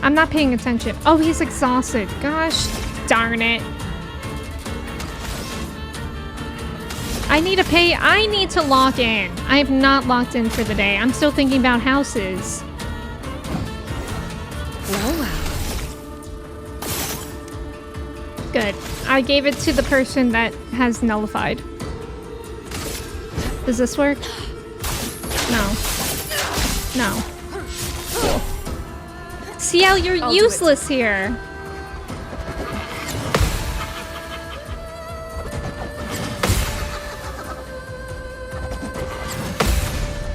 I'm not paying attention. Oh, he's exhausted. Gosh darn it. I need to log in. I have not logged in for the day. I'm still thinking about houses. Well. Good. I gave it to the person that has nullified. Does this work? No. No. Cool. CL, you're useless here.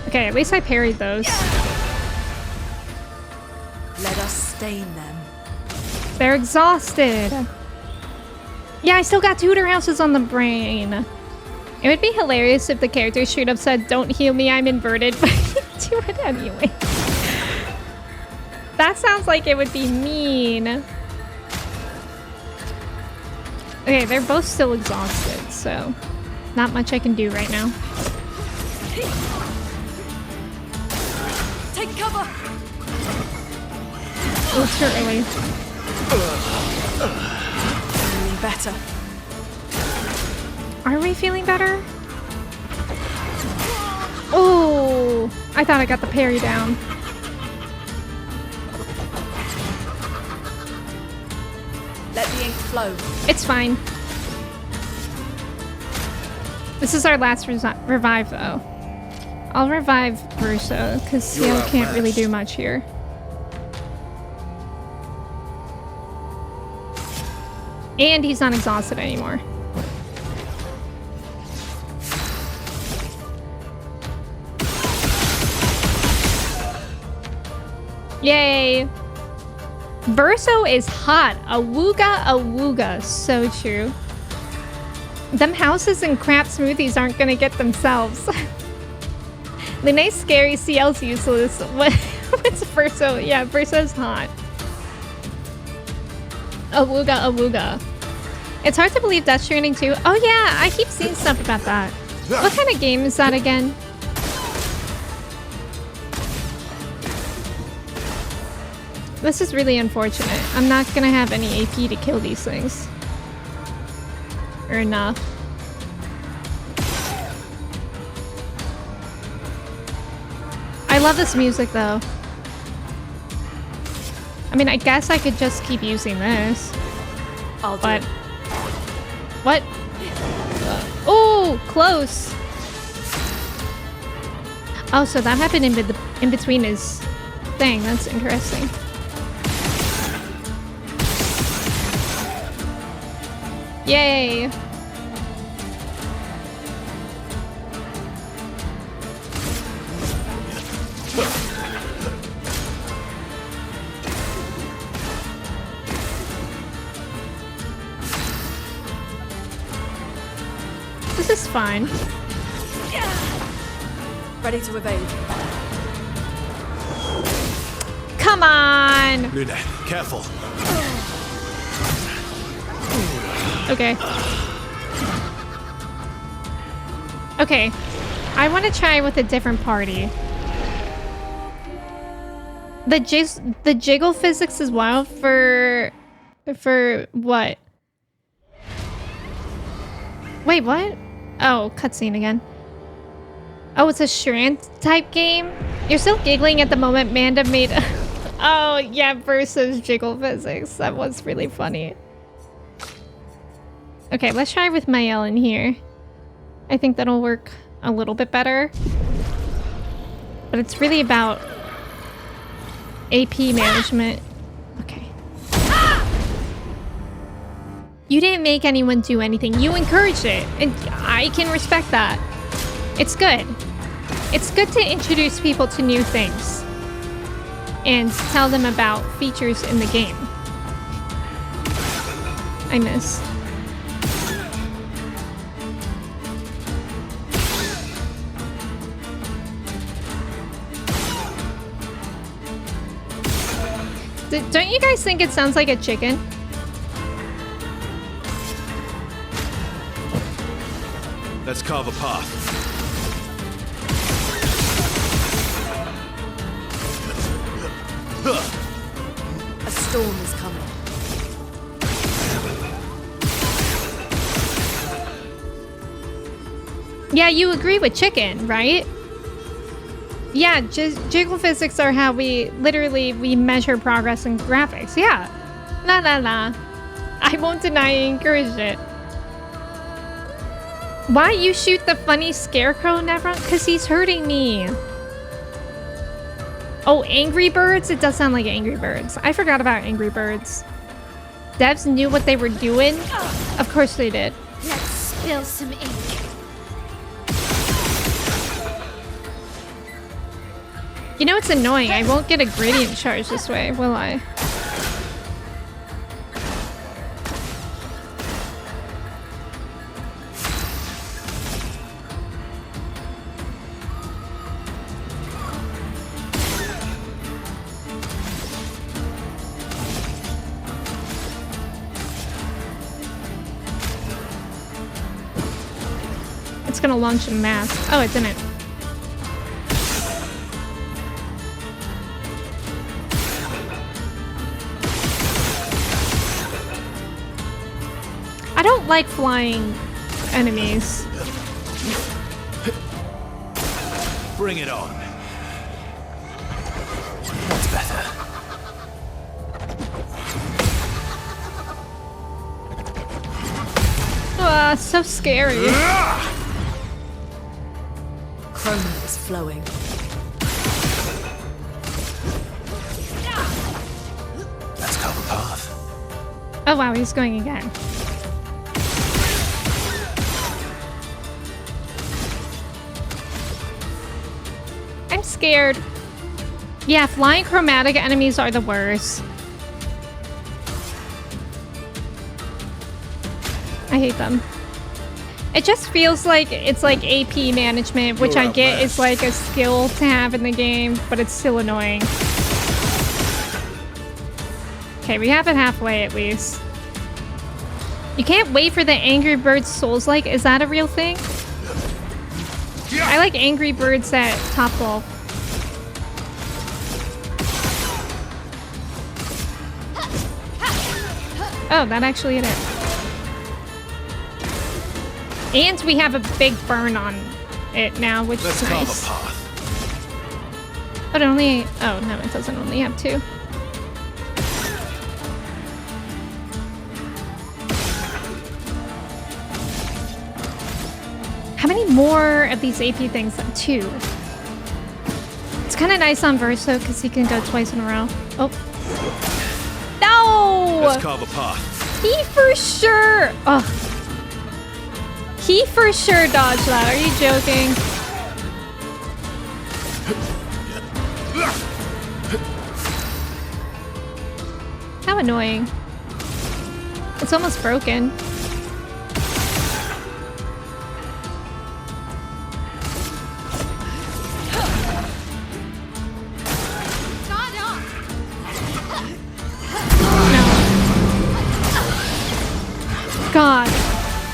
Okay, at least I parried those. Let us stain them. They're exhausted. Yeah, I still got tutor houses on the brain. It would be hilarious if the character straight up said, "Don't heal me, I'm inverted," but you do it anyway. That sounds like it would be mean. Okay, they're both still exhausted, so not much I can do right now. Take cover. Oh, it's too early. Feeling better. Are we feeling better? Oh, I thought I got the parry down. Let the ink flow. It's fine. This is our last revive, though. I'll revive Verso, because CL can't really do much here. And he's not exhausted anymore. Yay! Verso is hot. Awooga, awooga. So true. Them houses and crap smoothies aren't gonna get themselves. Linnea's scary, CL's useless. What's Verso? Yeah, Verso's hot. Awooga, awooga. It's hard to believe Death Stranding 2. Oh yeah, I keep seeing stuff about that. What kind of game is that again? This is really unfortunate. I'm not gonna have any AP to kill these things. Or enough. I love this music though. I mean, I guess I could just keep using this. I'll do But it. what? Oh, close. Oh, so that happened in between his thing. That's interesting. Yay. This is fine. Ready to evade. Come on. Luna, careful. Okay. Okay. I want to try with a different party. The jiggle physics is wild for what? Wait, what? Oh, cutscene again. Oh, it's a Shrant type game? You're still giggling at the moment Manda made... Oh, yeah, versus jiggle physics. That was really funny. Okay, let's try with Mael in here. I think that'll work a little bit better. But it's really about AP management. Okay. You didn't make anyone do anything. You encouraged it. And I can respect that. It's good. It's good to introduce people to new things. And tell them about features in the game. I miss. Don't you guys think it sounds like a chicken? Let's carve a path. A storm is coming. Yeah, you agree with chicken, right? Yeah, jiggle physics are how we measure progress in graphics. Yeah. La la la. I won't deny I encourage it. Why you shoot the funny scarecrow, Nevron? Because he's hurting me. Oh, Angry Birds? It does sound like Angry Birds. I forgot about Angry Birds. Devs knew what they were doing? Of course they did. Let's spill some ink. You know it's annoying. I won't get a gradient charge this way, will I? It's gonna launch a mask. Oh, it didn't. I don't like flying enemies. Bring it on. That's better. So scary. Chroma is flowing. Let's carve a path. Oh wow, he's going again. I'm scared. Yeah, flying chromatic enemies are the worst. I hate them. It just feels like it's like AP management, which I get is like a skill to have in the game, but it's still annoying. Okay, we have it halfway at least. You can't wait for the Angry Birds Souls-like. Is that a real thing? I like Angry Birds at Top Golf. Oh, that actually hit it. And we have a big burn on it now, which is nice. Carve a path. But only... Oh, no, it doesn't only have two. How many more of these AP things? Two. It's kind of nice on Verso because he can go twice in a row. Oh. No! Let's carve a path. He for sure... Ugh. He for sure dodged that. Are you joking? How annoying. It's almost broken. No. God.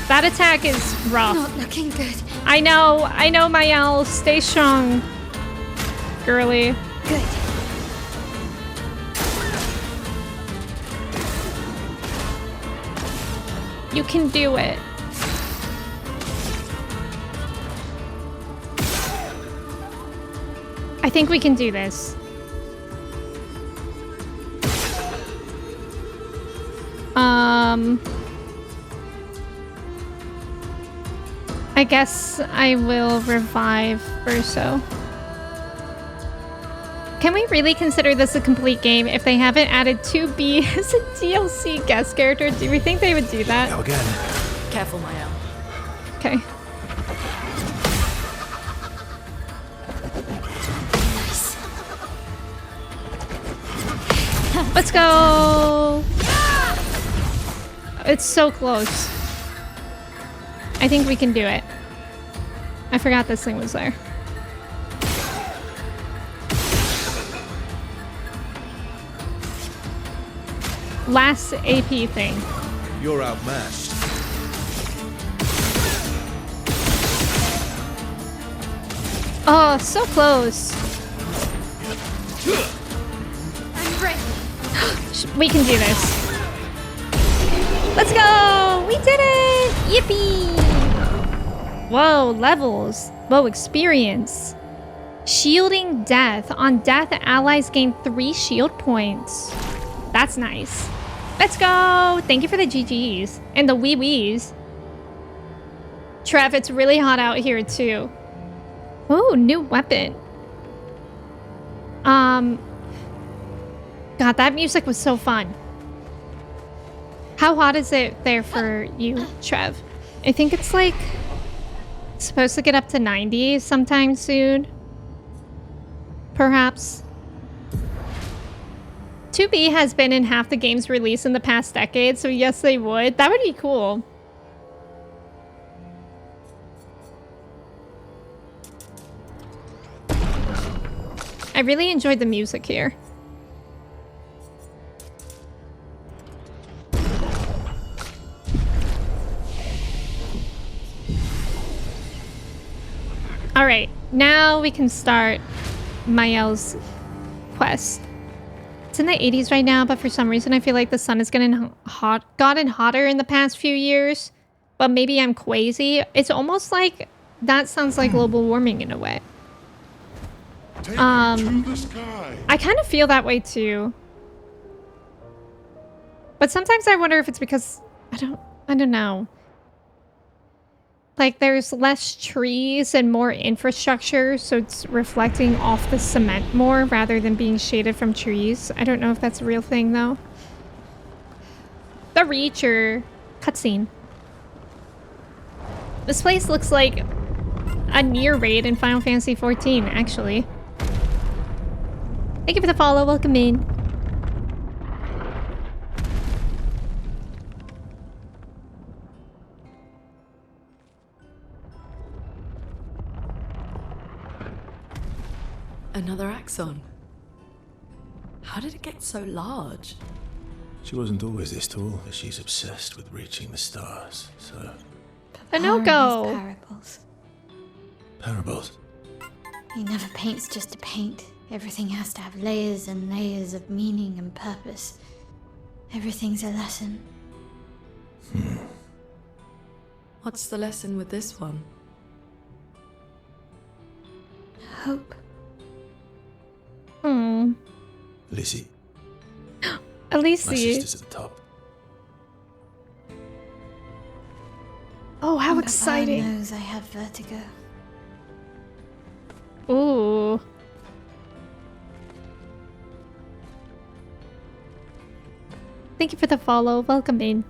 That attack is rough. Not looking good. I know, Mayel. Stay strong, girly. Good. You can do it. I think we can do this. I guess I will revive Verso. Can we really consider this a complete game if they haven't added 2B as a DLC guest character? Do we think they would do that? Go again. Careful, Mayel. Okay. Let's go! It's so close. I think we can do it. I forgot this thing was there. Last AP thing. You're outmatched. Oh, so close. I'm ready. We can do this. Let's go! We did it! Yippee! Whoa, levels. Whoa, experience. Shielding death. On death, allies gain 3 shield points. That's nice. Let's go! Thank you for the GGs. And the wee-wees. Trev, it's really hot out here too. Oh, new weapon. God, that music was so fun. How hot is it there for you, Trev? I think it's like supposed to get up to 90 sometime soon. Perhaps. 2B has been in half the games released in the past decade, so yes, they would. That would be cool. I really enjoyed the music here. All right, now we can start Mael's quest. It's in the 80s right now, but for some reason I feel like the sun has gotten hotter in the past few years. But maybe I'm crazy. It's almost like that sounds like global warming in a way. Take her to the sky. I kind of feel that way too. But sometimes I wonder if it's because I don't know. Like there's less trees and more infrastructure, so it's reflecting off the cement more rather than being shaded from trees. I don't know if that's a real thing though. The Reacher cutscene. This place looks like a near raid in Final Fantasy XIV, actually. Thank you for the follow. Welcome in. Another axon. How did it get so large? She wasn't always this tall, but she's obsessed with reaching the stars, so... Anoko. Parables. Parables. He never paints just to paint. Everything has to have layers and layers of meaning and purpose. Everything's a lesson. What's the lesson with this one? Hope. Hmm. Lizzie, my Alicia. sister's at the top. Oh, how Papa exciting. knows I have vertigo. Ooh. Thank you for the follow. Welcome in.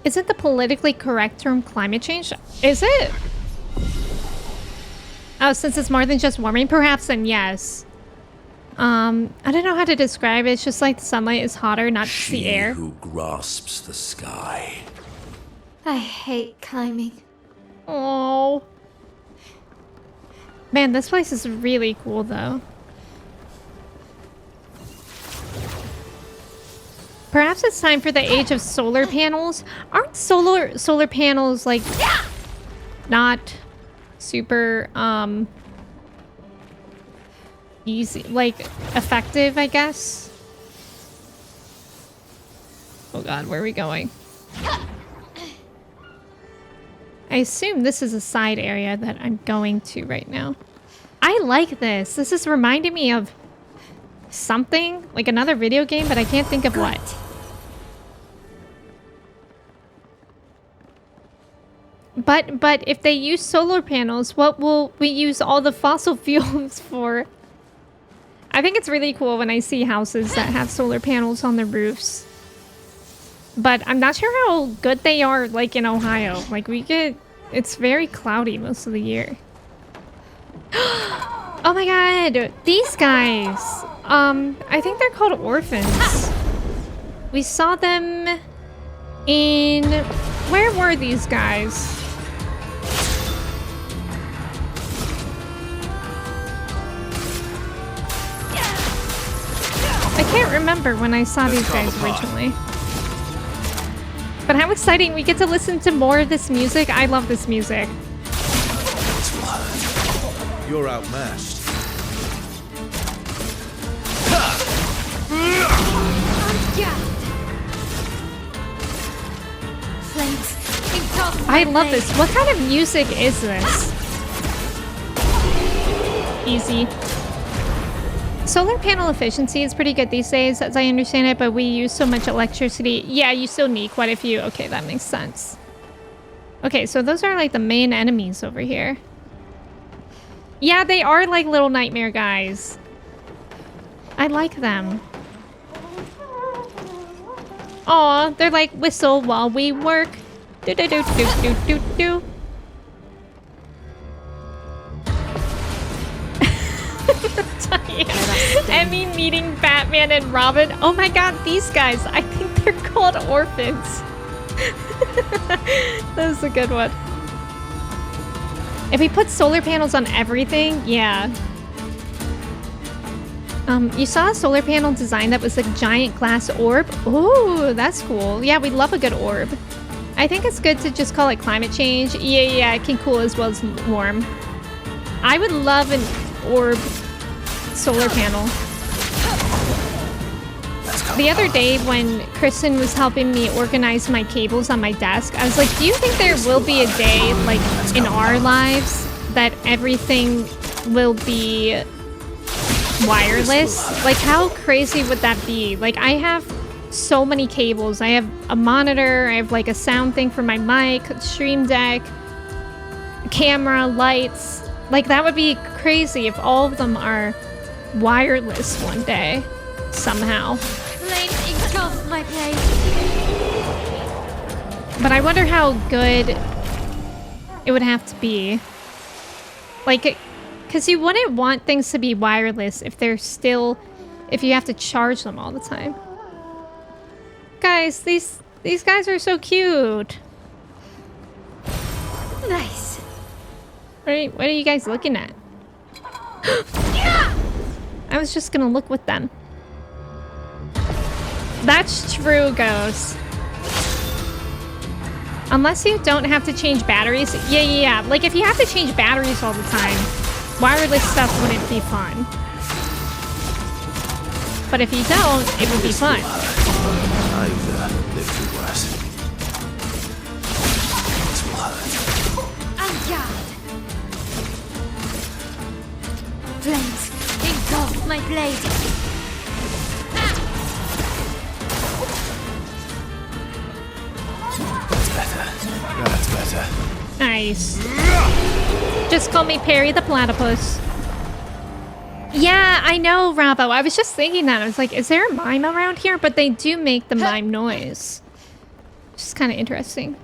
Isn't the politically correct term climate change? Is it? Oh, since it's more than just warming, perhaps, then yes. I don't know how to describe it. It's just like the sunlight is hotter, not just the air. Who grasps the sky. I hate climbing. Oh. Man, this place is really cool though. Perhaps it's time for the age of solar panels. Aren't solar panels like not super easy, like effective, I guess? Oh god, where are we going? I assume this is a side area that I'm going to right now. I like this. This is reminding me of something, like another video game, but I can't think of what. But if they use solar panels, what will we use all the fossil fuels for? I think it's really cool when I see houses that have solar panels on their roofs. But I'm not sure how good they are, like in Ohio. Like it's very cloudy most of the year. Oh my god, these guys. I think they're called orphans. We saw them in, where were these guys? I can't remember when I saw these guys originally. But how exciting. We get to listen to more of this music. I love this music. You're outmatched. I love this. What kind of music is this? Easy. Solar panel efficiency is pretty good these days, as I understand it, but we use so much electricity. Yeah, you still need quite a few. Okay, that makes sense. Okay, so those are like the main enemies over here. Yeah, they are like little nightmare guys. I like them. Aw, they're like whistle while we work. Do do do do do do do. Emme meeting Batman and Robin. Oh my god, these guys. I think they're called orphans. That was a good one. If we put solar panels on everything, yeah. You saw a solar panel design that was a giant glass orb? Ooh, that's cool. Yeah, we love a good orb. I think it's good to just call it climate change. Yeah, it can cool as well as warm. I would love an orb solar panel. The other day when Kristen was helping me organize my cables on my desk, I was like, do you think there will be a day, like, in our lives that everything will be wireless? Like, how crazy would that be? Like, I have so many cables. I have a monitor, I have like a sound thing for my mic, stream deck, camera, lights. Like, that would be crazy if all of them are wireless one day somehow. My plate. But I wonder how good it would have to be. Like, because you wouldn't want things to be wireless if they're still, if you have to charge them all the time. Guys, these guys are so cute. Nice. What are you guys looking at? I was just gonna look with them. That's true, Ghost. Unless you don't have to change batteries. Yeah. Like, if you have to change batteries all the time, wireless stuff wouldn't be fun. But if you don't, it would be fun. I've lived through worse. This will hurt. Flames, engulf my blade. That's better. Nice. Just call me Perry the Platypus. Yeah, I know, Rabo. I was just thinking that. I was like, is there a mime around here? But they do make the mime noise. Which is kind of interesting.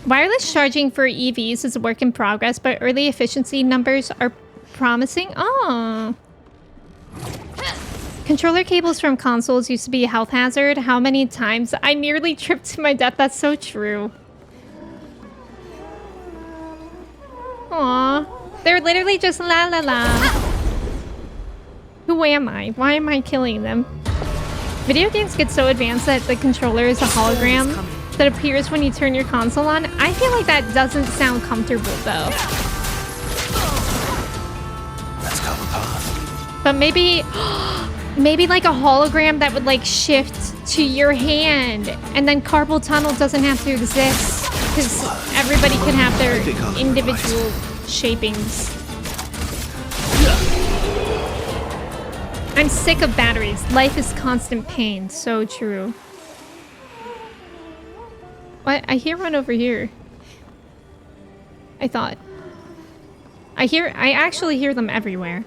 Wireless charging for EVs is a work in progress, but early efficiency numbers are promising. Oh. Controller cables from consoles used to be a health hazard. How many times I nearly tripped to my death. That's so true. Aww. They're literally just la la la. Who am I? Why am I killing them? Video games get so advanced that the controller is a hologram that appears when you turn your console on. I feel like that doesn't sound comfortable though. Let's come apart. But maybe like a hologram that would like shift to your hand, and then carpal tunnel doesn't have to exist because everybody can have their individual shapings. I'm sick of batteries. Life is constant pain. So true. What? I hear one over here. I thought. I actually hear them everywhere.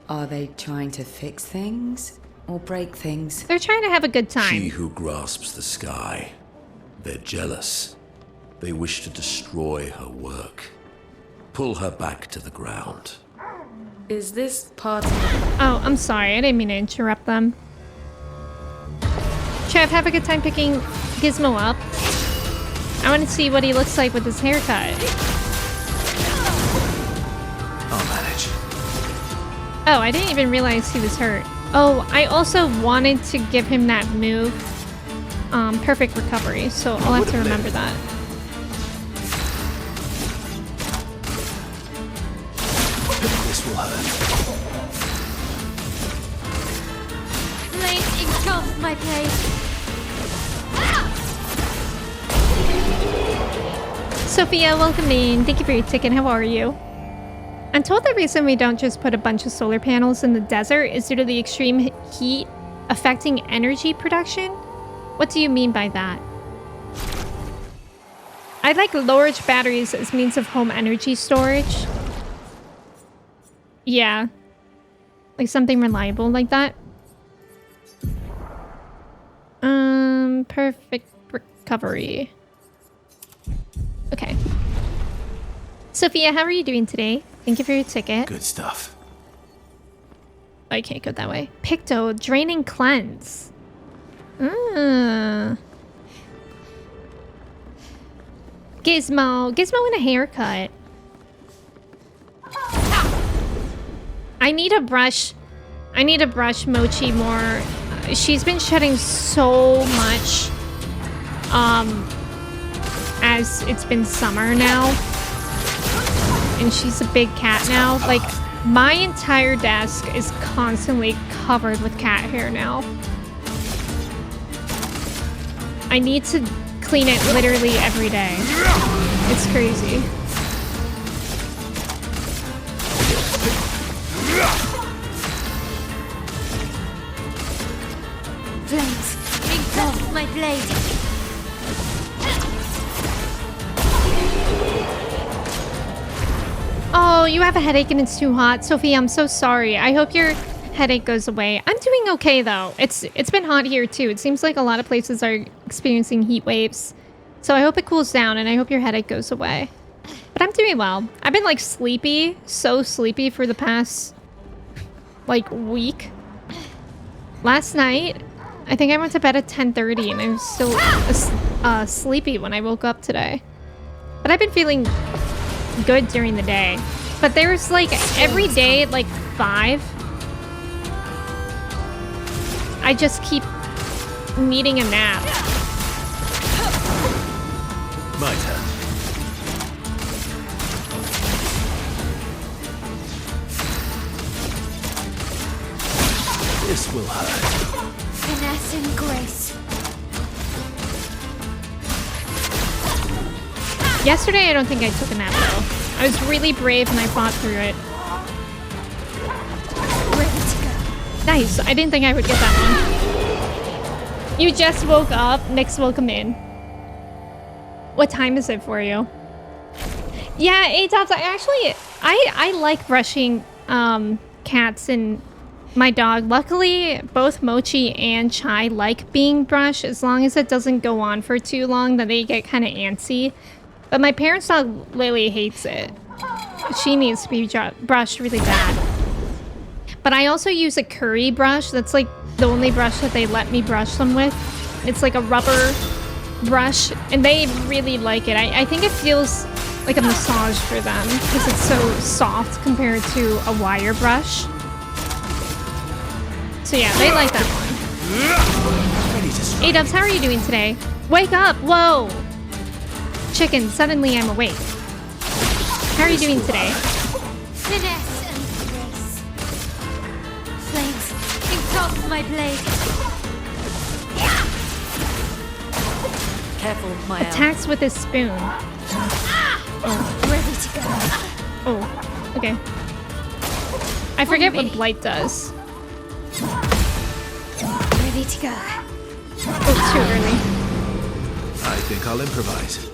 Are they trying to fix things or break things? They're trying to have a good time. She who grasps the sky. They're jealous. They wish to destroy her work. Pull her back to the ground. Is this part of... Oh, I'm sorry. I didn't mean to interrupt them. Trev, have a good time picking Gizmo up. I want to see what he looks like with his haircut. I'll manage. Oh, I didn't even realize he was hurt. Oh, I also wanted to give him that move. Perfect recovery, so I'll have to remember that. This will hurt. Flames engulf my blade. Sophia, welcome in. Thank you for your ticket. How are you? I'm told the reason we don't just put a bunch of solar panels in the desert is due to the extreme heat affecting energy production. What do you mean by that? I like large batteries as means of home energy storage. Yeah. Like something reliable like that. Perfect recovery. Okay. Sophia, how are you doing today? Thank you for your ticket. Good stuff. I can't go that way. Picto, draining cleanse. Gizmo and a haircut. I need a brush Mochi more. She's been shedding so much as it's been summer now. And she's a big cat now. Like, my entire desk is constantly covered with cat hair now. I need to clean it literally every day. It's crazy. Flames engulf my blade. Oh, you have a headache and it's too hot. Sophie, I'm so sorry. I hope your headache goes away. I'm doing okay though. It's been hot here too. It seems like a lot of places are experiencing heat waves. So I hope it cools down and I hope your headache goes away. But I'm doing well. I've been like sleepy, so sleepy for the past like week. Last night, I think I went to bed at 10:30 and I was still sleepy when I woke up today. But I've been feeling good during the day. But there's like every day at like 5, I just keep needing a nap. My turn. This will hurt. Finesse and grace. Yesterday, I don't think I took a nap though. I was really brave and I fought through it. Ready to go. Nice. I didn't think I would get that one. You just woke up. Nick's welcome in. What time is it for you? Yeah, 8 dots. I like brushing cats and my dog. Luckily, both Mochi and Chai like being brushed as long as it doesn't go on for too long, that they get kind of antsy. But my parents' dog Lily hates it. She needs to be brushed really bad. But I also use a curry brush. That's like the only brush that they let me brush them with. It's like a rubber brush and they really like it. I think it feels like a massage for them because it's so soft compared to a wire brush. So yeah, they like that one. A-Dubs, how are you doing today? Wake up! Whoa! Chicken, suddenly I'm awake. How are you doing today? Finesse and grace. Flames engulf my blade. Careful, my Attacks with his spoon. Ready to go. Oh, okay. I forget what Blight does. Ready to go. Oh, it's too early. I think I'll improvise.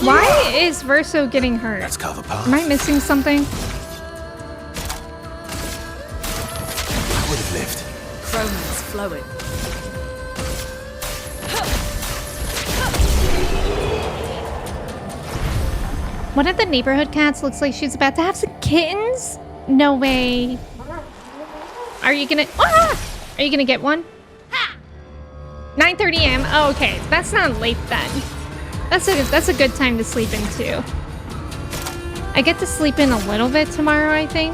Why is Verso getting hurt? Let's cover path. Am I missing something? I would have lived. chroma's flowing. One of the neighborhood cats looks like she's about to have some kittens? No way. Are you gonna... Ah! Are you gonna get one? 9:30 a.m. Oh, okay. That's not late then. That's a good time to sleep in too. I get to sleep in a little bit tomorrow, I think,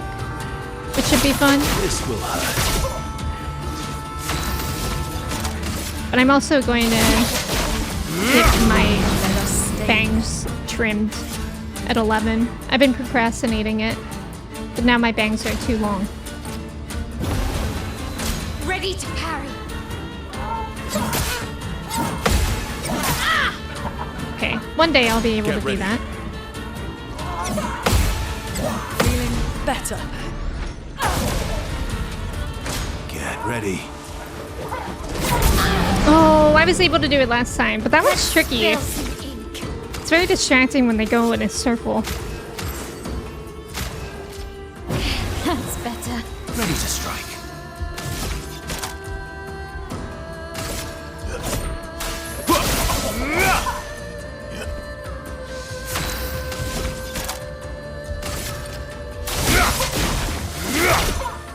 which should be fun. This will hurt. But I'm also going to get my bangs trimmed at 11. I've been procrastinating it, but now my bangs are too long. Ready to parry. Okay, one day I'll be able Get to do ready. that. Feeling better. Get ready. Oh, I was able to do it last time, but that was tricky. Spill some ink. It's very distracting when they go in a circle. That's better. Ready to strike.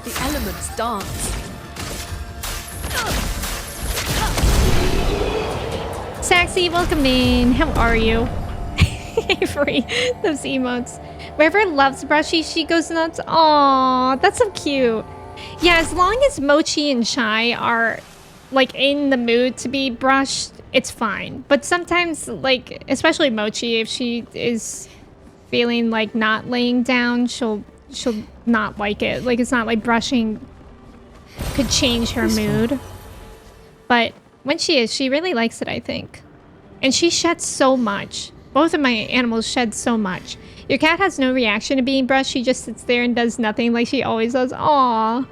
The elements dance. Saxy, welcome in. How are you? Avery, those emotes. River loves Brushy. She goes nuts. Aw, that's so cute. Yeah, as long as Mochi and Shy are like in the mood to be brushed, it's fine. But sometimes, like, especially Mochi, if she is feeling like not laying down, she'll not like it. Like, it's not like brushing could change her mood. But when she is, she really likes it, I think. And she sheds so much. Both of my animals shed so much. Your cat has no reaction to being brushed. She just sits there and does nothing like she always does. Aww.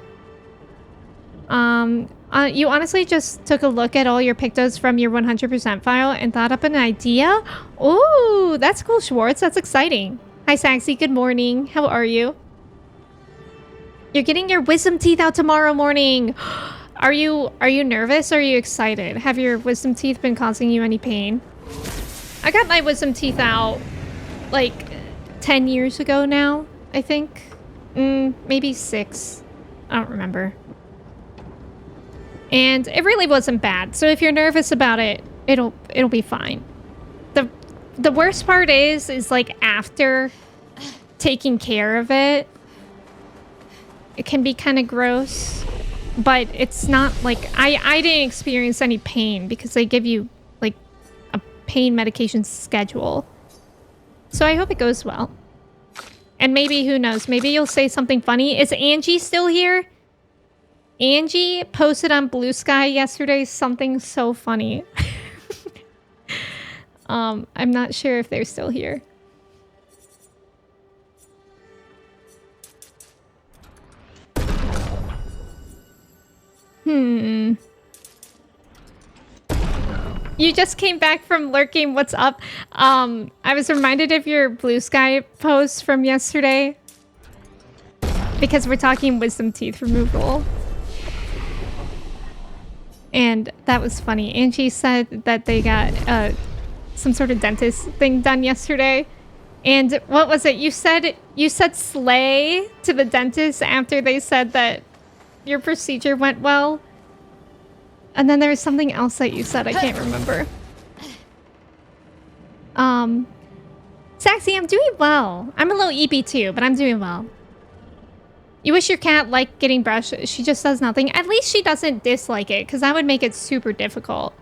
You honestly just took a look at all your pictos from your 100% file and thought up an idea? Ooh, that's cool, Schwartz. That's exciting. Hi, Saxy. Good morning. How are you? You're getting your wisdom teeth out tomorrow morning. Are you nervous or are you excited? Have your wisdom teeth been causing you any pain? I got my wisdom teeth out like 10 years ago now, I think. Maybe 6. I don't remember. And it really wasn't bad. So if you're nervous about it, it'll be fine. The worst part is like after taking care of it, it can be kind of gross. But it's not like I didn't experience any pain because they give you like a pain medication schedule. So I hope it goes well. And maybe, who knows, maybe you'll say something funny. Is Angie still here? Angie posted on Blue Sky yesterday something so funny. I'm not sure if they're still here. You just came back from lurking. What's up? I was reminded of your Blue Sky post from yesterday because we're talking wisdom teeth removal. And that was funny. Angie said that they got some sort of dentist thing done yesterday. And what was it? You said slay to the dentist after they said that your procedure went well. And then there was something else that you said. I can't remember. Saxy, I'm doing well. I'm a little EP too, but I'm doing well. You wish your cat liked getting brushed. She just does nothing. At least she doesn't dislike it, because that would make it super difficult.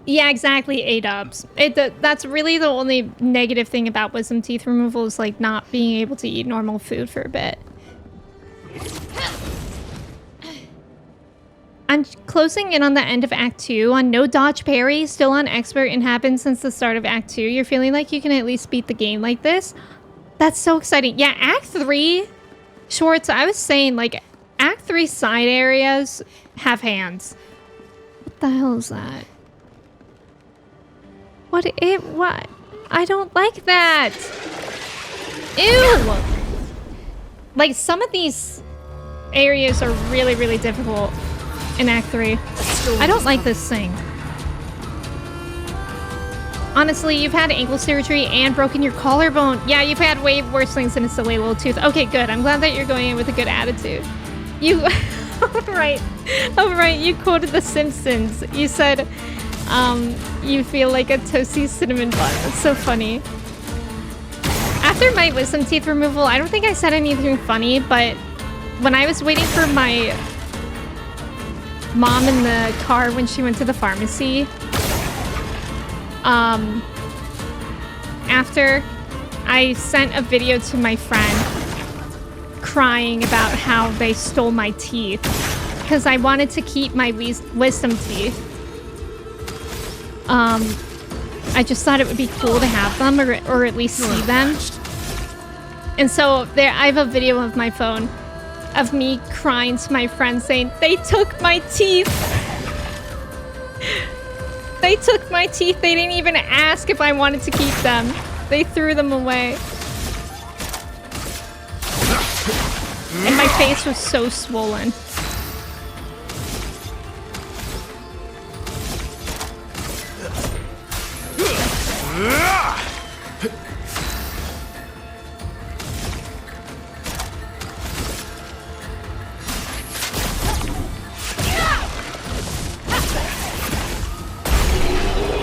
Yeah, exactly, A-dubs. That's really the only negative thing about wisdom teeth removal is like not being able to eat normal food for a bit. I'm closing in on the end of Act 2 on no dodge parry, still on expert and happened since the start of Act 2. You're feeling like you can at least beat the game like this? That's so exciting. Yeah, Act 3, Schwartz, I was saying, like, Act 3 side areas have hands. What the hell is that? What? I don't like that. Ew! Like, some of these areas are really, really difficult in Act 3. I don't like this thing. Honestly, you've had ankle surgery and broken your collarbone. Yeah, you've had way worse things than a silly little tooth. Okay, good. I'm glad that you're going in with a good attitude. You... Right. Oh, right. You quoted The Simpsons. You said, you feel like a toasty cinnamon bun. It's so funny. After my wisdom teeth removal, I don't think I said anything funny, but when I was waiting for my mom in the car when she went to the pharmacy, after I sent a video to my friend crying about how they stole my teeth because I wanted to keep my wisdom teeth. I just thought it would be cool to have them or at least see them. And so there, I have a video of my phone of me crying to my friend saying, they took my teeth. They took my teeth. They didn't even ask if I wanted to keep them. They threw them away. And my face was so swollen.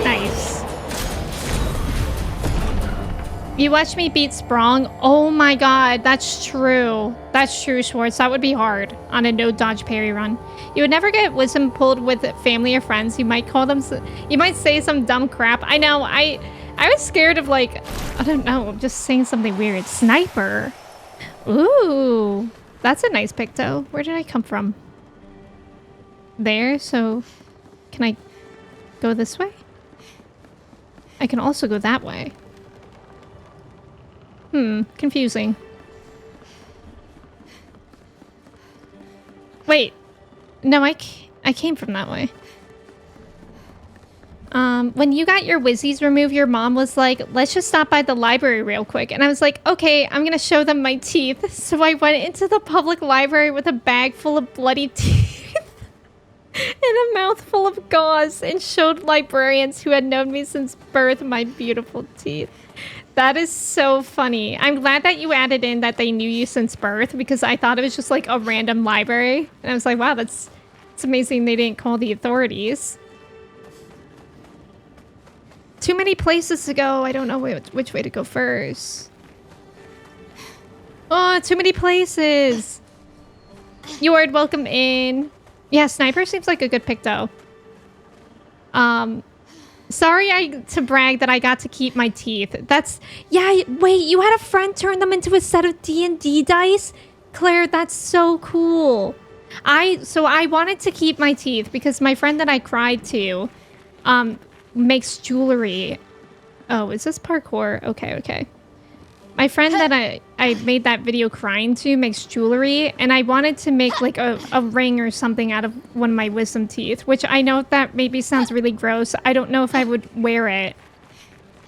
Nice. You watched me beat Sprong? Oh my god, that's true. That's true, Schwartz. That would be hard on a no dodge parry run. You would never get wisdom pulled with family or friends. You might call them, you might say some dumb crap. I know, I was scared of like, I don't know, just saying something weird. Sniper. Ooh, that's a nice picto. Where did I come from? There, so can I go this way? I can also go that way. Confusing. Wait. No, I came from that way. When you got your Wizzies removed, your mom was like, let's just stop by the library real quick. And I was like, okay, I'm gonna show them my teeth. So I went into the public library with a bag full of bloody teeth and a mouthful of gauze and showed librarians who had known me since birth my beautiful teeth. That is so funny. I'm glad that you added in that they knew you since birth because I thought it was just like a random library. And I was like, wow, it's amazing they didn't call the authorities. Too many places to go. I don't know which way to go first. Oh, too many places. Yord, welcome in. Yeah, Sniper seems like a good pick though. Sorry to brag that I got to keep my teeth. That's... Yeah, wait, you had a friend turn them into a set of D&D dice? Claire, that's so cool. So I wanted to keep my teeth because my friend that I cried to makes jewelry. Oh, is this parkour? Okay. My friend that I made that video crying to makes jewelry, and I wanted to make like a ring or something out of one of my wisdom teeth, which I know that maybe sounds really gross. I don't know if I would wear it,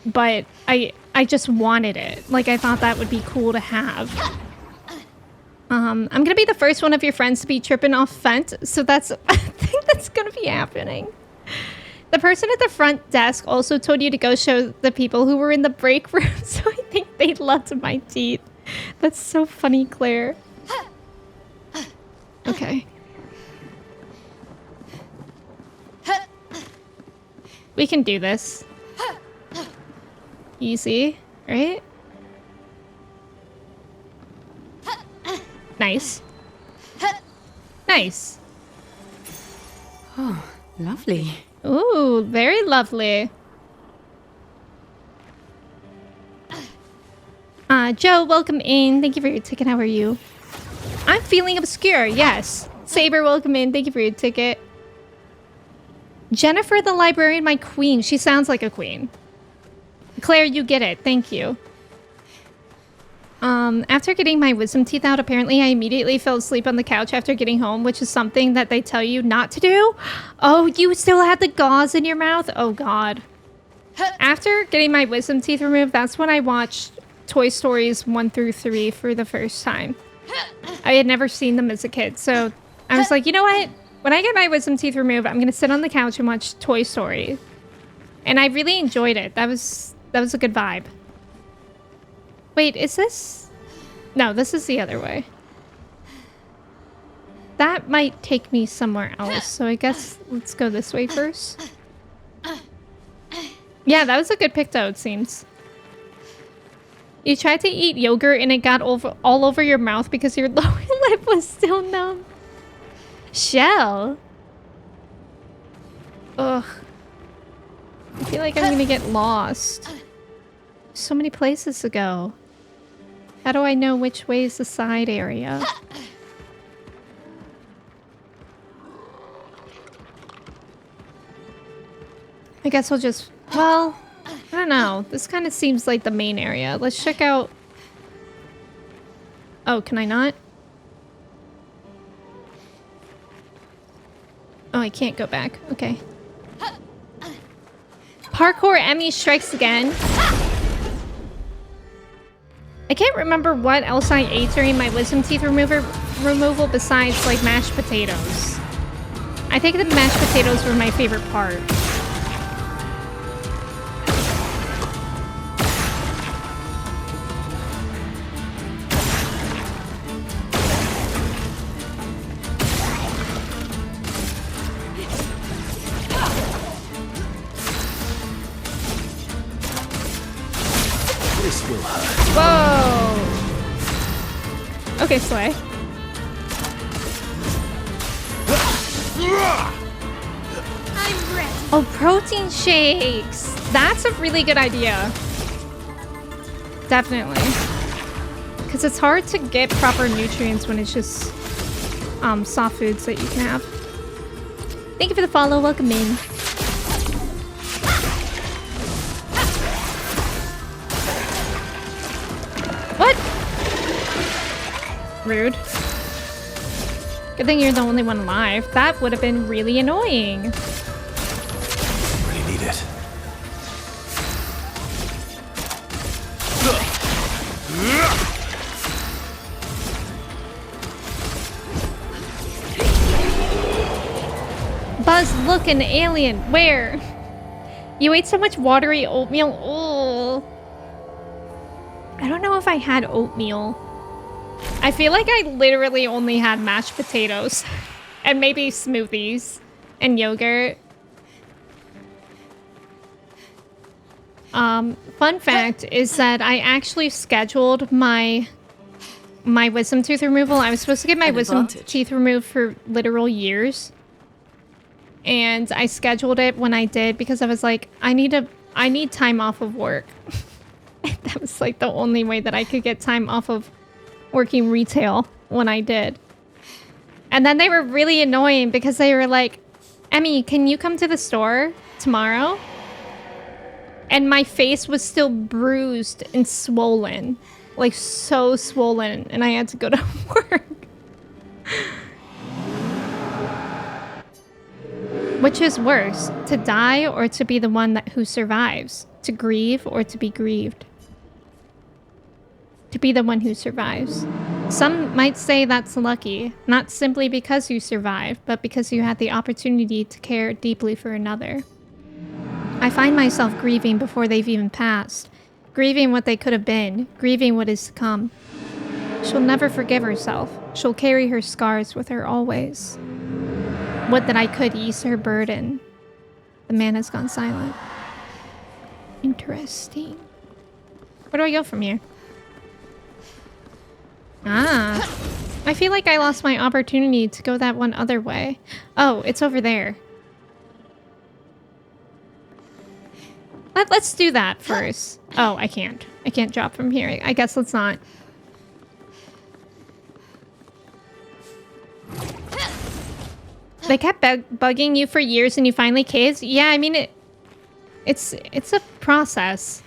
but I just wanted it. Like, I thought that would be cool to have. I'm gonna be the first one of your friends to be tripping off Fent, so I think that's gonna be happening. The person at the front desk also told you to go show the people who were in the break room, so I think they loved my teeth. That's so funny, Claire. Okay. We can do this. Easy, right? Nice. Nice. Oh, lovely. Ooh, very lovely. Joe, welcome in. Thank you for your ticket. How are you? I'm feeling obscure. Yes. Saber, welcome in. Thank you for your ticket. Jennifer, the librarian, my queen. She sounds like a queen. Claire, you get it. Thank you. After getting my wisdom teeth out, apparently I immediately fell asleep on the couch after getting home, which is something that they tell you not to do. Oh, you still had the gauze in your mouth? Oh, God. After getting my wisdom teeth removed, that's when I watched Toy Stories 1 through 3 for the first time. I had never seen them as a kid, so I was like, you know what? When I get my wisdom teeth removed, I'm going to sit on the couch and watch Toy Story. And I really enjoyed it. That was a good vibe. Wait, is this? No, this is the other way. That might take me somewhere else, so I guess let's go this way first. Yeah, that was a good pick though, it seems. You tried to eat yogurt and it got all over your mouth because your lower lip was still numb. Shell. Ugh. I feel like I'm gonna get lost. So many places to go. How do I know which way is the side area? I guess we'll just... Well, I don't know. This kind of seems like the main area. Let's check out... Oh, can I not? Oh, I can't go back. Okay. Parkour Emme strikes again. I can't remember what else I ate during my wisdom teeth removal besides, like, mashed potatoes. I think the mashed potatoes were my favorite part. This will hurt. Whoa! Okay, Slay. I'm ready. Oh, protein shakes! That's a really good idea. Definitely. Because it's hard to get proper nutrients when it's just soft foods that you can have. Thank you for the follow. Welcome in. What? Rude. Good thing you're the only one alive. That would have been really annoying. Really need it. Buzz, look, an alien. Where? You ate so much watery oatmeal. Oh. I don't know if I had oatmeal. I feel like I literally only had mashed potatoes. And maybe smoothies. And yogurt. Fun fact is that I actually scheduled my wisdom tooth removal. I was supposed to get my wisdom teeth removed for literal years. And I scheduled it when I did because I was like, I need time off of work. That was like the only way that I could get time off of working retail when I did. And then they were really annoying because they were like, Emme, can you come to the store tomorrow? And my face was still bruised and swollen. Like so swollen. And I had to go to work. Which is worse, to die or to be the one who survives? To grieve or to be grieved? To be the one who survives. Some might say that's lucky, not simply because you survived, but because you had the opportunity to care deeply for another. I find myself grieving before they've even passed, grieving what they could have been, grieving what is to come. She'll never forgive herself. She'll carry her scars with her always. Would that I could ease her burden. The man has gone silent. Interesting. Where do I go from here? Ah. I feel like I lost my opportunity to go that one other way. Oh, it's over there. Let's do that first. Oh, I can't. I can't drop from here. I guess let's not. They kept bugging you for years and you finally caved? Yeah, I mean, it's a process.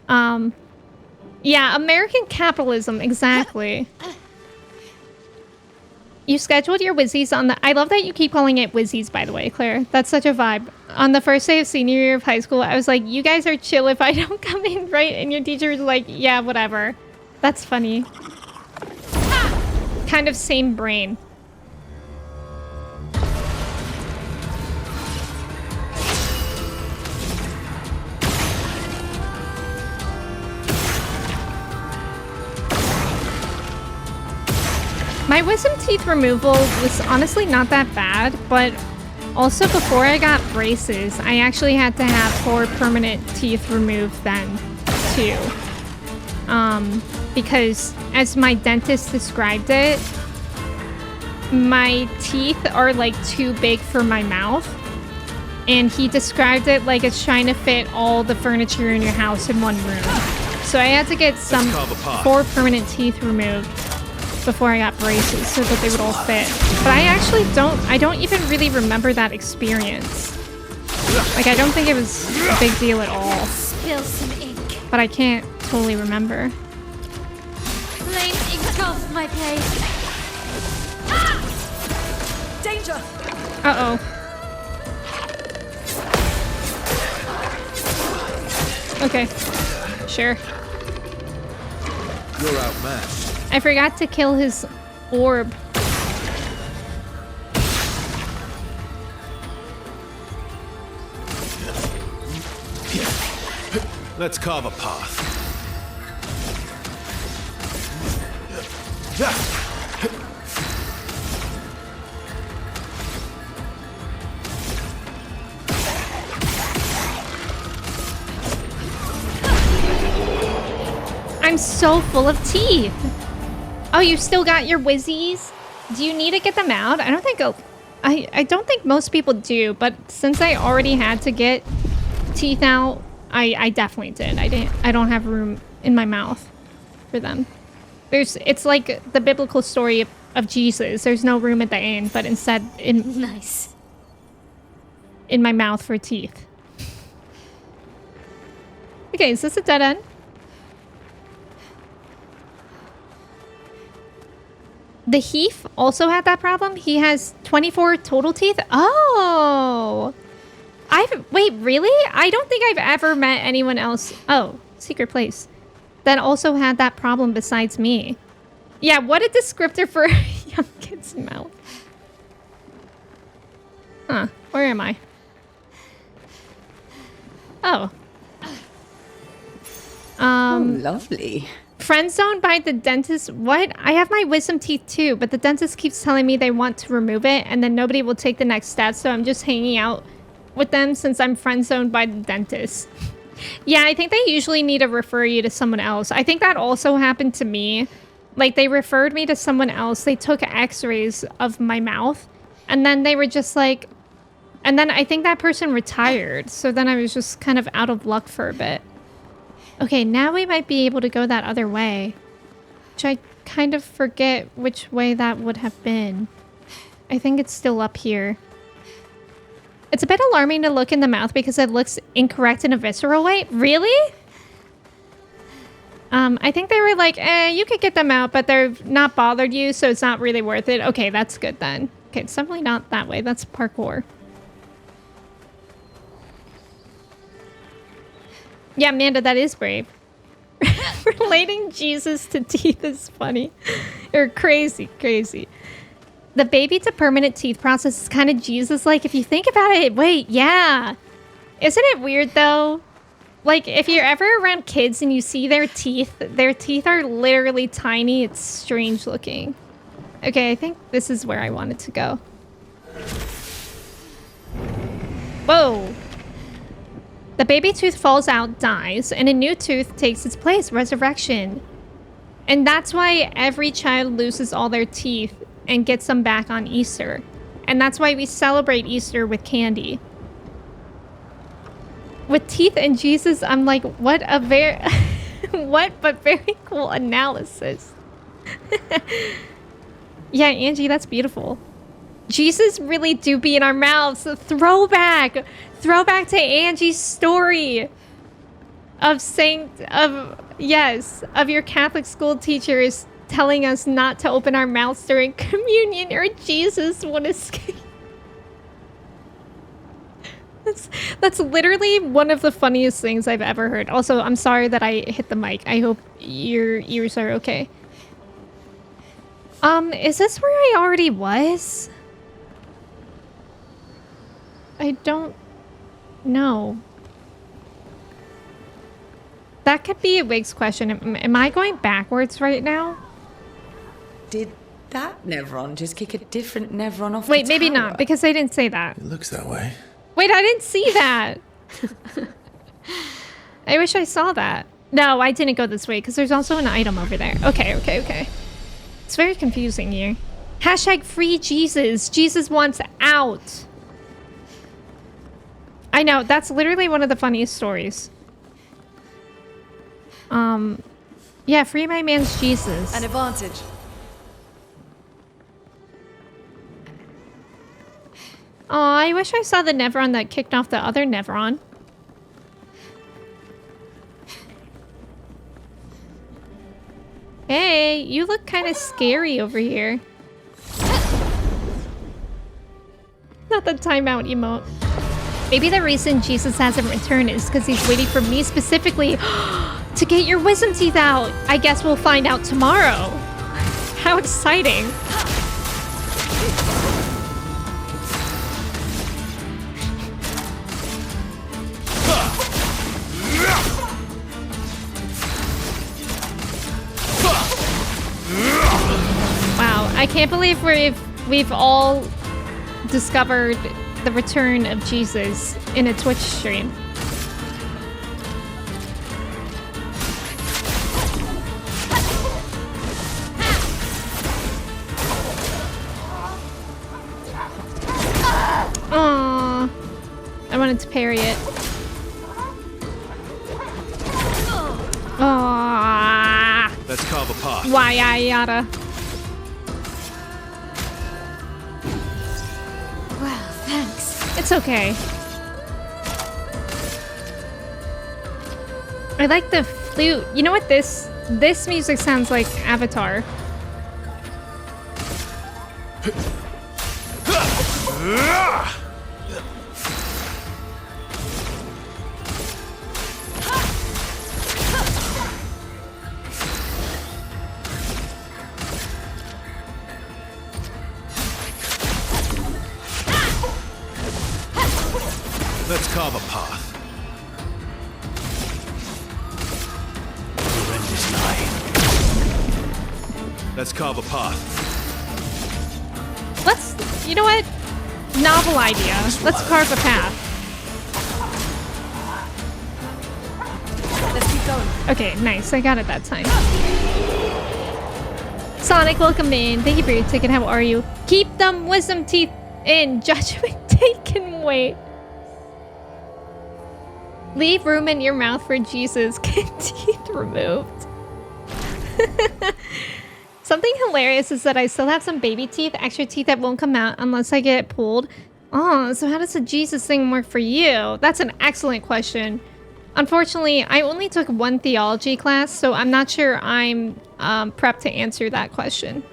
Yeah, American capitalism, exactly. You scheduled your Wizzies on the... I love that you keep calling it Wizzies, by the way, Claire. That's such a vibe. On the first day of senior year of high school, I was like, you guys are chill if I don't come in, right? And your teacher was like, yeah, whatever. That's funny. Kind of same brain. My wisdom teeth removal was honestly not that bad, but also before I got braces, I actually had to have 4 permanent teeth removed then, too. Because as my dentist described it, my teeth are like too big for my mouth. And he described it like it's trying to fit all the furniture in your house in one room. So I had to get some 4 permanent teeth removed before I got braces so that they would all fit. But I don't even really remember that experience. Like, I don't think it was a big deal at all. Spill some ink. But I can't totally remember. Flames ink off my page. Ah! Danger! Uh-oh. Okay. Sure. You're outmatched. I forgot to kill his orb. Let's carve a path. I'm so full of teeth. Oh, you still got your whizzies? Do you need to get them out? I don't think I don't think most people do, but since I already had to get teeth out, I definitely did. I don't have room in my mouth for them. It's like the biblical story of Jesus. There's no room at the end, but instead Nice. in my mouth for teeth. Okay, is this a dead end? The Heath also had that problem. He has 24 total teeth. Oh, wait, really? I don't think I've ever met anyone else. Oh, secret place that also had that problem besides me. Yeah, what a descriptor for a young kid's mouth. Huh, where am I? Oh. Lovely. Friend zoned by the dentist. What? I have my wisdom teeth too, but the dentist keeps telling me they want to remove it and then nobody will take the next step, so I'm just hanging out with them since I'm friend zoned by the dentist. Yeah, I think they usually need to refer you to someone else. I think that also happened to me. Like, they referred me to someone else. They took x-rays of my mouth and then they were just like, and then I think that person retired. So then I was just kind of out of luck for a bit. Okay, now we might be able to go that other way. Which I kind of forget which way that would have been. I think it's still up here. It's a bit alarming to look in the mouth because it looks incorrect in a visceral way. Really? I think they were like, you could get them out, but they're not bothered you, so it's not really worth it. Okay, that's good then. Okay, it's definitely not that way. That's parkour. Yeah, Amanda, that is brave. Relating Jesus to teeth is funny. Or crazy, crazy. The baby to permanent teeth process is kind of Jesus-like if you think about it. Wait, yeah. Isn't it weird, though? Like, if you're ever around kids and you see their teeth are literally tiny. It's strange looking. Okay, I think this is where I wanted to go. Whoa. The baby tooth falls out, dies, and a new tooth takes its place, resurrection. And that's why every child loses all their teeth and gets them back on Easter. And that's why we celebrate Easter with candy. With teeth and Jesus, I'm like, what a very... what, but very cool analysis. Yeah, Angie, that's beautiful. Jesus really do be in our mouths. Throwback to Angie's story of your Catholic school teachers telling us not to open our mouths during communion or Jesus would escape. That's literally one of the funniest things I've ever heard. Also, I'm sorry that I hit the mic. I hope your ears are okay. Is this where I already was? I don't know. That could be a Wig's question. Am I going backwards right now? Did that Nevron just kick a different Nevron off Wait, the maybe tower? not, because I didn't say that. It looks that way. Wait, I didn't see that. I wish I saw that. No, I didn't go this way because there's also an item over there. Okay. It's very confusing here. Hashtag free Jesus. Jesus wants out. I know, that's literally one of the funniest stories. Yeah, free my man's Jesus. An advantage. Aw, I wish I saw the Nevron that kicked off the other Nevron. Hey, you look kind of scary over here. Not the timeout emote. Maybe the reason Jesus hasn't returned is because he's waiting for me specifically to get your wisdom teeth out. I guess we'll find out tomorrow. How exciting. Wow, I can't believe we've all discovered the return of Jesus in a Twitch stream. Aww, I wanted to parry it. Aww. Let's carve a path. Why yada. Well, thanks. It's okay. I like the flute. You know what this music sounds like? Avatar. Let's carve a path. Your end is nigh. Let's carve a path. You know what? Novel idea. Let's carve a path. Let's keep going. Okay, nice. I got it that time. Sonic, welcome in. Thank you for your ticket. How are you? Keep them wisdom teeth in. Judgment taken. Wait. Leave room in your mouth for Jesus. Get teeth removed. Something hilarious is that I still have some baby teeth, extra teeth that won't come out unless I get pulled. Oh, so how does the Jesus thing work for you? That's an excellent question. Unfortunately, I only took one theology class, so I'm not sure I'm prepped to answer that question.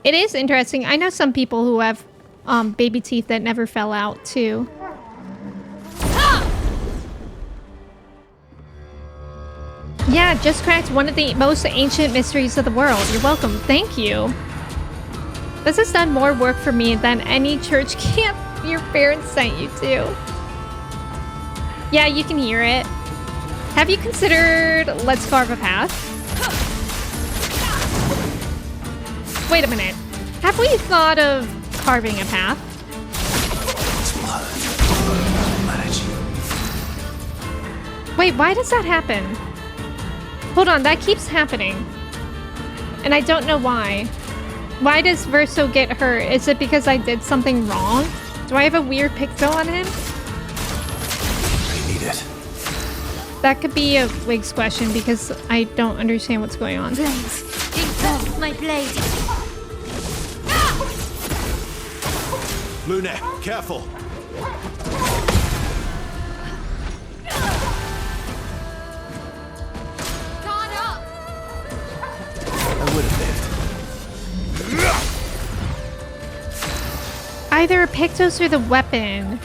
It is interesting. I know some people who have baby teeth that never fell out, too. Yeah, just cracked one of the most ancient mysteries of the world. You're welcome. Thank you. This has done more work for me than any church camp your parents sent you to. Yeah, you can hear it. Have you considered let's carve a path? Wait a minute. Have we thought of carving a path? Wait, why does that happen? Hold on, that keeps happening. And I don't know why. Why does Verso get hurt? Is it because I did something wrong? Do I have a weird pixel on him? I need it. That could be a Wiggs question because I don't understand what's going on. Blades. Think of my blade. Lune, careful. I would have lived. Either a Pictos or the weapon.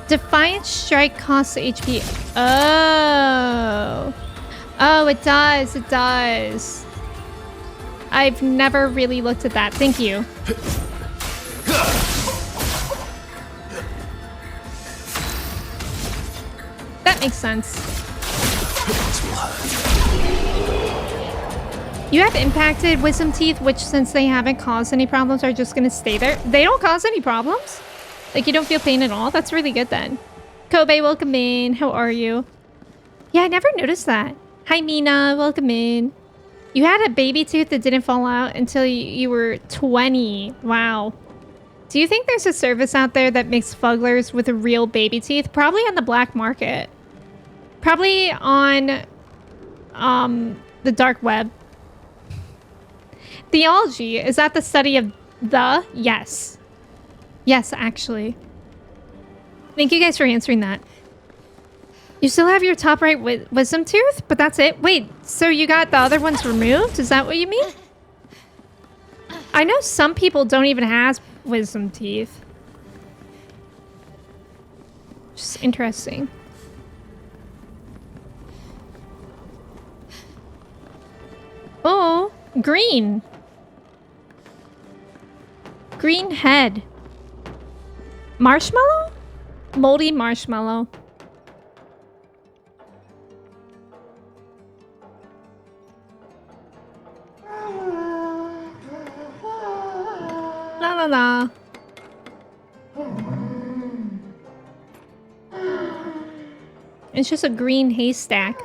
Defiant Strike costs HP. Oh. Oh, it does. It does. I've never really looked at that. Thank you. That makes sense. You have impacted wisdom teeth, which since they haven't caused any problems are just gonna stay there. They don't cause any problems? Like you don't feel pain at all? That's really good then. Kobe, welcome in. How are you? Yeah, I never noticed that. Hi Mina, welcome in. You had a baby tooth that didn't fall out until you were 20. Wow. Do you think there's a service out there that makes fugglers with real baby teeth? Probably on the black market. Probably on the dark web. Theology, is that the study of the? Yes. Yes, actually. Thank you guys for answering that. You still have your top right wisdom tooth, but that's it? Wait, so you got the other ones removed? Is that what you mean? I know some people don't even have wisdom teeth. Just interesting. Oh, green. Green head. Marshmallow? Moldy marshmallow. La la la. It's just a green haystack.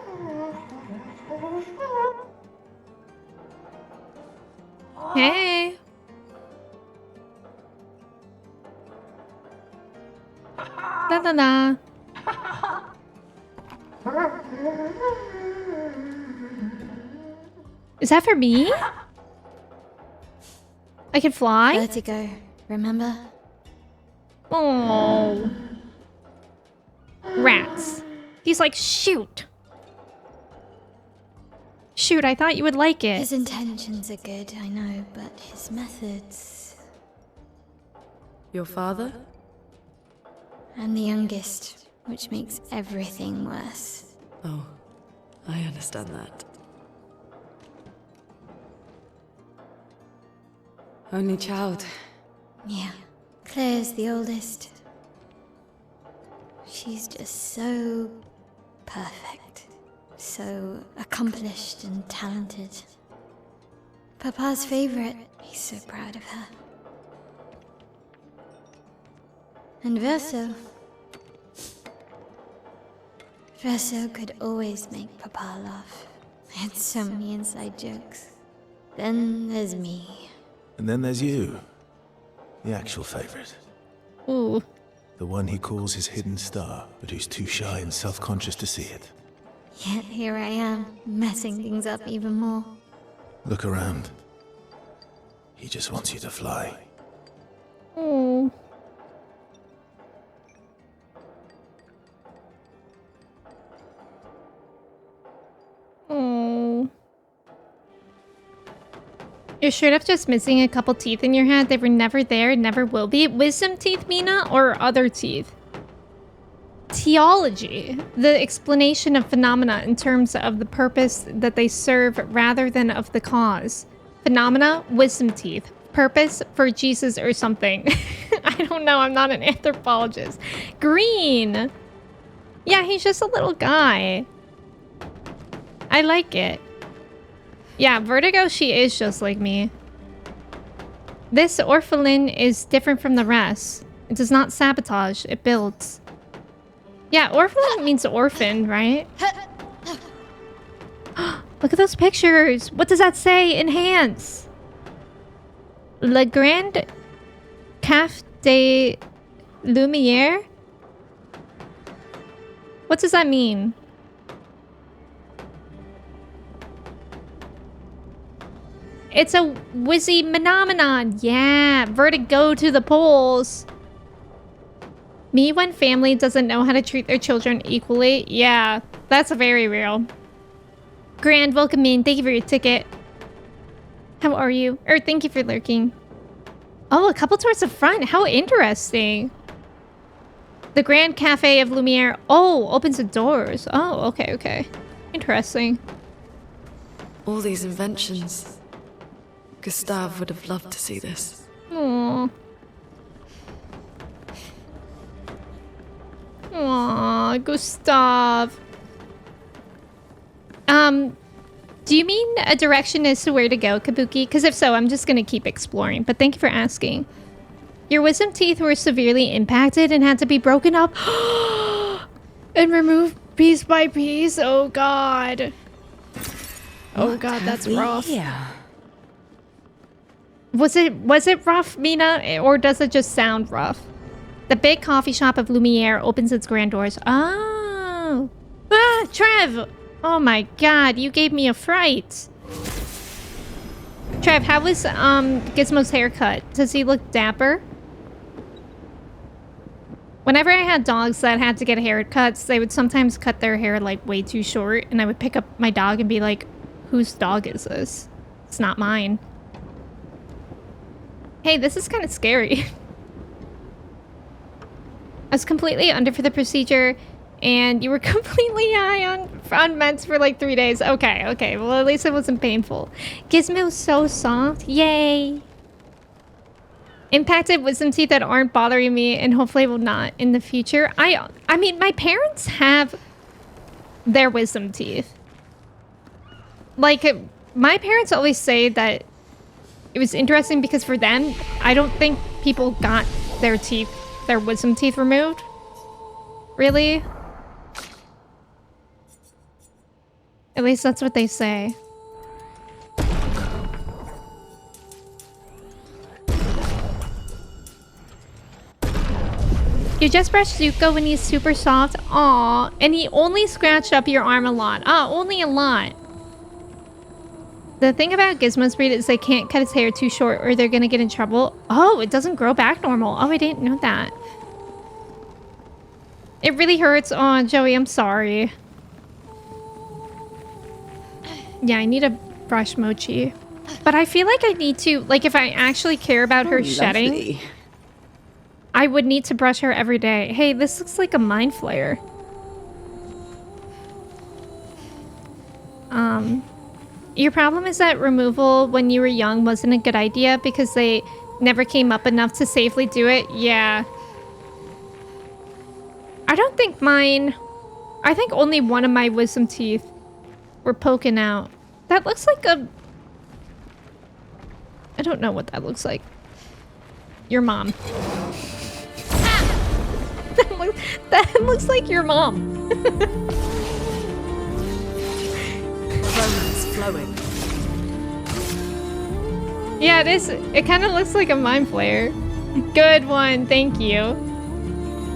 Hey. La la la. Is that for me? I can fly? Vertigo, remember? Oh. Rats. He's like, shoot. Shoot, I thought you would like it. His intentions are good, I know, but his methods... Your father? I'm the youngest, which makes everything worse. Oh, I understand that. Only child. Yeah, Claire's the oldest. She's just so perfect. So accomplished and talented. Papa's favorite. He's so proud of her. And Verso. Verso could always make Papa laugh. I had so many inside jokes. Then there's me. And then there's you. The actual favorite. Ooh. The one he calls his hidden star, but who's too shy and self-conscious to see it. Yet here I am, messing things up even more. Look around. He just wants you to fly. Oh. Oh. You're straight up just missing a couple teeth in your head. They were never there, never will be. Wisdom teeth, Mina, or other teeth? Theology, the explanation of phenomena in terms of the purpose that they serve rather than of the cause. Phenomena, wisdom teeth. Purpose for Jesus or something. I don't know, I'm not an anthropologist. Green. Yeah, he's just a little guy. I like it. Yeah, Vertigo, she is just like me. This orphalin is different from the rest. It does not sabotage, it builds. Yeah, orphalin means orphan, right? Look at those pictures. What does that say? Enhance. Le Grand Caf de Lumiere? What does that mean? It's a whizzy phenomenon. Yeah, vertigo to the poles. Me when family doesn't know how to treat their children equally. Yeah, that's very real. Grand, welcome in. Thank you for your ticket. How are you? Or thank you for lurking. Oh, a couple towards the front. How interesting. The Grand Cafe of Lumiere. Oh, opens the doors. Oh, okay, okay. Interesting. All these inventions. Gustave would have loved to see this. Aww. Aww, Gustav. Do Do you mean a direction as to where to go, Kabuki? Because if so, I'm just going to keep exploring. But thank you for asking. Your wisdom teeth were severely impacted and had to be broken up and removed piece by piece. Oh, God. Oh, God, that's rough. Yeah. Was it rough, Mina? Or does it just sound rough? The big coffee shop of Lumiere opens its grand doors. Oh. Ah, Trev! Oh my god, you gave me a fright. Trev, how was Gizmo's haircut? Does he look dapper? Whenever I had dogs that had to get haircuts, they would sometimes cut their hair like way too short, and I would pick up my dog and be like, whose dog is this? It's not mine. Hey, this is kind of scary. I was completely under for the procedure, and you were completely high on meds for like 3 days. Okay. Well, at least it wasn't painful. Gizmo's so soft. Yay. Impacted wisdom teeth that aren't bothering me, and hopefully will not in the future. I mean, my parents have their wisdom teeth. Like, my parents always say that it was interesting because for them, I don't think people got their wisdom teeth removed. Really? At least that's what they say. You just brushed Zuko when he's super soft. Aw, and he only scratched up your arm a lot. Ah, only a lot. The thing about Gizmo's breed is they can't cut his hair too short or they're gonna get in trouble. Oh, it doesn't grow back normal. Oh, I didn't know that. It really hurts. Oh, Joey, I'm sorry. Yeah, I need to brush Mochi. But I feel like I need to, like, if I actually care about her shedding, Lovely. I would need to brush her every day. Hey, this looks like a mind flare. Your problem is that removal when you were young wasn't a good idea because they never came up enough to safely do it. Yeah. I don't think mine... I think only one of my wisdom teeth were poking out. That looks like a... I don't know what that looks like. Your mom. That looks like your mom. Romance flowing. Yeah, it is. It kind of looks like a mind flare. Good one. Thank you.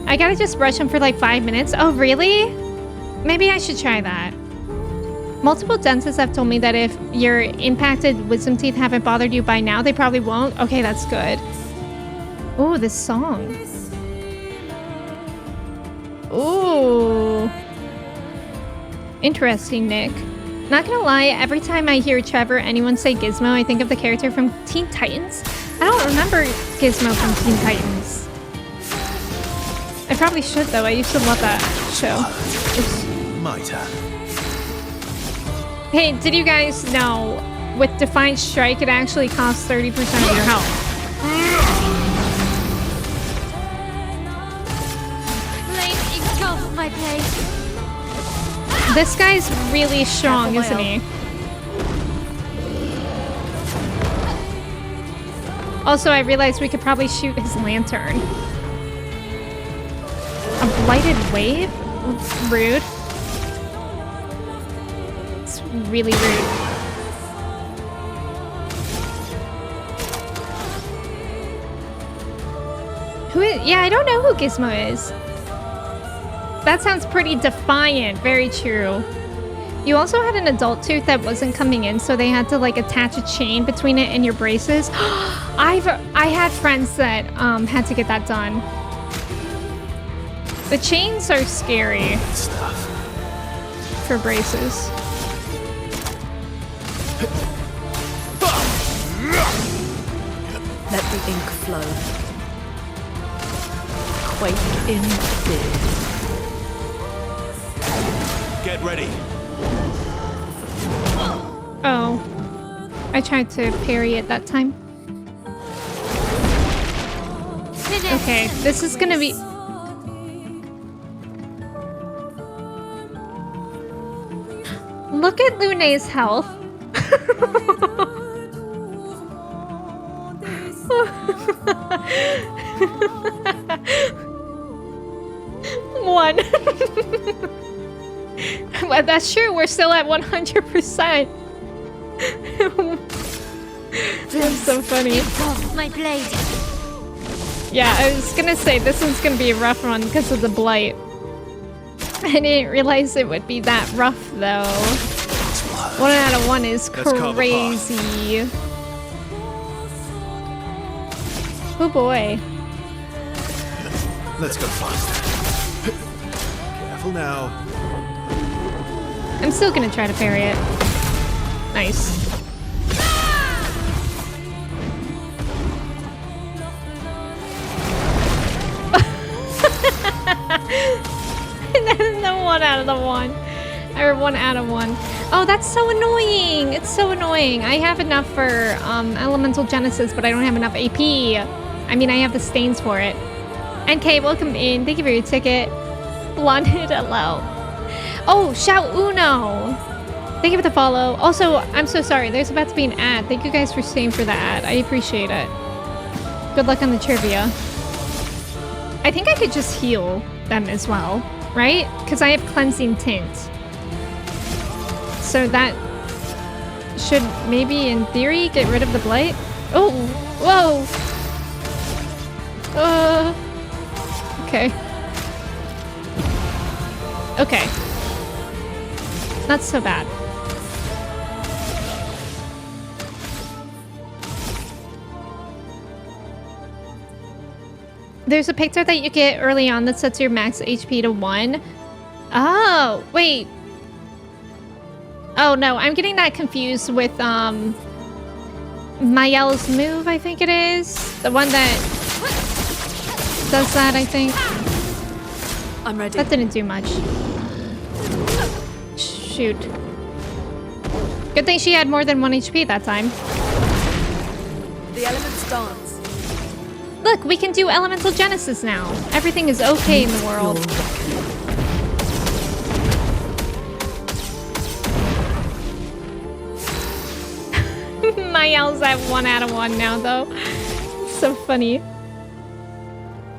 I gotta just brush them for like 5 minutes. Oh, really? Maybe I should try that. Multiple dentists have told me that if your impacted wisdom teeth haven't bothered you by now, they probably won't. Okay, that's good. Oh, this song. Ooh. Interesting, Nick. Not gonna lie, every time I hear Trevor or anyone say Gizmo, I think of the character from Teen Titans. I don't remember Gizmo from Teen Titans. I probably should, though. I used to love that show. Oops. My turn. Hey, did you guys know with Defiant Strike, it actually costs 30% of your health? Flame engulf my place. This guy's really strong, isn't he? Also, I realized we could probably shoot his lantern. A blighted wave? Rude. It's really rude. Who is... Yeah, I don't know who Gizmo is. That sounds pretty defiant. Very true. You also had an adult tooth that wasn't coming in, so they had to like attach a chain between it and your braces. I had friends that had to get that done. The chains are scary Stuff. for braces. Let the ink flow. Quake in fear. Get ready. Oh. I tried to parry it that time. Okay, this is gonna be... Look at Lune's health. One. Well, that's true. We're still at 100%. That's so funny. Get off my blade. Yeah, I was gonna say this one's gonna be a rough one because of the blight. I didn't realize it would be that rough though. 1 out of 1 is crazy. Oh boy. Let's go faster. Careful now. I'm still gonna try to parry it. Nice. The 1 out of the 1. Or 1 out of 1. Oh, that's so annoying. It's so annoying. I have enough for Elemental Genesis, but I don't have enough AP. I mean, I have the stains for it. NK, welcome in. Thank you for your ticket. Blonded, hello. Oh, shout Uno. Thank you for the follow. Also, I'm so sorry. There's about to be an ad. Thank you guys for staying for the ad. I appreciate it. Good luck on the trivia. I think I could just heal them as well, right? Because I have cleansing tint. So that should maybe, in theory, get rid of the blight. Oh, whoa. Okay. Okay. Not so bad. There's a picture that you get early on that sets your max HP to 1. Oh, wait. Oh, no. I'm getting that confused with, Mayel's move, I think it is. The one that does that, I think. I'm ready. That didn't do much. Shoot. Good thing she had more than 1 HP that time. The elements dance. Look, we can do Elemental Genesis now. Everything is okay in the world. Mayel's at 1 out of 1 now, though. So funny.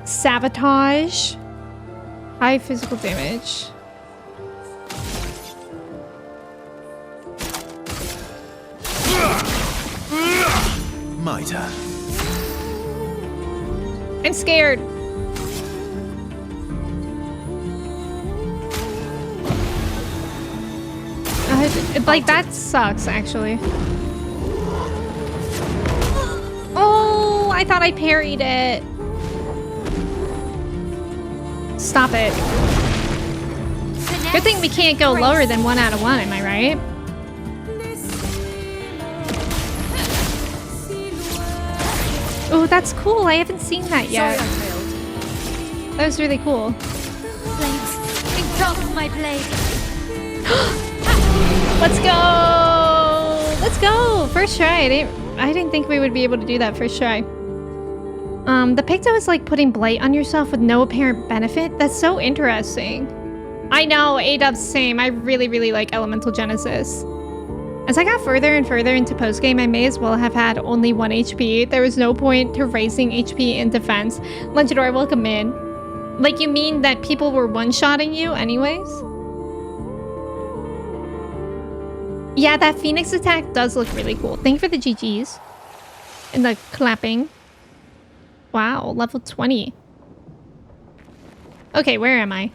Sabotage. High physical damage. My turn. I'm scared. Like, that sucks, actually. Oh, I thought I parried it. Stop it. Good thing we can't go lower than 1 out of 1, am I right? Oh, that's cool. I haven't seen that yet. Sorry I failed. That was really cool. Blades. Get off my blade. Let's go! Let's go! First try. I didn't think we would be able to do that first try. The Picto is like putting blight on yourself with no apparent benefit. That's so interesting. I know, A-Dub's same. I really, really like Elemental Genesis. As I got further and further into postgame, I may as well have had only 1 HP. There was no point to raising HP in defense. Legendor, welcome in. Like, you mean that people were one-shotting you anyways? Yeah, that Phoenix attack does look really cool. Thank you for the GGs. And the clapping. Wow, level 20. Okay, where am I?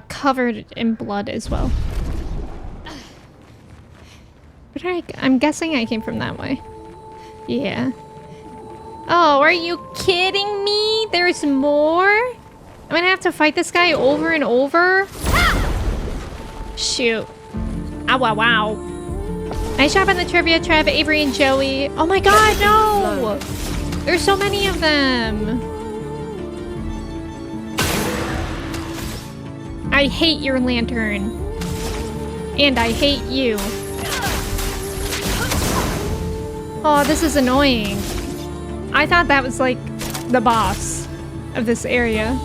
Covered in blood as well. I'm guessing I came from that way. Yeah. Oh, are you kidding me? There's more? I'm gonna have to fight this guy over and over? Shoot. Ow, wow, wow. Nice job on the trivia, Trev, Avery, and Joey. Oh my god, no! There's so many of them. I hate your lantern. And I hate you. Oh, this is annoying. I thought that was like the boss of this area.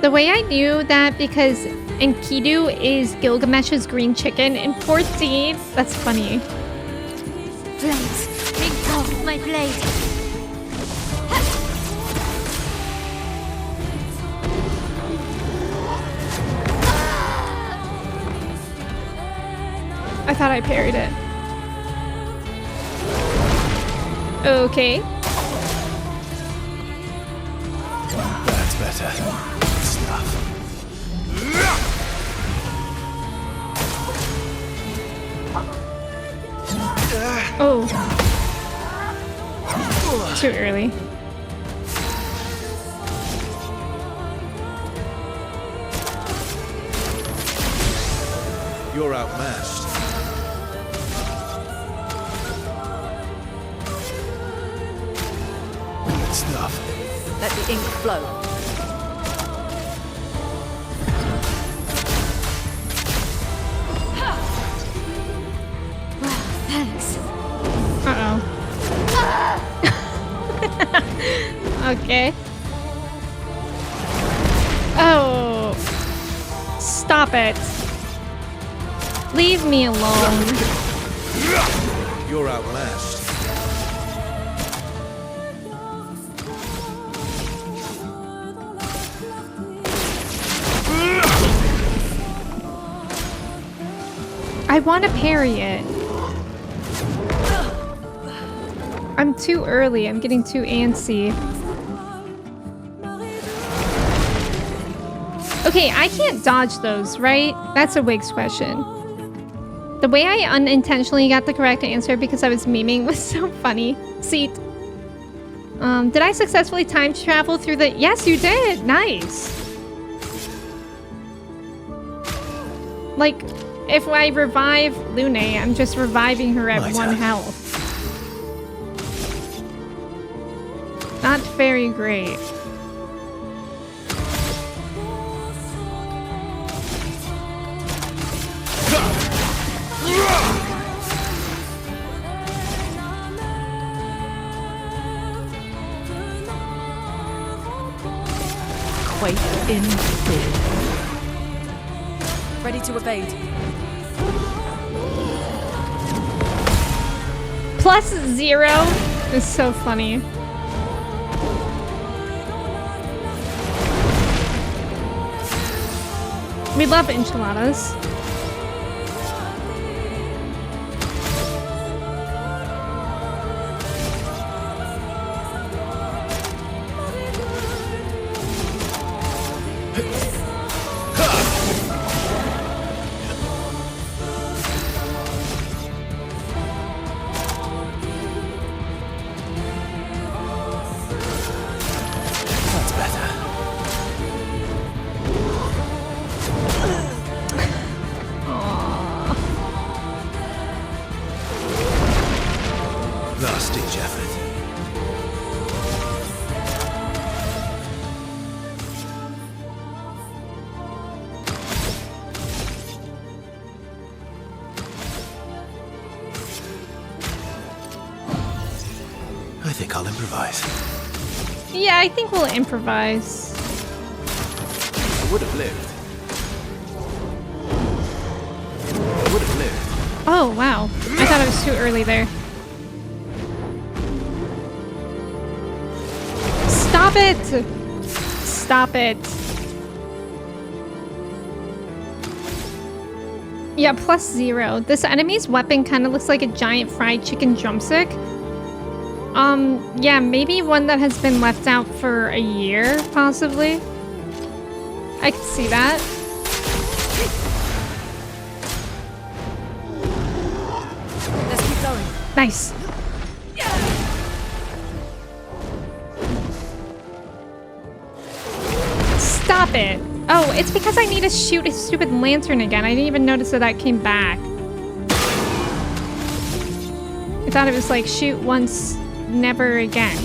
The way I knew that because Enkidu is Gilgamesh's green chicken in 14. That's funny. Blades, take off my blade. I thought I parried it. Okay. That's better. Good stuff. Oh. Too early. You're outmatched. Good stuff. Let the ink flow. Wow, thanks. Uh-oh. Okay. Oh. Stop it. Leave me alone. You're outmatched. I want to parry it. I'm too early. I'm getting too antsy. Okay, I can't dodge those, right? That's a Wiggs question. The way I unintentionally got the correct answer because I was memeing was so funny. Seat. Did I successfully time travel through the... Yes, you did! Nice! Like, if I revive Lune, I'm just reviving her at 1 health. Not very great. Quake in fear. Ready to evade. +0 is so funny. We love enchiladas. That's better. Last-ditch effort. I think I'll improvise. Yeah, I think we'll improvise. I would have lived. I would have lived. Oh, wow. I thought it was too early there. Stop it! Stop it. Yeah, +0. This enemy's weapon kind of looks like a giant fried chicken drumstick. Yeah, maybe one that has been left out for a year, possibly. I can see that. Let's keep going. Nice. Stop it. Oh, it's because I need to shoot his stupid lantern again. I didn't even notice that came back. I thought it was like shoot once, never again.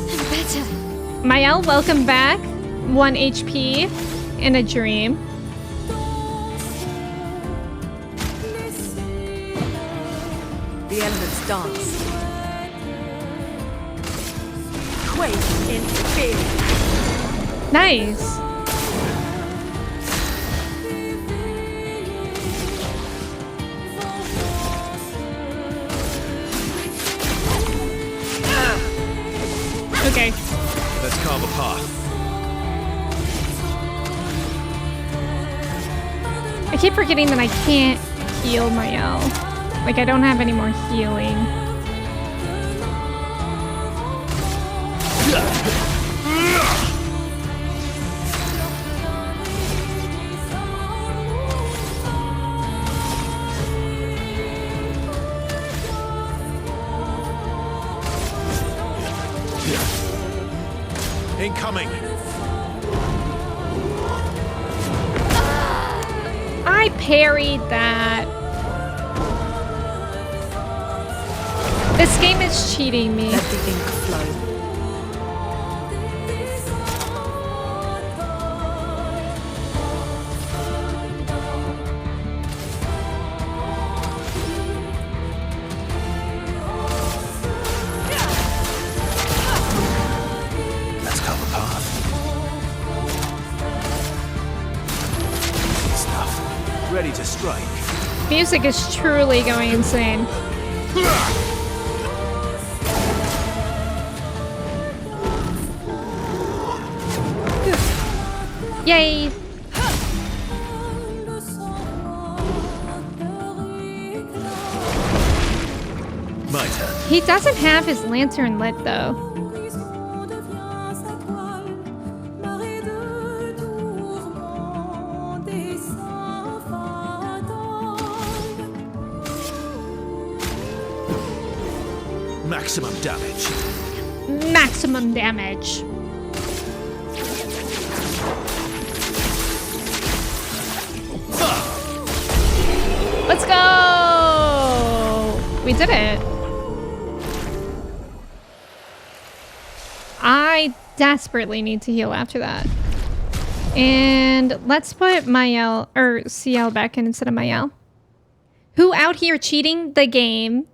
I'm better. Mael, welcome back. 1 HP in a dream. The the elements dance. Quake in fear. Nice. Okay. Let's carve a path. I keep forgetting that I can't heal Mael. Like, I don't have any more healing. Incoming. I parried that. This game is cheating me. Let the ink flow. Let's carve a path. Stuff. Ready to strike. Music is truly going insane. Yay! My turn. He doesn't have his lantern lit though. Maximum damage. Maximum damage. Let's go! We did it. I desperately need to heal after that. And let's put Mael or CL back in instead of Mael. Who out here cheating the game?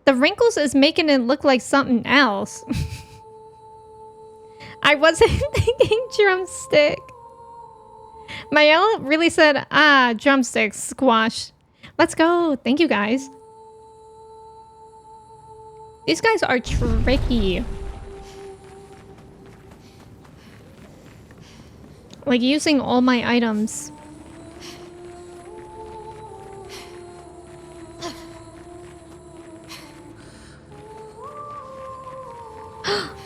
The wrinkles is making it look like something else. I wasn't thinking drumstick. Mael really said, drumsticks, squash. Let's go. Thank you, guys. These guys are tricky. Like using all my items.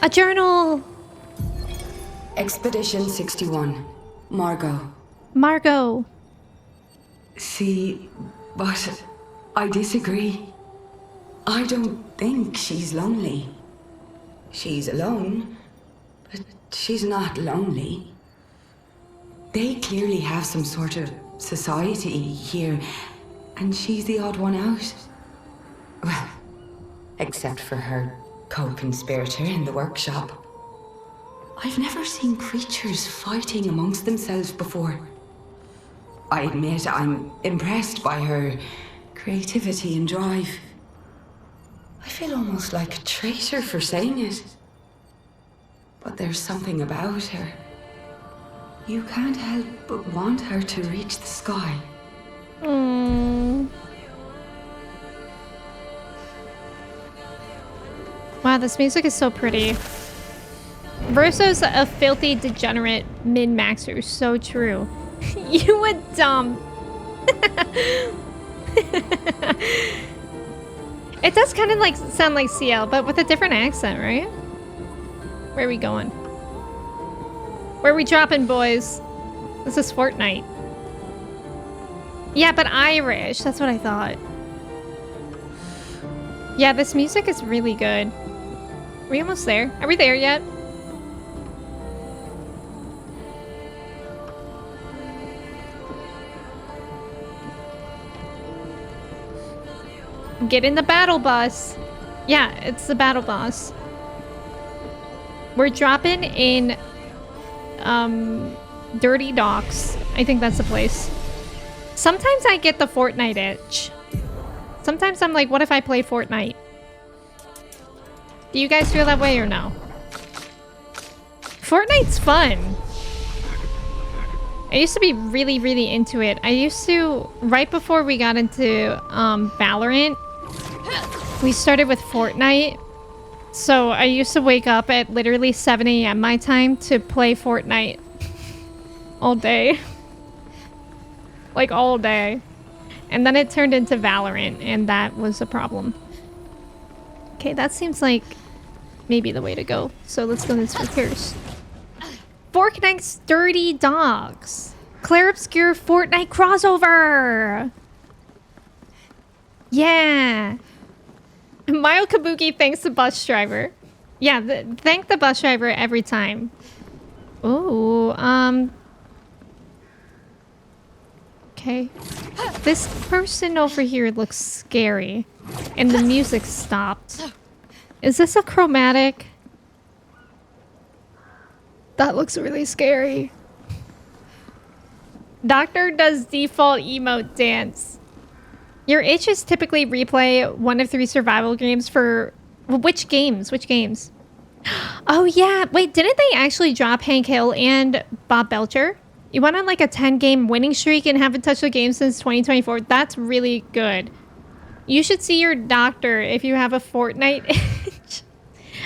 A journal! Expedition 61. Margot. Margot. See, but I disagree. I don't think she's lonely. She's alone, but she's not lonely. They clearly have some sort of society here, and she's the odd one out. Well, except for her co-conspirator in the workshop. I've never seen creatures fighting amongst themselves before. I admit I'm impressed by her creativity and drive. I feel almost like a traitor for saying it. But there's something about her. You can't help but want her to reach the sky. Wow, this music is so pretty. Verso's a filthy, degenerate min-maxer. So true. You a dumb. It does kind of like sound like CL, but with a different accent, right? Where are we going? Where are we dropping, boys? This is Fortnite. Yeah, but Irish. That's what I thought. Yeah, this music is really good. Are we almost there? Are we there yet? Get in the battle bus. Yeah, it's the battle bus. We're dropping in Dirty Docks. I think that's the place. Sometimes I get the Fortnite itch. Sometimes I'm like, what if I play Fortnite? Do you guys feel that way or no? Fortnite's fun. I used to be really, really into it. I used to, right before we got into Valorant, we started with Fortnite. So I used to wake up at literally 7 a.m. my time to play Fortnite all day. Like all day. And then it turned into Valorant, and that was a problem. Okay, that seems like maybe the way to go. So let's go this way first. Fortnite's Dirty Dogs. Clair Obscur Fortnite crossover. Yeah. Mayo Kabuki thanks the bus driver. Yeah, thank the bus driver every time. Oh, okay. This person over here looks scary. And the music stopped. Is this a chromatic? That looks really scary. Doctor does default emote dance. Your itches typically replay 1 of 3 survival games for... Which games? Which games? Oh yeah, wait, didn't they actually drop Hank Hill and Bob Belcher? You went on like a 10-game winning streak and haven't touched the game since 2024. That's really good. You should see your doctor if you have a Fortnite itch.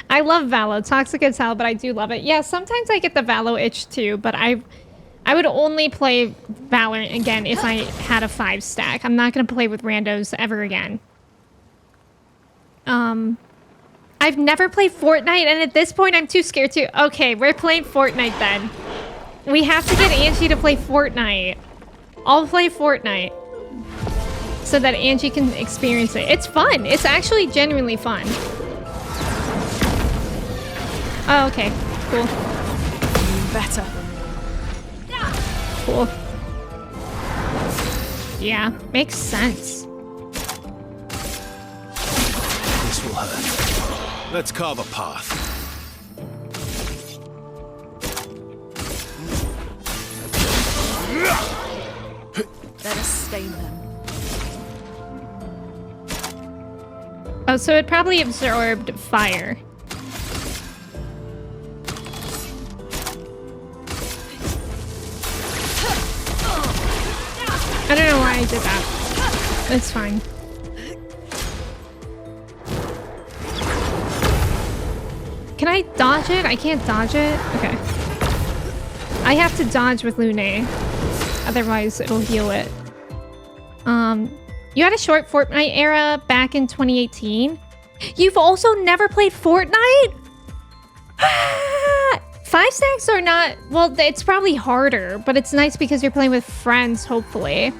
I love Valo. Toxic as hell, but I do love it. Yeah, sometimes I get the Valo itch too, but I would only play Valorant again if I had a 5-stack. I'm not going to play with randos ever again. I've never played Fortnite, and at this point I'm too scared to... Okay, we're playing Fortnite then. We have to get Angie to play Fortnite. I'll play Fortnite. So that Angie can experience it. It's fun. It's actually genuinely fun. Oh, okay. Cool. Better. Cool. Yeah, makes sense. This will hurt. Let's carve a path. Let us stain them. Oh, so it probably absorbed fire. I don't know why I did that. It's fine. Can I dodge it? I can't dodge it? Okay. I have to dodge with Lune. Otherwise, it'll heal it. You had a short Fortnite era back in 2018. You've also never played Fortnite? 5 stacks are not... Well, it's probably harder, but it's nice because you're playing with friends, hopefully.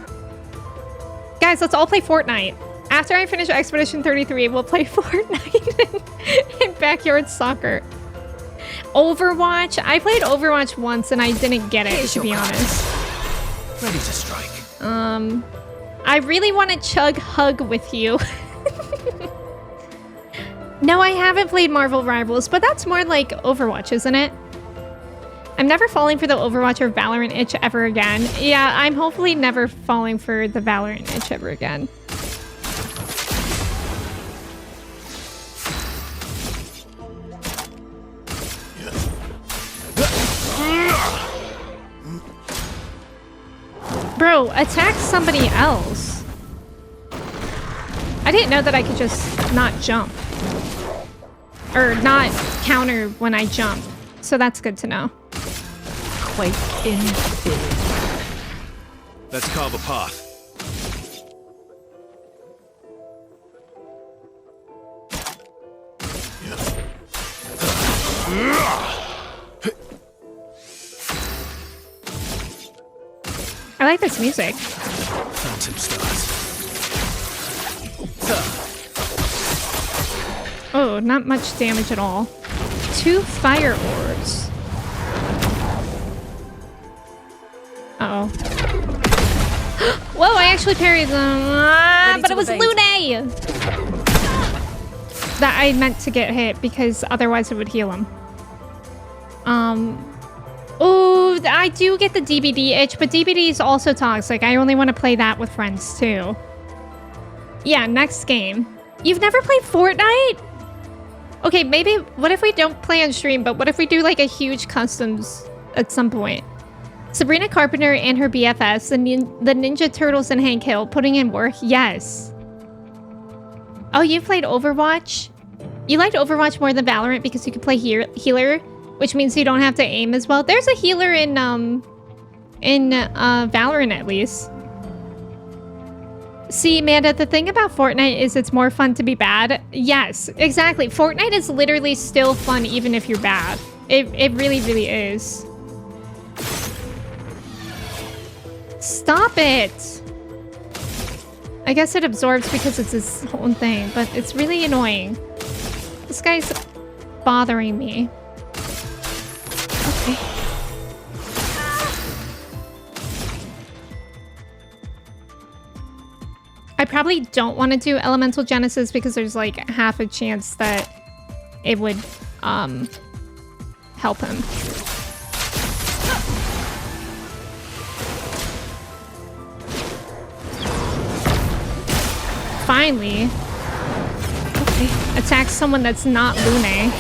Guys, let's all play Fortnite. After I finish Expedition 33, we'll play Fortnite in backyard soccer. Overwatch? I played Overwatch once and I didn't get it, to be honest. Ready to strike. I really want to chug hug with you. No, I haven't played Marvel Rivals, but that's more like Overwatch, isn't it? I'm never falling for the Overwatch or Valorant itch ever again. Yeah, I'm hopefully never falling for the Valorant itch ever again. Bro, attack somebody else. I didn't know that I could just not jump. Or not counter when I jump. So that's good to know. Quake in fear. Let's carve a path. I like this music. Phantom stars. Oh, not much damage at all. 2 fire orbs. Uh-oh. Whoa, I actually parried them. But it was Lune! That I meant to get hit because otherwise it would heal him. Oh, I do get the DBD itch, but DBD is also toxic. I only want to play that with friends too. Yeah, next game. You've never played Fortnite? Okay, maybe, what if we don't play on stream, but what if we do like a huge customs at some point? Sabrina Carpenter and her BFS, the Ninja Turtles and Hank Hill, putting in work? Yes. Oh, you played Overwatch? You liked Overwatch more than Valorant because you could play healer, which means you don't have to aim as well. There's a healer in Valorant at least. See, Amanda, the thing about Fortnite is it's more fun to be bad. Yes, exactly. Fortnite is literally still fun even if you're bad. It really, really is. Stop it! I guess it absorbs because it's its own thing, but it's really annoying. This guy's bothering me. Okay. I probably don't want to do Elemental Genesis because there's like half a chance that it would help him. Finally. Okay. Attack someone that's not Lune.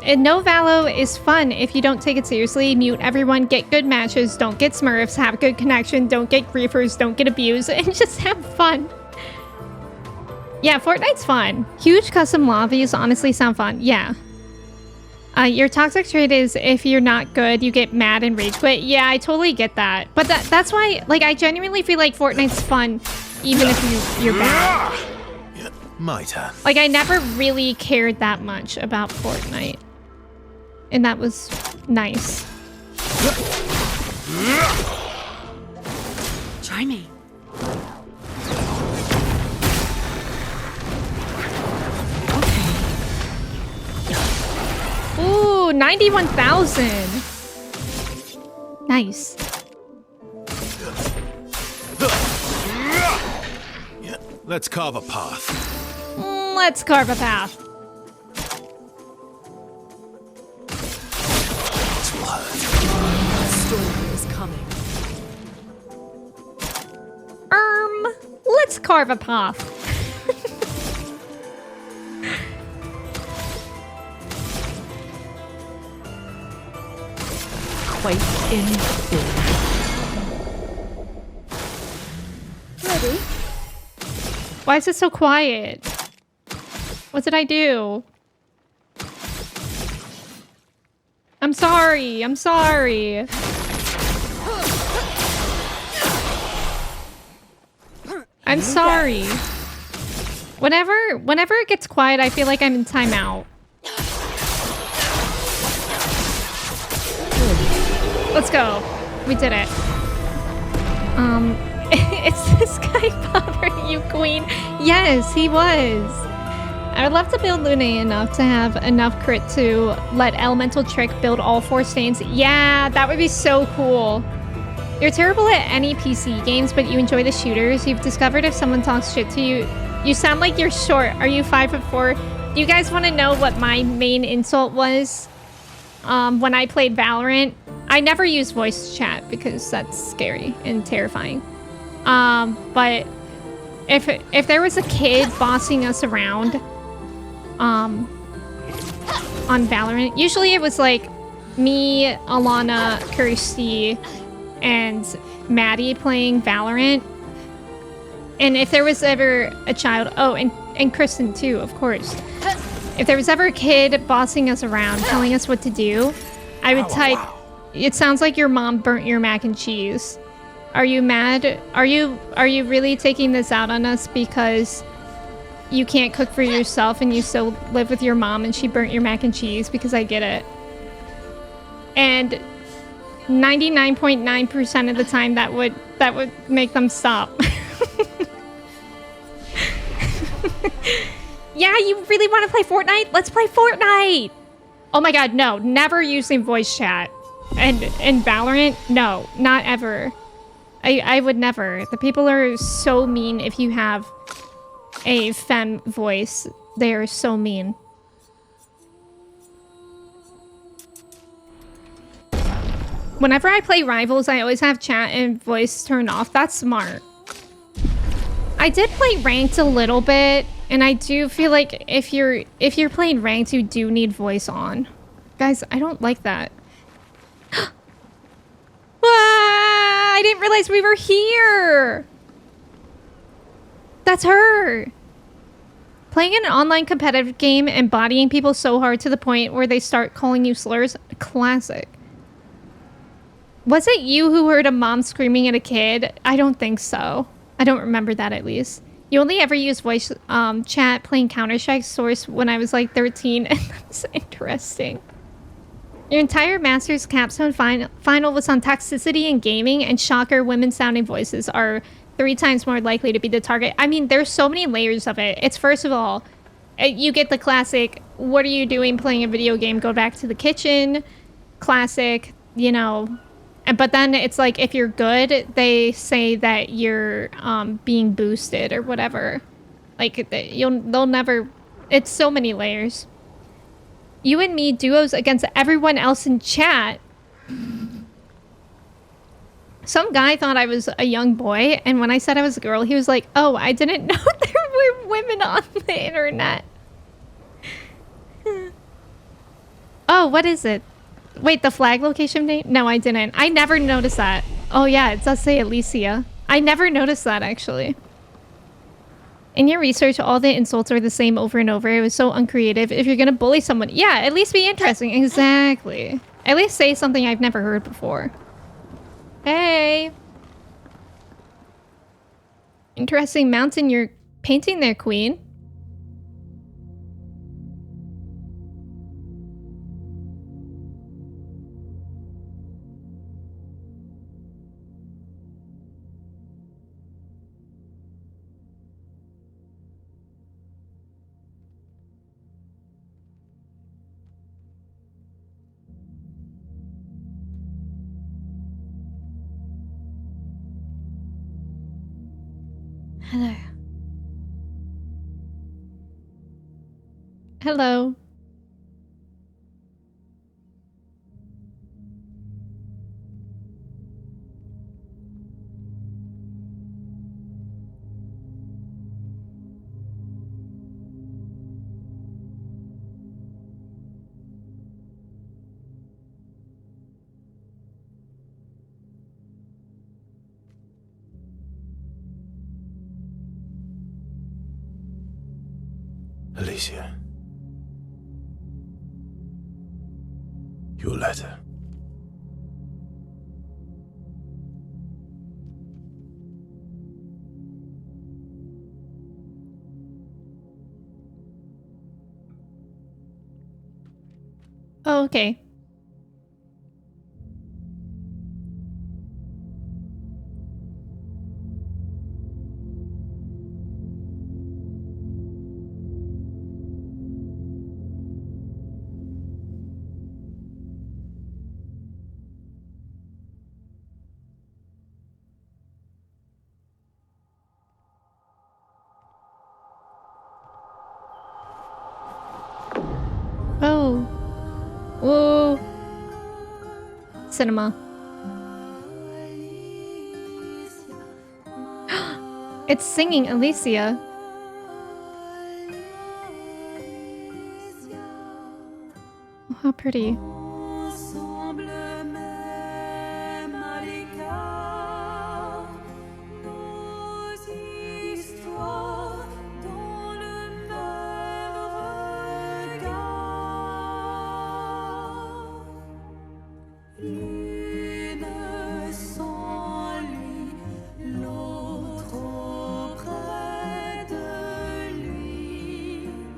And no Valo is fun if you don't take it seriously. Mute everyone, get good matches, don't get smurfs, have good connection, don't get griefers, don't get abused, and just have fun. Yeah, Fortnite's fun. Huge custom lobbies honestly sound fun. Yeah. Your toxic trait is if you're not good, you get mad and rage quit. Yeah, I totally get that. But that's why, like, I genuinely feel like Fortnite's fun even if you're bad. My turn. Like, I never really cared that much about Fortnite. And that was nice. Try me. Ooh, 91,000. Nice. Let's carve a path. Let's carve a path. The storm is coming. Let's carve a path. Quake in 4. Ready? Why is it so quiet? What did I do? I'm sorry. I'm sorry. I'm sorry. Whenever it gets quiet, I feel like I'm in timeout. Let's go. We did it. Is this guy bothering you, Queen? Yes, he was. I would love to build Lune enough to have enough crit to let Elemental Trick build all 4 stains. Yeah, that would be so cool. You're terrible at any PC games, but you enjoy the shooters. You've discovered if someone talks shit to you, you sound like you're short. Are you 5'4"? Do you guys want to know what my main insult was? When I played Valorant, I never used voice chat because that's scary and terrifying. But if there was a kid bossing us around, on Valorant, usually it was like me, Alana, Kirsty, and Maddie playing Valorant. And if there was ever a child, oh, and Kristen too, of course. If there was ever a kid bossing us around, telling us what to do, I would type, "It sounds like your mom burnt your mac and cheese. Are you mad? Are you really taking this out on us because you can't cook for yourself and you still live with your mom and she burnt your mac and cheese?" Because I get it. And 99.9% of the time that would make them stop. Yeah, you really want to play Fortnite? Let's play Fortnite! Oh my god, no. Never using voice chat. And Valorant? No, not ever. I would never. The people are so mean if you have a femme voice. They are so mean. Whenever I play Rivals, I always have chat and voice turned off. That's smart. I did play ranked a little bit, and I do feel like if you're playing ranked, you do need voice on. Guys, I don't like that. I didn't realize we were here. That's her. Playing an online competitive game, embodying people so hard to the point where they start calling you slurs. Classic. Was it you who heard a mom screaming at a kid? I don't think so. I don't remember that, at least. You only ever used voice chat playing Counter-Strike Source when I was like 13, and that's interesting. Your entire master's capstone final was on toxicity in gaming, and shocker, women-sounding voices are 3 times more likely to be the target. I mean, there's so many layers of it. It's, first of all, you get the classic, what are you doing playing a video game? Go back to the kitchen. Classic, you know. But then it's like, if you're good, they say that you're being boosted or whatever. Like, they'll never... It's so many layers. You and me duos against everyone else in chat. Some guy thought I was a young boy, and when I said I was a girl, he was like, oh, I didn't know there were women on the internet. Oh, what is it? Wait, the flag location name? No, I didn't. I never noticed that. Oh yeah, it does say Alicia. I never noticed that, actually. In your research, all the insults are the same over and over. It was so uncreative. If you're gonna bully someone, yeah, at least be interesting. Exactly. At least say something I've never heard before. Hey. Interesting mountain you're painting there, Queen. Hello. Hello. Alicia. Your letter. Oh, okay. Oh. Whoa. Cinema. It's singing Alicia. Oh, how pretty.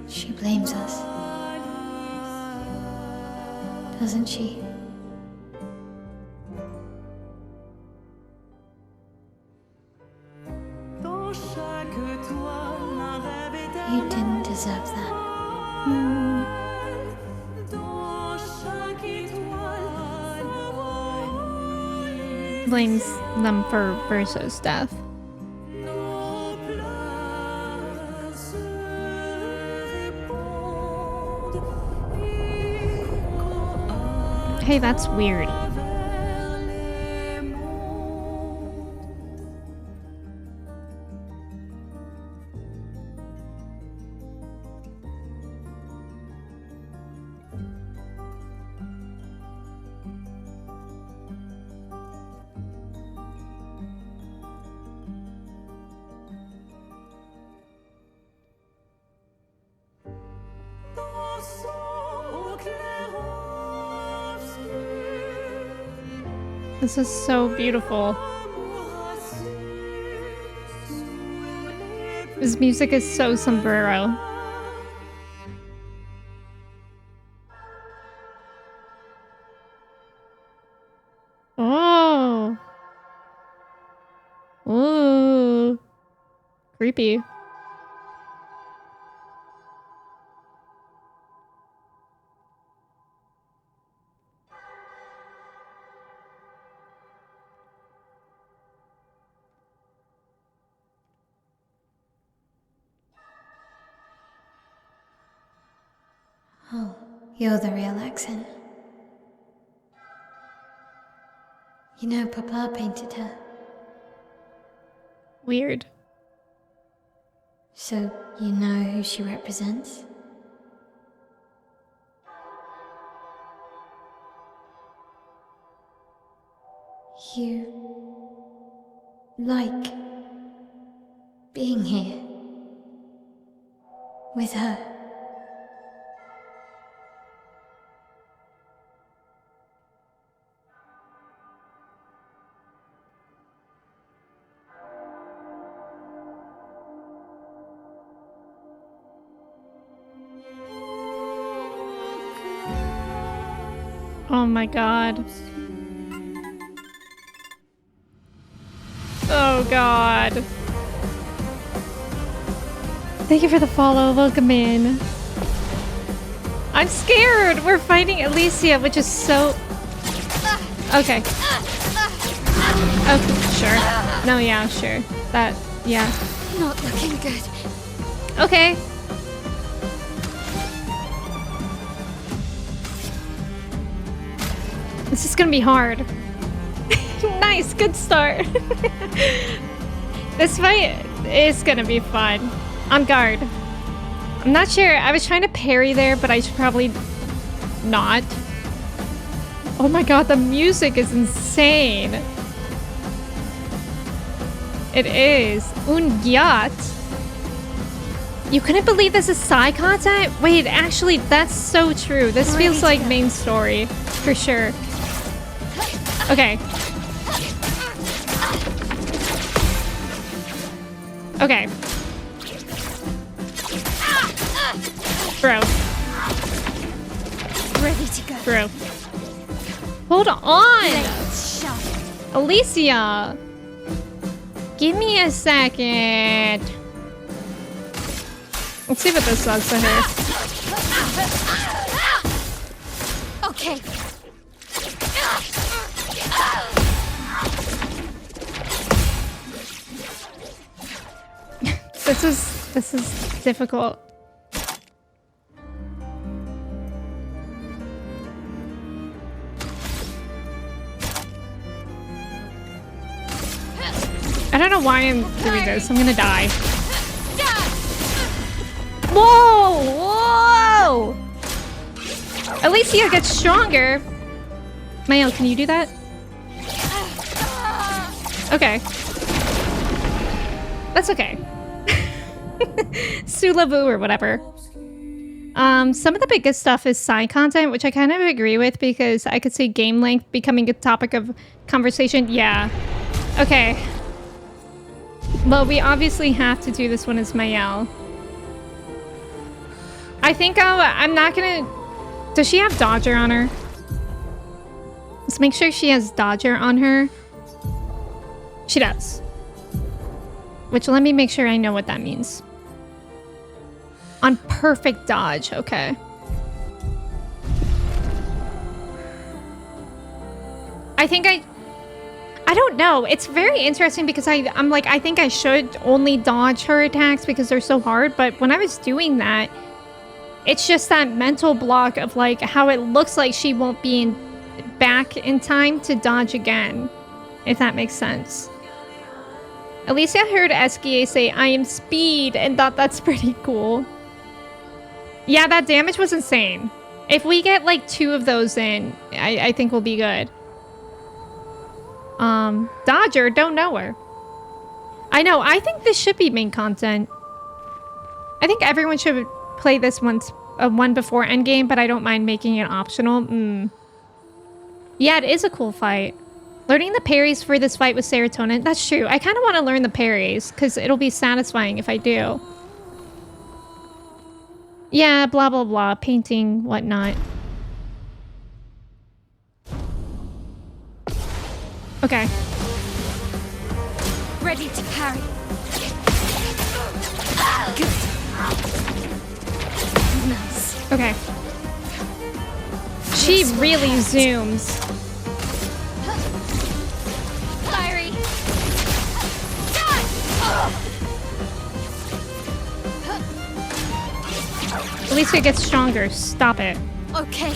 She blames us, doesn't she? You didn't deserve that. Blames them for Verso's death. Hey, that's weird. This is so beautiful. This music is so sombrero. Oh. Ooh. Creepy. Oh, you're the real accent. You know, Papa painted her. Weird. So, you know who she represents? You like being here with her. Oh my god. Oh god. Thank you for the follow. Welcome in. I'm scared. We're fighting Alicia, which is so... Okay. Okay, sure. No, yeah, sure. That, yeah. Not looking good. Okay. This is gonna be hard. Nice, good start. This fight is gonna be fun. On guard. I'm not sure. I was trying to parry there, but I should probably not. Oh my god, the music is insane. It is. Ungyat. You couldn't believe this is side content? Wait, actually, that's so true. This feels like main story, for sure. Okay. Okay. Bro. Ready to go. Bro. Hold on! Alicia! Give me a second. Let's see what this does to her. Okay. This is difficult. I don't know why I'm doing this. I'm gonna die. Whoa! Whoa! Alicia gets stronger. Mael, can you do that? Okay. That's okay. Sulavu or whatever. Some of the biggest stuff is side content, which I kind of agree with because I could see game length becoming a topic of conversation. Yeah. Okay. Well, we obviously have to do this one as Mael. I think I'm not gonna... Does she have Dodger on her? Let's make sure she has Dodger on her. She does. Which, let me make sure I know what that means. On perfect dodge, okay. I think I don't know. It's very interesting because I'm like, I think I should only dodge her attacks because they're so hard. But when I was doing that, it's just that mental block of like how it looks like she won't be back in time to dodge again. If that makes sense. At least I heard SKA say, I am speed, and thought that's pretty cool. Yeah, that damage was insane. If we get like 2 of those in, I think we'll be good. Dodger, don't know her. I know, I think this should be main content. I think everyone should play this one before endgame, but I don't mind making it optional. Yeah, it is a cool fight. Learning the parries for this fight with serotonin. That's true. I kind of want to learn the parries because it'll be satisfying if I do. Yeah, blah, blah, blah. Painting, whatnot. Okay. Ready to parry. Good. Nice. Okay. She really zooms. Fiery. At least it gets stronger. Stop it. Okay.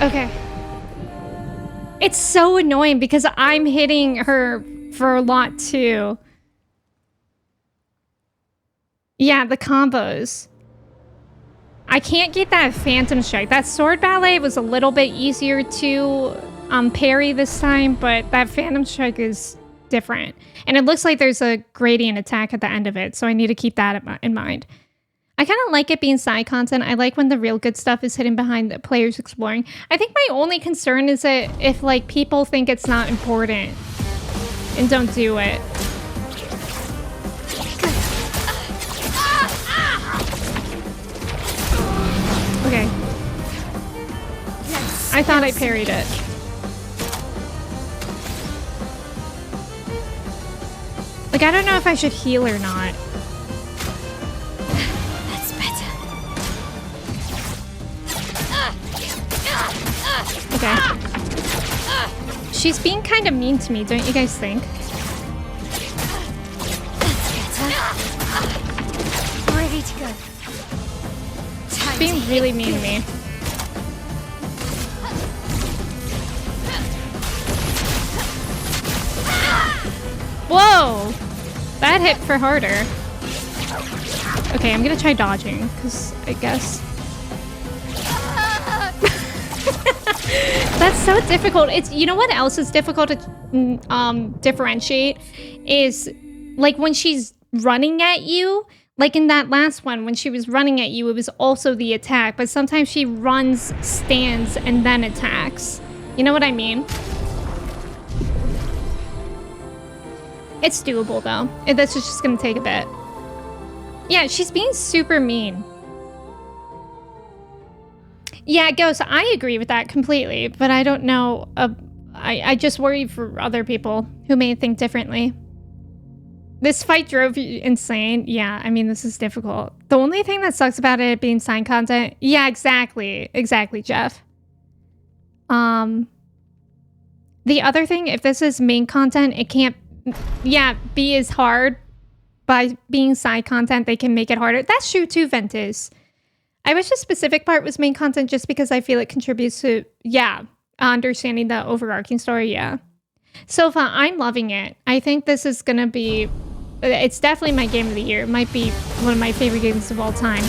Okay. It's so annoying because I'm hitting her for a lot too. Yeah, the combos. I can't get that Phantom Strike. That Sword Ballet was a little bit easier to parry this time, but that Phantom Strike is different. And it looks like there's a gradient attack at the end of it, so I need to keep that in mind. I kind of like it being side content. I like when the real good stuff is hidden behind the players exploring. I think my only concern is that if like people think it's not important and don't do it. Okay. I thought I parried it. Like, I don't know if I should heal or not. That's better. Okay. She's being kind of mean to me, don't you guys think? That's better. Ready to go. She's being really mean to me. Whoa! That hit for harder. Okay, I'm gonna try dodging, because I guess... That's so difficult. It's, you know what else is difficult to differentiate? Is, like, when she's running at you, like in that last one, when she was running at you, it was also the attack, but sometimes she runs, stands, and then attacks. You know what I mean? It's doable, though. That's just gonna take a bit. Yeah, she's being super mean. Yeah, Ghost, I agree with that completely, but I don't know. I just worry for other people who may think differently. This fight drove you insane. Yeah, I mean, this is difficult. The only thing that sucks about it being side content... Yeah, exactly. Exactly, Jeff. The other thing, if this is main content, it can't... Yeah, be as hard. By being side content, they can make it harder. That's true too, Ventus. I wish a specific part was main content just because I feel it contributes to, yeah, understanding the overarching story, yeah. Sofa, I'm loving it. I think this is gonna be... It's definitely my game of the year. It might be one of my favorite games of all time.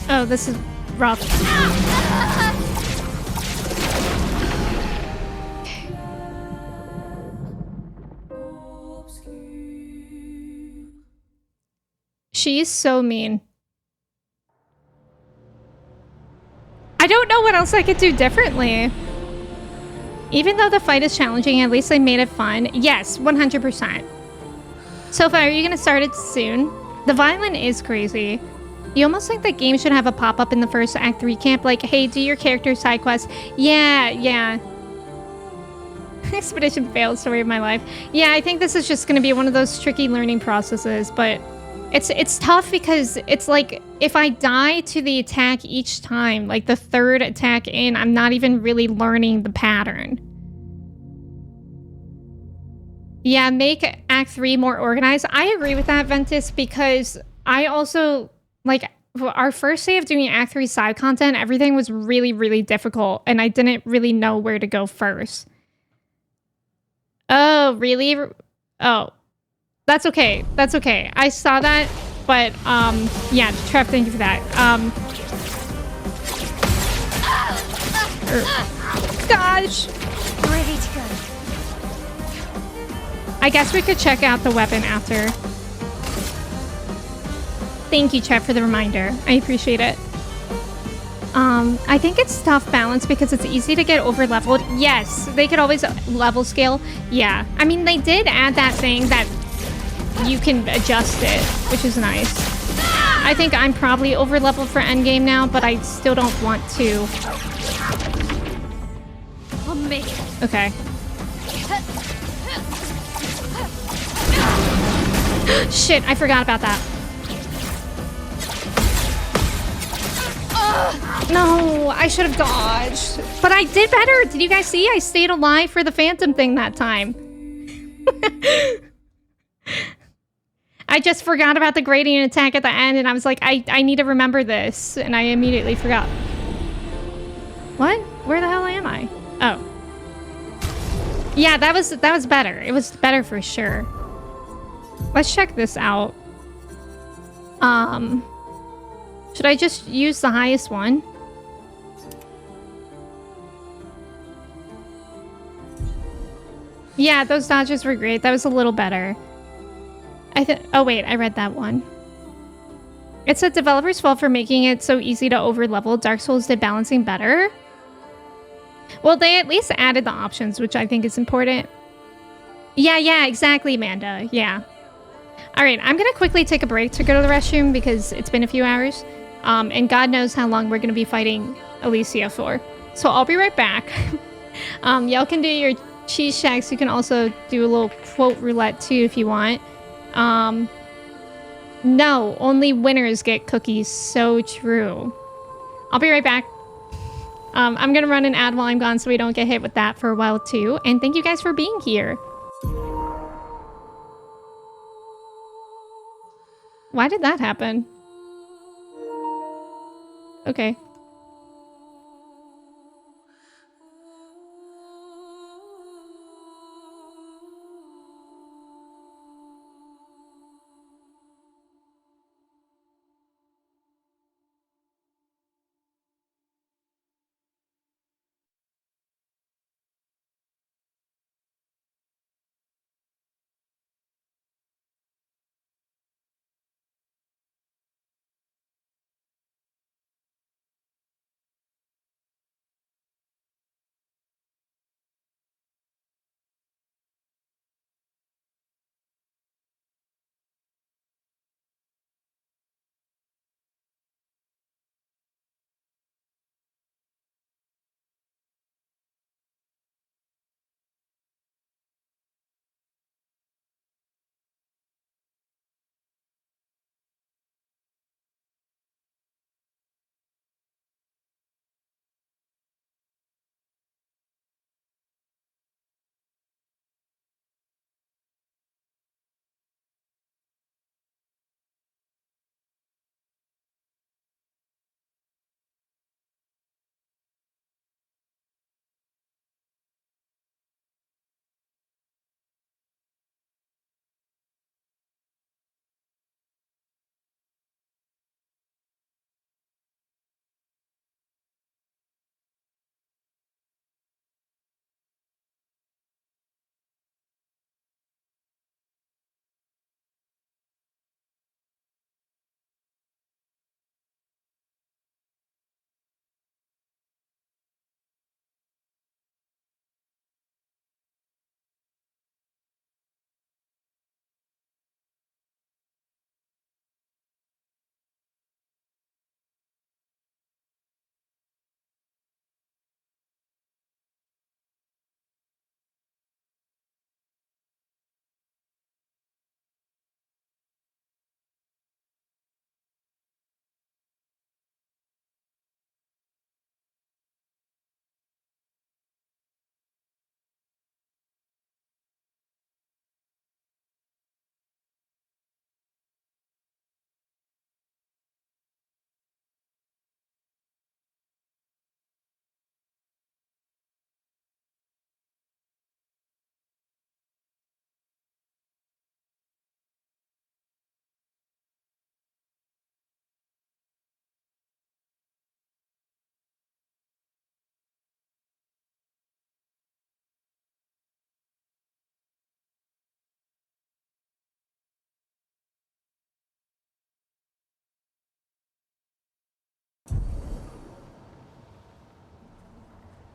Oh, this is rough. She is so mean. I don't know what else I could do differently. Even though the fight is challenging, at least I made it fun. Yes, 100%. Sophia, are you gonna start it soon? The violin is crazy. You almost think the game should have a pop-up in the first Act 3 camp, like, hey, do your character side quest. Yeah. Expedition failed, story of my life. Yeah, I think this is just gonna be one of those tricky learning processes, but it's tough because it's like, if I die to the attack each time, like the third attack in, I'm not even really learning the pattern. Yeah, make Act 3 more organized. I agree with that, Ventus, because I also... Like, our first day of doing Act 3 side content, everything was really, really difficult, and I didn't really know where to go first. Oh, really? Oh. That's okay. That's okay. I saw that, but, yeah, Trev, thank you for that. Gosh! Ready to go. I guess we could check out the weapon after. Thank you, Trev, for the reminder. I appreciate it. I think it's tough balance because it's easy to get over leveled. Yes, they could always level scale. Yeah. I mean, they did add that thing that you can adjust it, which is nice. I think I'm probably over leveled for endgame now, but I still don't want to. I'll make it. Okay. Shit, I forgot about that. No, I should have dodged. But I did better. Did you guys see? I stayed alive for the phantom thing that time. I just forgot about the gradient attack at the end, and I was like, I need to remember this. And I immediately forgot. What? Where the hell am I? Oh. Yeah, that was better. It was better for sure. Let's check this out. Should I just use the highest one? Yeah, those dodges were great. That was a little better. Oh wait, I read that one. It's a developer's fault for making it so easy to overlevel. Dark Souls did balancing better. Well, they at least added the options, which I think is important. Yeah, exactly, Amanda. Yeah. All right, I'm going to quickly take a break to go to the restroom because it's been a few hours. And God knows how long we're going to be fighting Alicia for. So I'll be right back. Y'all can do your cheese shacks. You can also do a little quote roulette too if you want. No, only winners get cookies. So true. I'll be right back. I'm going to run an ad while I'm gone so we don't get hit with that for a while too. And thank you guys for being here. Why did that happen? Okay.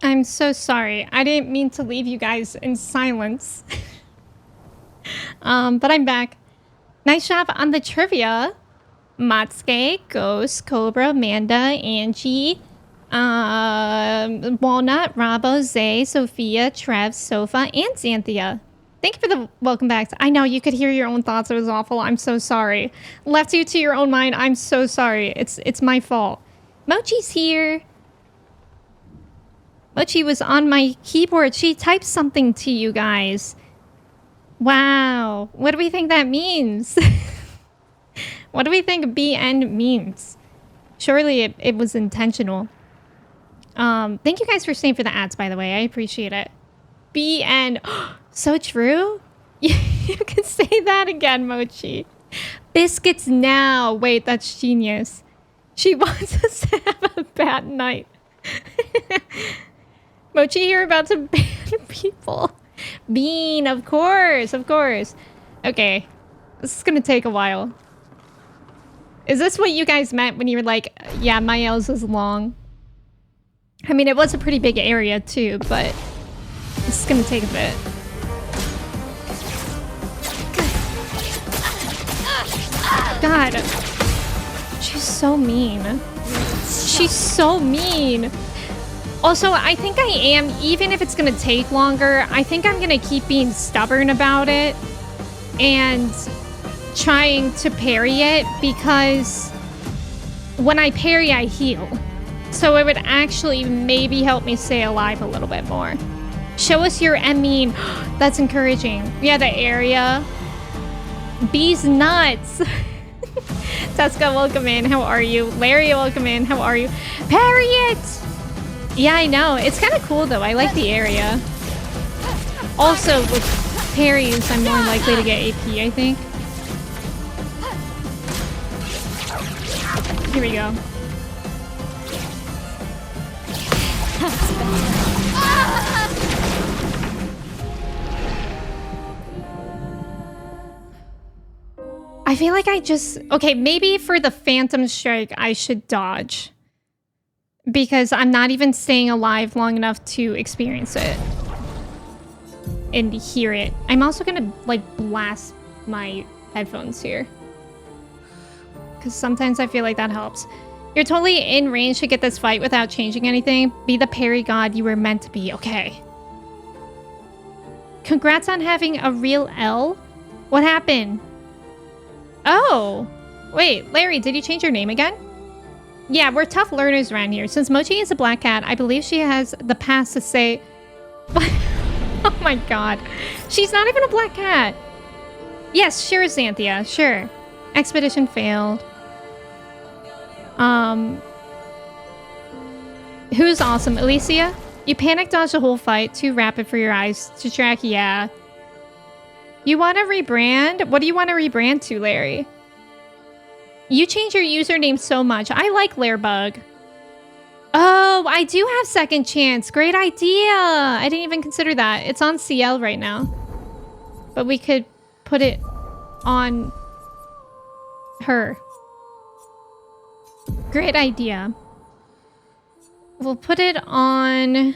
I'm so sorry. I didn't mean to leave you guys in silence. But I'm back. Nice job on the trivia. Matsuke, Ghost, Cobra, Amanda, Angie, Walnut, Rabo, Zay, Sophia, Trev, Sofa, and Xanthia. Thank you for the welcome back. I know you could hear your own thoughts. It was awful. I'm so sorry. Left you to your own mind. I'm so sorry. It's my fault. Mochi's here. Mochi was on my keyboard. She typed something to you guys. Wow. What do we think that means? What do we think BN means? Surely it was intentional. Thank you guys for staying for the ads, by the way. I appreciate it. BN. So true? You can say that again, Mochi. Biscuits now. Wait, that's genius. She wants us to have a bad night. Mochi, you're about to ban people. Bean, of course, of course. Okay, this is gonna take a while. Is this what you guys meant when you were like, yeah, my L's is long? I mean, it was a pretty big area too, but this is gonna take a bit. God, she's so mean. She's so mean. Also, I think I am, even if it's gonna take longer, I think I'm gonna keep being stubborn about it and trying to parry it, because when I parry, I heal. So it would actually maybe help me stay alive a little bit more. Show us your Emme. That's encouraging. Yeah, the area. Bees nuts. Tesca, welcome in. How are you? Larry, welcome in. How are you? Parry it! Yeah, I know. It's kind of cool, though. I like the area. Also, with parries, I'm more likely to get AP, I think. Here we go. I feel like I just... Okay, maybe for the Phantom Strike, I should dodge. Because I'm not even staying alive long enough to experience it. And hear it. I'm also gonna, like, blast my headphones here. Because sometimes I feel like that helps. You're totally in range to get this fight without changing anything. Be the parry god you were meant to be. Okay. Congrats on having a real L. What happened? Oh. Wait, Larry, did you change your name again? Yeah, we're tough learners around here. Since Mochi is a black cat, I believe she has the pass to say... Oh my god. She's not even a black cat. Yes, sure, Xanthia. Sure. Expedition failed. Who's awesome? Alicia? You panic dodged the whole fight. Too rapid for your eyes to track. Yeah. You want to rebrand? What do you want to rebrand to, Larry? You change your username so much. I like Lairbug. Oh, I do have second chance. Great idea. I didn't even consider that. It's on CL right now. But we could put it on her. Great idea. We'll put it on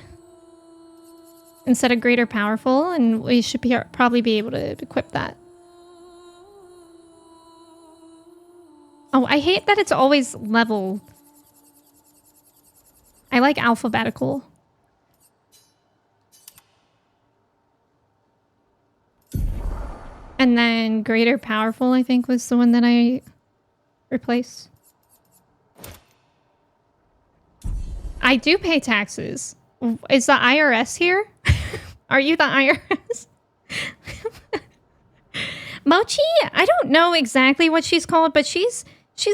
instead of Greater Powerful, and we should probably be able to equip that. Oh, I hate that it's always leveled. I like alphabetical. And then Greater Powerful, I think, was the one that I replaced. I do pay taxes. Is the IRS here? Are you the IRS? Mochi? I don't know exactly what she's called, but she's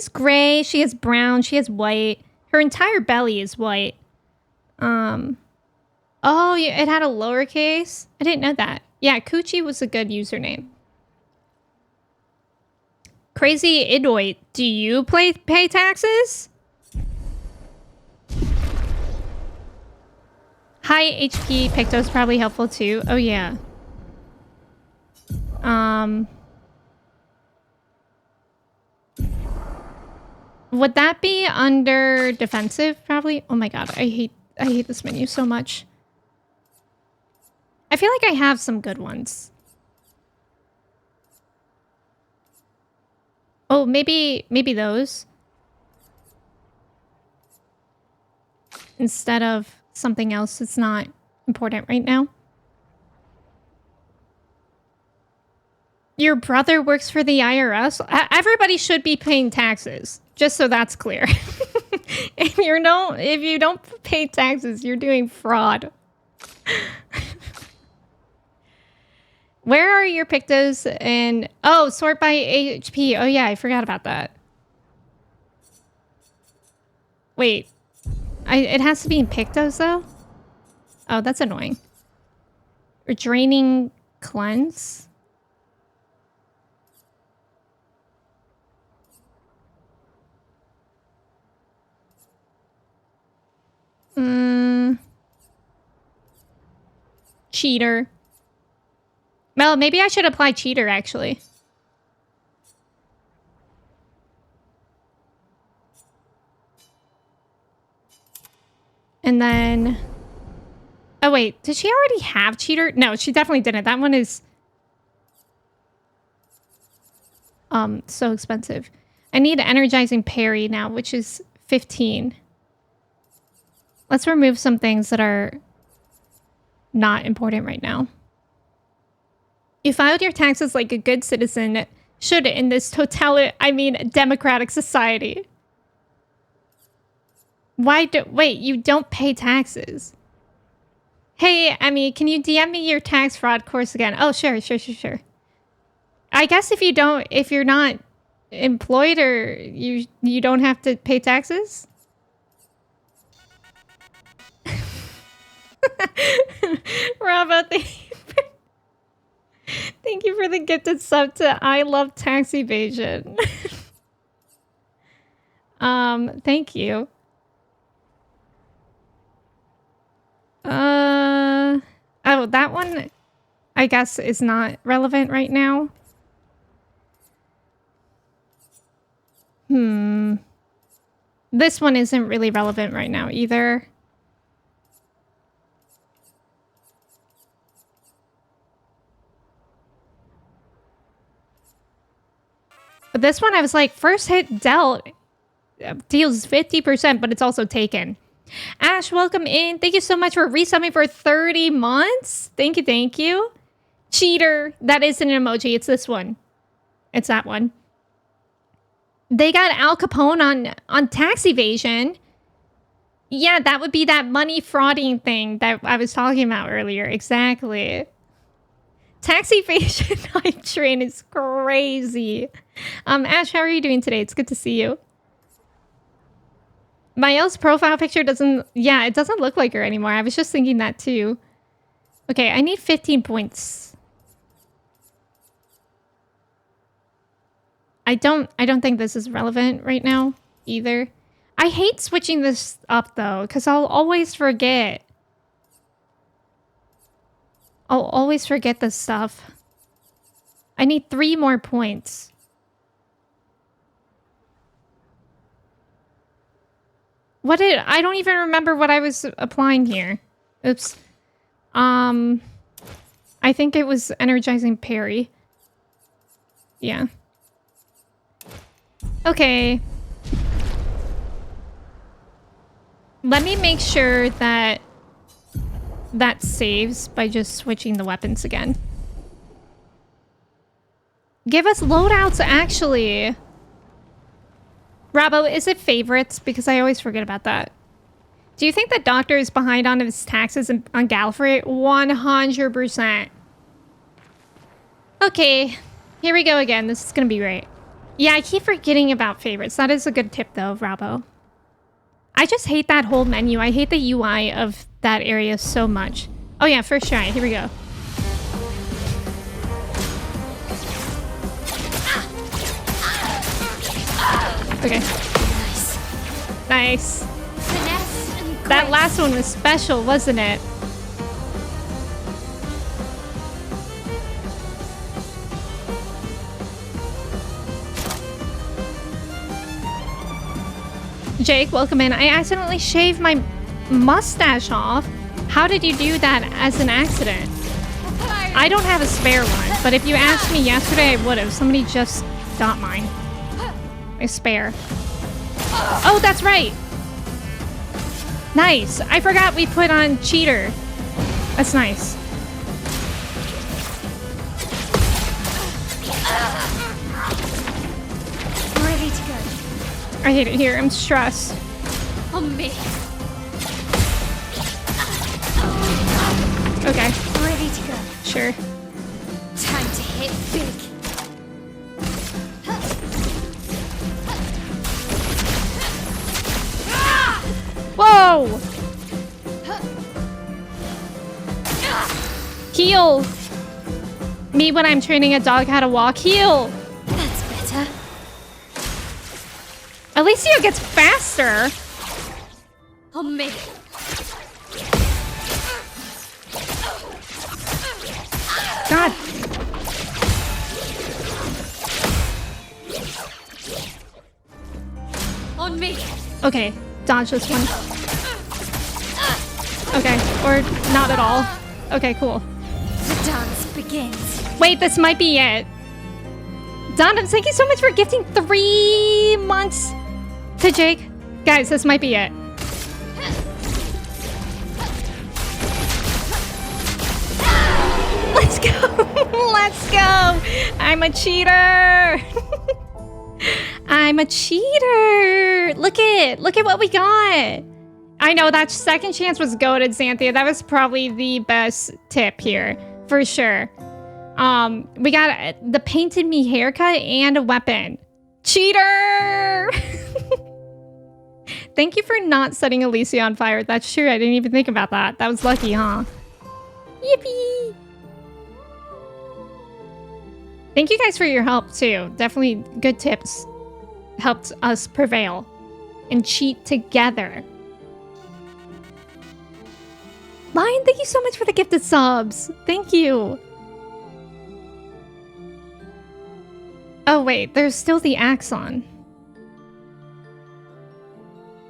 gray, she has brown, she has white. Her entire belly is white. Oh, yeah, it had a lowercase? I didn't know that. Yeah, Coochie was a good username. Crazy Idoit, do you pay taxes? High HP Picto's probably helpful too. Oh yeah. Would that be under defensive probably? Oh my god, I hate hate this menu so much. I feel like I have some good ones. Oh, maybe those. Instead of something else that's not important right now. Your brother works for the IRS? Everybody should be paying taxes, just so that's clear. If you don't pay taxes, you're doing fraud. Where are your pictos? And oh, sort by HP. Oh yeah, I forgot about that. Wait, it has to be in pictos though? Oh, that's annoying. Draining cleanse. Cheater. Well, maybe I should apply cheater, actually. And then... Oh, wait. Did she already have cheater? No, she definitely didn't. That one is... so expensive. I need energizing parry now, which is 15. Let's remove some things that are not important right now. You filed your taxes like a good citizen should in this democratic society. Wait, you don't pay taxes. Hey, Emme, can you DM me your tax fraud course again? Oh, sure. I guess if you're not employed or you don't have to pay taxes? Rava, thank you for the gifted sub to I Love Tax Evasion. Thank you. Oh, that one, I guess, is not relevant right now. This one isn't really relevant right now either. But this one, I was like, first hit dealt deals 50%, but it's also taken. Ash, welcome in. Thank you so much for resubbing for 30 months. Thank you. Cheater. That isn't an emoji. It's this one. It's that one. They got Al Capone on tax evasion. Yeah, that would be that money frauding thing that I was talking about earlier. Exactly. Tax evasion hype train is crazy. Ash, how are you doing today? It's good to see you. Mael's profile picture doesn't... Yeah, it doesn't look like her anymore. I was just thinking that too. Okay, I need 15 points. I don't think this is relevant right now either. I hate switching this up though, because I'll always forget. I'll always forget this stuff. I need 3 more points. I don't even remember what I was applying here. Oops. I think it was energizing parry. Yeah. Okay. Let me make sure that saves by just switching the weapons again. Give us loadouts, actually. Rabo, is it favorites? Because I always forget about that. Do you think the doctor is behind on his taxes on Gallifrey? 100%. Okay. Here we go again. This is going to be great. Yeah, I keep forgetting about favorites. That is a good tip, though, Rabo. I just hate that whole menu. I hate the UI of that area so much. Oh, yeah, first try. Here we go. Okay. Nice. That last one was special, wasn't it? Jake, welcome in. I accidentally shaved my mustache off. How did you do that as an accident? I don't have a spare one, but if you asked me yesterday, I would have. Somebody just got mine. A spare. Oh, that's right. Nice. I forgot we put on cheater. That's nice. Ready to go. I hate it here. I'm stressed. On me. Okay. Ready to go. Sure. Time to hit big. Whoa! Heal! Me when I'm training a dog how to walk. Heal! That's better. Alicia gets faster. On me. God. On me. Okay, dodge this one. Okay, or not at all. Okay, cool. The dance begins. Wait, this might be it. Dondom, thank you so much for gifting 3 months to Jake. Guys, this might be it. Let's go! Let's go! I'm a cheater! I'm a cheater! Look at what we got! I know that second chance was goated, Xanthia. That was probably the best tip here, for sure. We got the painted me haircut and a weapon. Cheater! Thank you for not setting Alicia on fire. That's true. I didn't even think about that. That was lucky, huh? Yippee! Thank you guys for your help, too. Definitely good tips. Helped us prevail and cheat together. Lion, thank you so much for the gifted subs. Thank you. Oh, wait. There's still the axe on.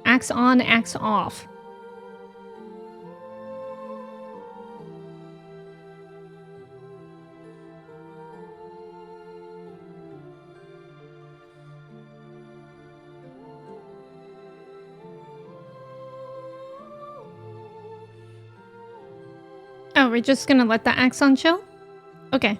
Axe on, axe off. Oh, we're just gonna let the axe on chill? Okay.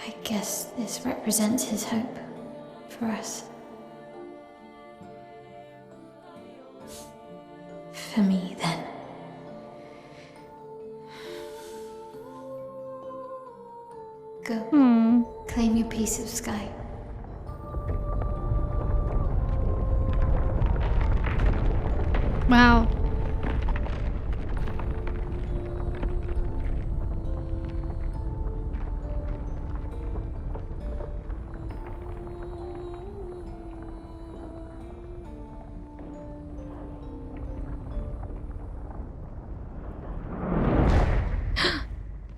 I guess this represents his hope for us. For me, then. Go. Claim your piece of sky. Wow.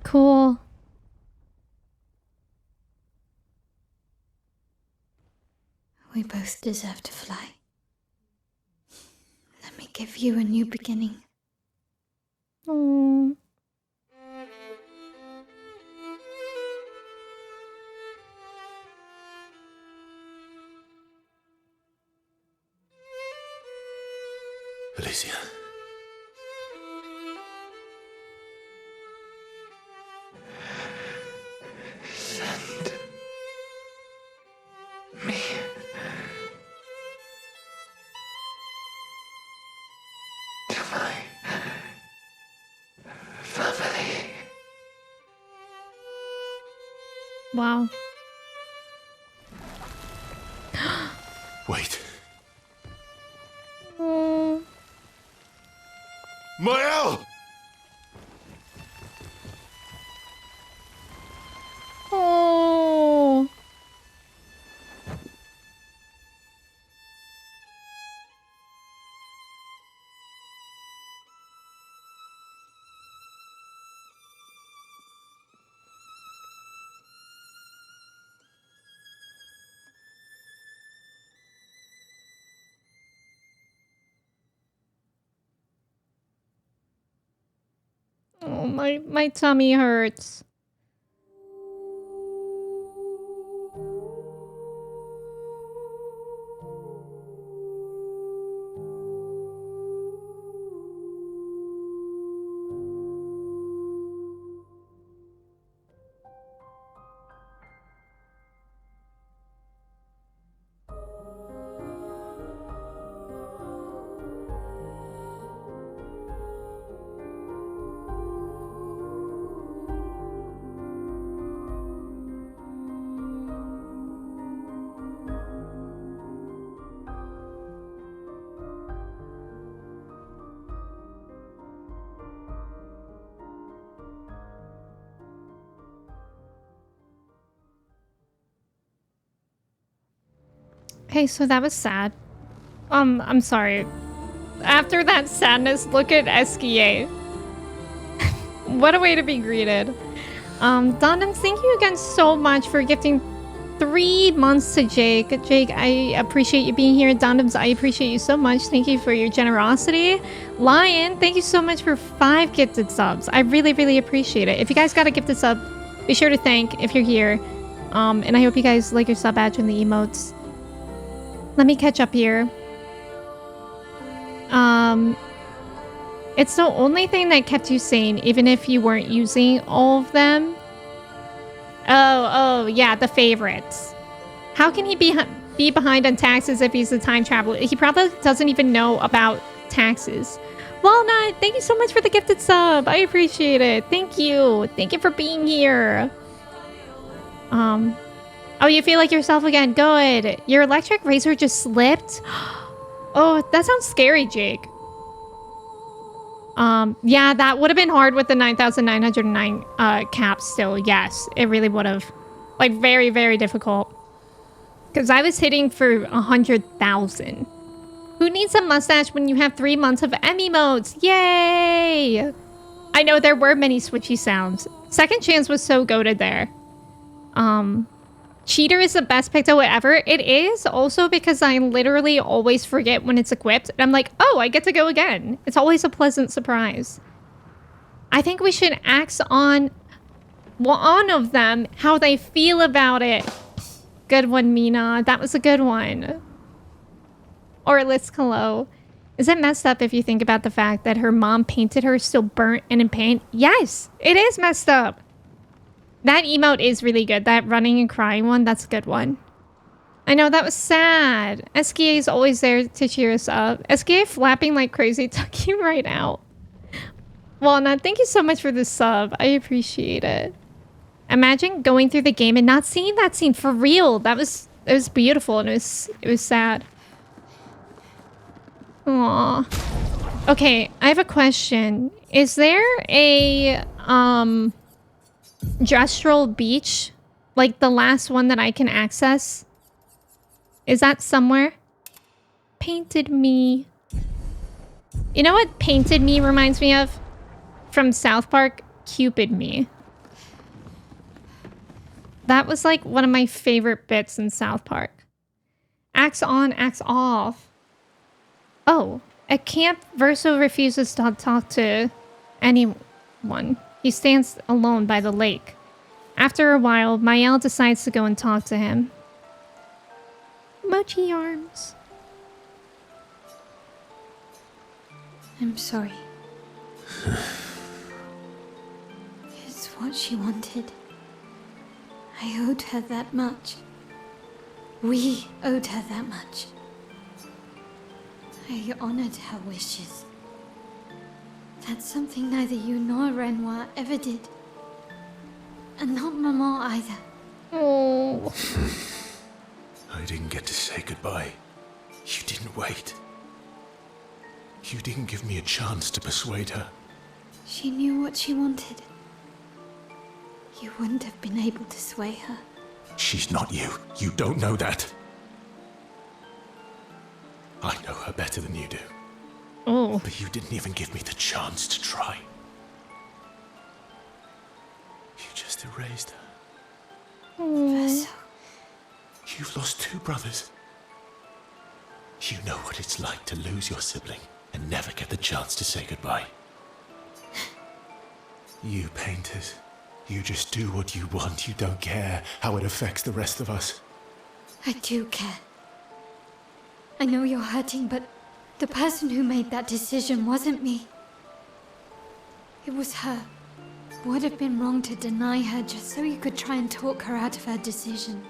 Cool. We both deserve to fly. Let me give you a new beginning. Aww. Alicia. Send me to my family. Wow. Wait. Aww. Mael! Oh. Oh, my tummy hurts. Okay, so that was sad. I'm sorry. After that sadness, look at SKA. What a way to be greeted. Dondum, thank you again so much for gifting 3 months to Jake. Jake, I appreciate you being here. Dondums, I appreciate you so much. Thank you for your generosity. Lion, thank you so much for 5 gifted subs. I really, really appreciate it. If you guys got a gifted sub, be sure to thank if you're here. And I hope you guys like your sub badge and the emotes. Let me catch up here. It's the only thing that kept you sane, even if you weren't using all of them. Oh, yeah, the favorites. How can he be behind on taxes if he's a time traveler? He probably doesn't even know about taxes. Walnut, thank you so much for the gifted sub. I appreciate it. Thank you. Thank you for being here. Oh, you feel like yourself again. Good. Your electric razor just slipped. Oh, that sounds scary, Jake. Yeah, that would have been hard with the 9,909 cap still. Yes, it really would have. Like, very, very difficult. Because I was hitting for 100,000. Who needs a mustache when you have 3 months of Emme modes? Yay! I know there were many switchy sounds. Second Chance was so goated there. Cheater is the best picto ever. It is also because I literally always forget when it's equipped. And I'm like, oh, I get to go again. It's always a pleasant surprise. I think we should ask on one of them how they feel about it. Good one, Mina. That was a good one. Or Liz Calo. Is it messed up if you think about the fact that her mom painted her still burnt and in pain? Yes, it is messed up. That emote is really good. That running and crying one, that's a good one. I know, that was sad. SKA is always there to cheer us up. SKA flapping like crazy took you right out. Walnut, thank you so much for this sub. I appreciate it. Imagine going through the game and not seeing that scene for real. It was beautiful and it was sad. Aww. Okay, I have a question. Is there a Gestural Beach, like the last one that I can access? Is that somewhere? Painted Me. You know what Painted Me reminds me of? From South Park, Cupid Me. That was like one of my favorite bits in South Park. Axe on, axe off. Oh, at camp, Verso refuses to talk to anyone. He stands alone by the lake. After a while, Mael decides to go and talk to him. Mochi arms. I'm sorry. It's what she wanted. I owed her that much. We owed her that much. I honored her wishes. That's something neither you nor Renoir ever did. And not Maman either. Oh. I didn't get to say goodbye. You didn't wait. You didn't give me a chance to persuade her. She knew what she wanted. You wouldn't have been able to sway her. She's not you. You don't know that. I know her better than you do. Oh. But you didn't even give me the chance to try. You just erased her. Verso. You've lost 2 brothers. You know what it's like to lose your sibling and never get the chance to say goodbye. You painters, you just do what you want. You don't care how it affects the rest of us. I do care. I know you're hurting, but the person who made that decision wasn't me. It was her. Would have been wrong to deny her just so you could try and talk her out of her decision.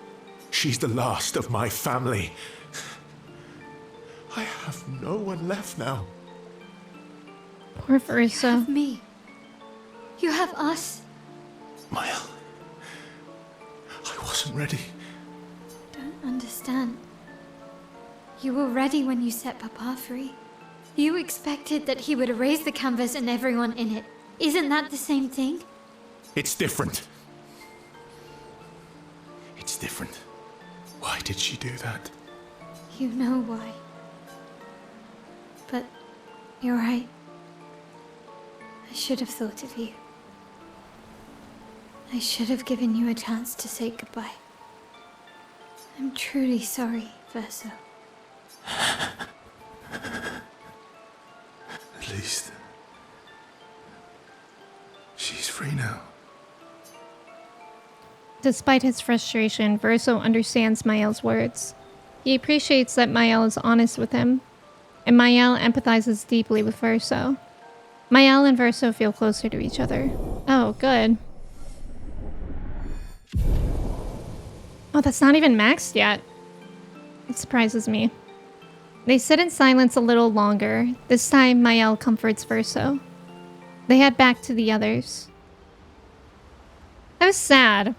She's the last of my family. I have no one left now. Poor Verso. You have me. You have us. Maya, I wasn't ready. Don't understand. You were ready when you set Papa free. You expected that he would erase the canvas and everyone in it. Isn't that the same thing? It's different. It's different. Why did she do that? You know why. But you're right. I should have thought of you. I should have given you a chance to say goodbye. I'm truly sorry, Verso. At least she's free now. Despite his frustration, Verso understands Mael's words. He appreciates that Mael is honest with him, and Mael empathizes deeply with Verso. Mael and Verso feel closer to each other. Oh, good. Oh, that's not even maxed yet. It surprises me. They sit in silence a little longer. This time, Mael comforts Verso. They head back to the others. That was sad.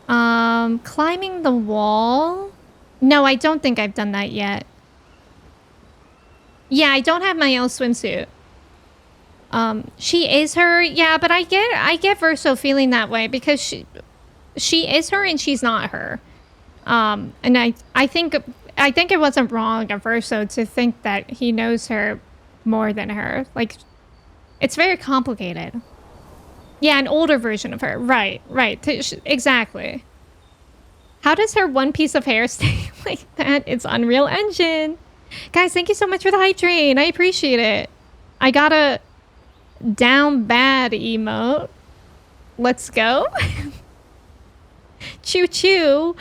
Climbing the wall? No, I don't think I've done that yet. Yeah, I don't have Mael's swimsuit. She is her. Yeah, but I get Verso feeling that way because she is her and she's not her. And I think it wasn't wrong of Verso to think that he knows her more than her. Like, it's very complicated. Yeah, an older version of her. Right. Exactly. How does her one piece of hair stay like that? It's Unreal Engine. Guys, thank you so much for the hype train. I appreciate it. I got a down bad emote. Let's go. Choo choo.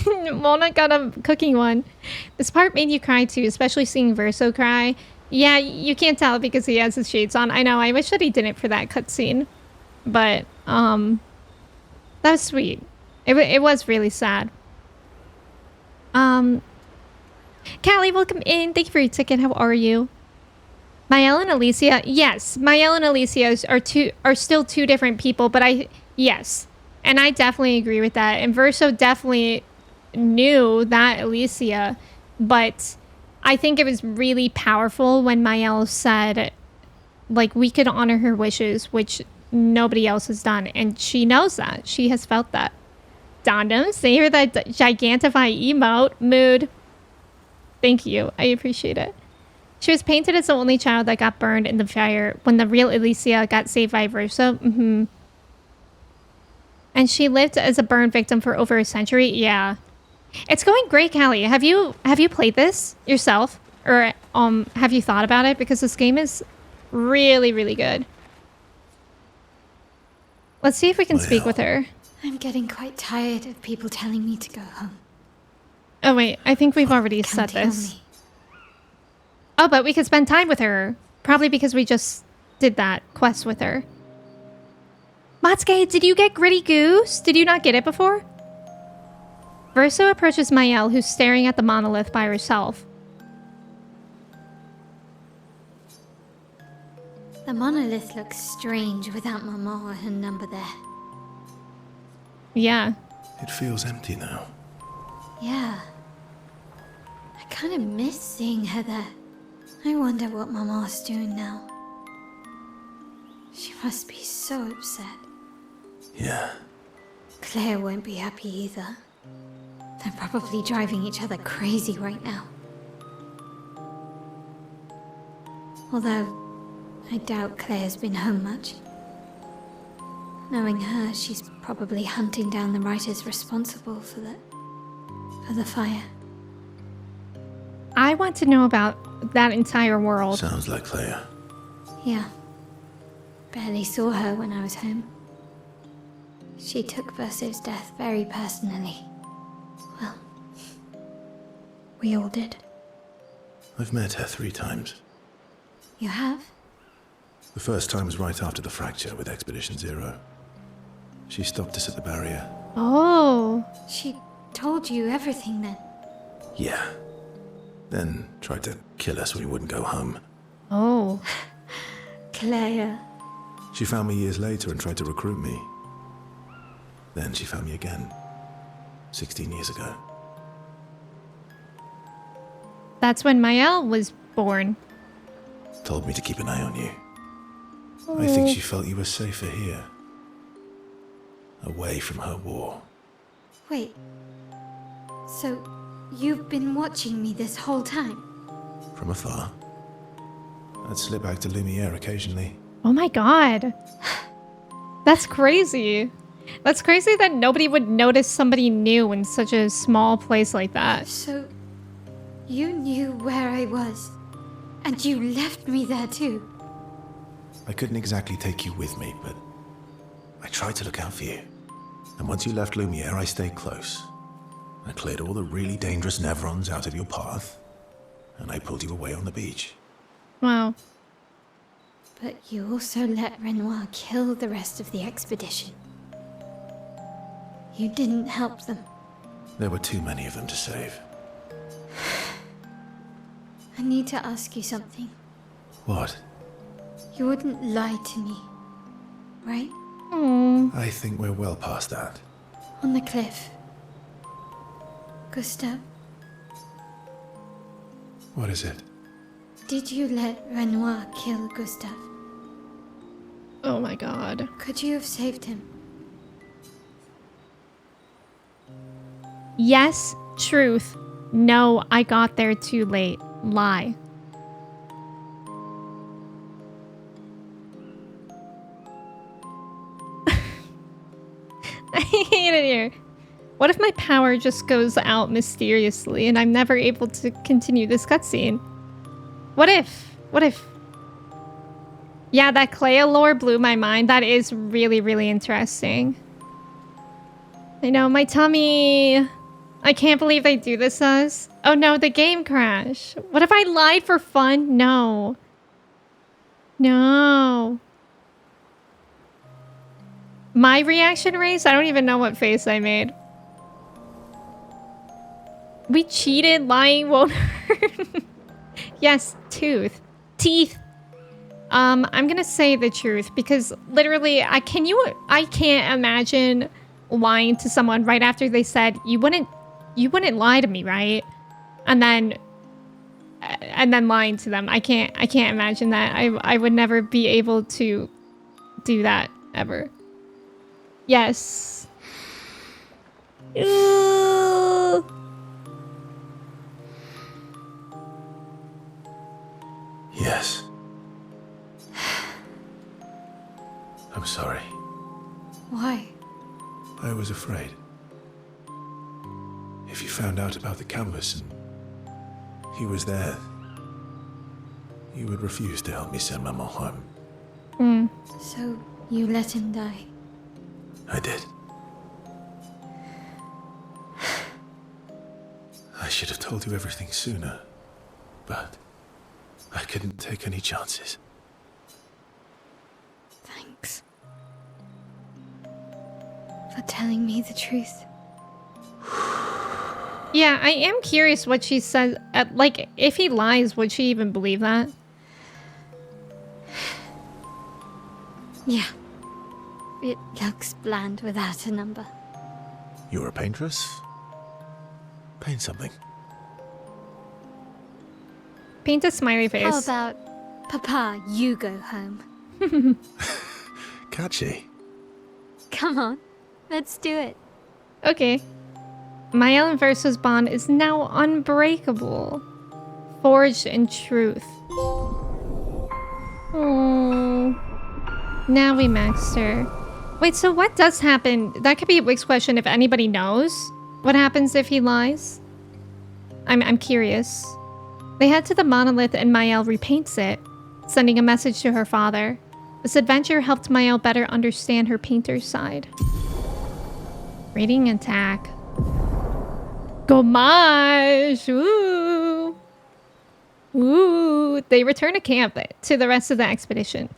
Walnut got a cooking one. This part made you cry too, especially seeing Verso cry. Yeah, you can't tell because he has his shades on. I know, I wish that he didn't for that cutscene. But, that was sweet. It was really sad. Callie, welcome in. Thank you for your ticket. How are you? Mael and Alicia. Yes, Mael and Alicia are still two different people, but yes. And I definitely agree with that. And Verso definitely knew that Alicia, but I think it was really powerful when Mael said, like, we could honor her wishes, which nobody else has done. And she knows that. She has felt that. Dondom, say her that gigantify emote. Mood. Thank you. I appreciate it. She was painted as the only child that got burned in the fire when the real Alicia got saved by Verso. And she lived as a burn victim for over a century. Yeah. It's going great, Callie. Have you played this yourself? Or have you thought about it? Because this game is really, really good. Let's see if we can speak with her. I'm getting quite tired of people telling me to go home. Oh, wait. I think we've already said this. Oh, but we could spend time with her. Probably because we just did that quest with her. Matsuke, did you get Gritty Goose? Did you not get it before? Verso approaches Mael, who's staring at the monolith by herself. The monolith looks strange without Mama or her number there. Yeah. It feels empty now. Yeah. I kind of miss seeing her there. I wonder what Mama's doing now. She must be so upset. Yeah. Claire won't be happy either. They're probably driving each other crazy right now. Although, I doubt Claire's been home much. Knowing her, she's probably hunting down the writers responsible for the fire. I want to know about that entire world. Sounds like Claire. Yeah. barely saw her when I was home. She took Verso's death very personally. Well, we all did. I've met her 3 times. You have? The first time was right after the fracture with Expedition Zero. She stopped us at the barrier. Oh. She told you everything then? Yeah. Then tried to kill us when we wouldn't go home. Oh. Claire. She found me years later and tried to recruit me. Then she found me again. 16 years ago. That's when Mael was born. Told me to keep an eye on you. I think she felt you were safer here. Away from her war. Wait. So, you've been watching me this whole time? From afar. I'd slip back to Lumiere occasionally. Oh my god. That's crazy. That's crazy that nobody would notice somebody new in such a small place like that. So, you knew where I was, and you left me there too. I couldn't exactly take you with me, but I tried to look out for you. And once you left Lumiere, I stayed close. I cleared all the really dangerous Nevrons out of your path, and I pulled you away on the beach. Wow. But you also let Renoir kill the rest of the expedition. You didn't help them. There were too many of them to save. I need to ask you something. What? You wouldn't lie to me, right? I think we're well past that. On the cliff. Gustav, What is it? did you let Renoir kill Gustav? Oh my god. Could you have saved him? Yes, truth. No, I got there too late. Lie. I hate it here. What if my power just goes out mysteriously and I'm never able to continue this cutscene? What if? What if? Yeah, that Clair lore blew my mind. That is really, really interesting. I know, my tummy. I can't believe they do this to us. Oh no, the game crashed. What if I lied for fun? No. No. My reaction race? I don't even know what face I made. We cheated. Lying won't hurt. Yes, tooth. Teeth. I'm gonna say the truth because literally I can't imagine lying to someone right after they said you wouldn't lie to me, right? And then lying to them. I can't imagine that. I would never be able to do that ever. Yes. Ooh. Yes. I'm sorry. Why? I was afraid. If you found out about the canvas and he was there, you would refuse to help me send Maman home. So, you let him die? I did. I should have told you everything sooner, but I couldn't take any chances. Thanks. For telling me the truth. Yeah, I am curious what she says. Like, if he lies, would she even believe that? Yeah. It looks bland without a number. You're a paintress? Paint something. Paint a smiley face. How about, Papa, you go home? Catchy. Come on, let's do it. Okay. Mael and Verso's bond is now unbreakable. Forged in truth. Oh. Now we maxed her. Wait, so what does happen? That could be a Wix question if anybody knows. What happens if he lies? I'm curious. They head to the monolith and Mael repaints it, sending a message to her father. This adventure helped Mael better understand her painter's side. Rating attack. Gomash! Ooh! Ooh! They return to camp to the rest of the expedition.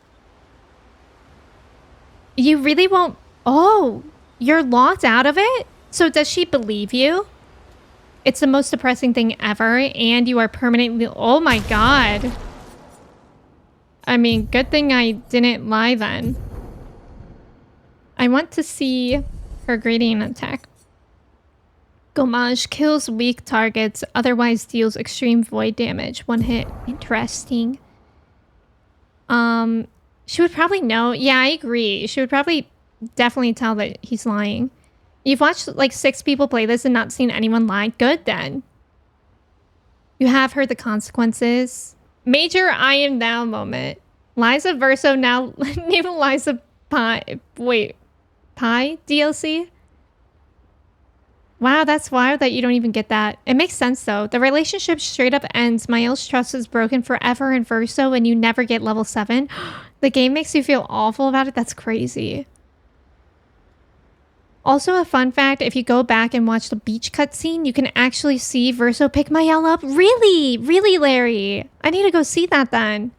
You really won't... Oh! You're locked out of it? So does she believe you? It's the most depressing thing ever, and you are permanently... Oh my god. I mean, good thing I didn't lie then. I want to see her gradient attack. Gommage kills weak targets, otherwise deals extreme void damage. One hit. Interesting. She would probably know. Yeah, I agree. She would probably definitely tell that he's lying. You've watched like 6 people play this and not seen anyone lie? Good then. You have heard the consequences. Major I am now moment. Liza Verso now new Liza Pie. Wait. Pie DLC? Wow, that's wild that you don't even get that. It makes sense though. The relationship straight up ends. Mael's trust is broken forever in Verso and you never get level 7. The game makes you feel awful about it. That's crazy. Also a fun fact, if you go back and watch the beach cutscene, you can actually see Verso pick Mael up. Really? Really, Larry? I need to go see that then.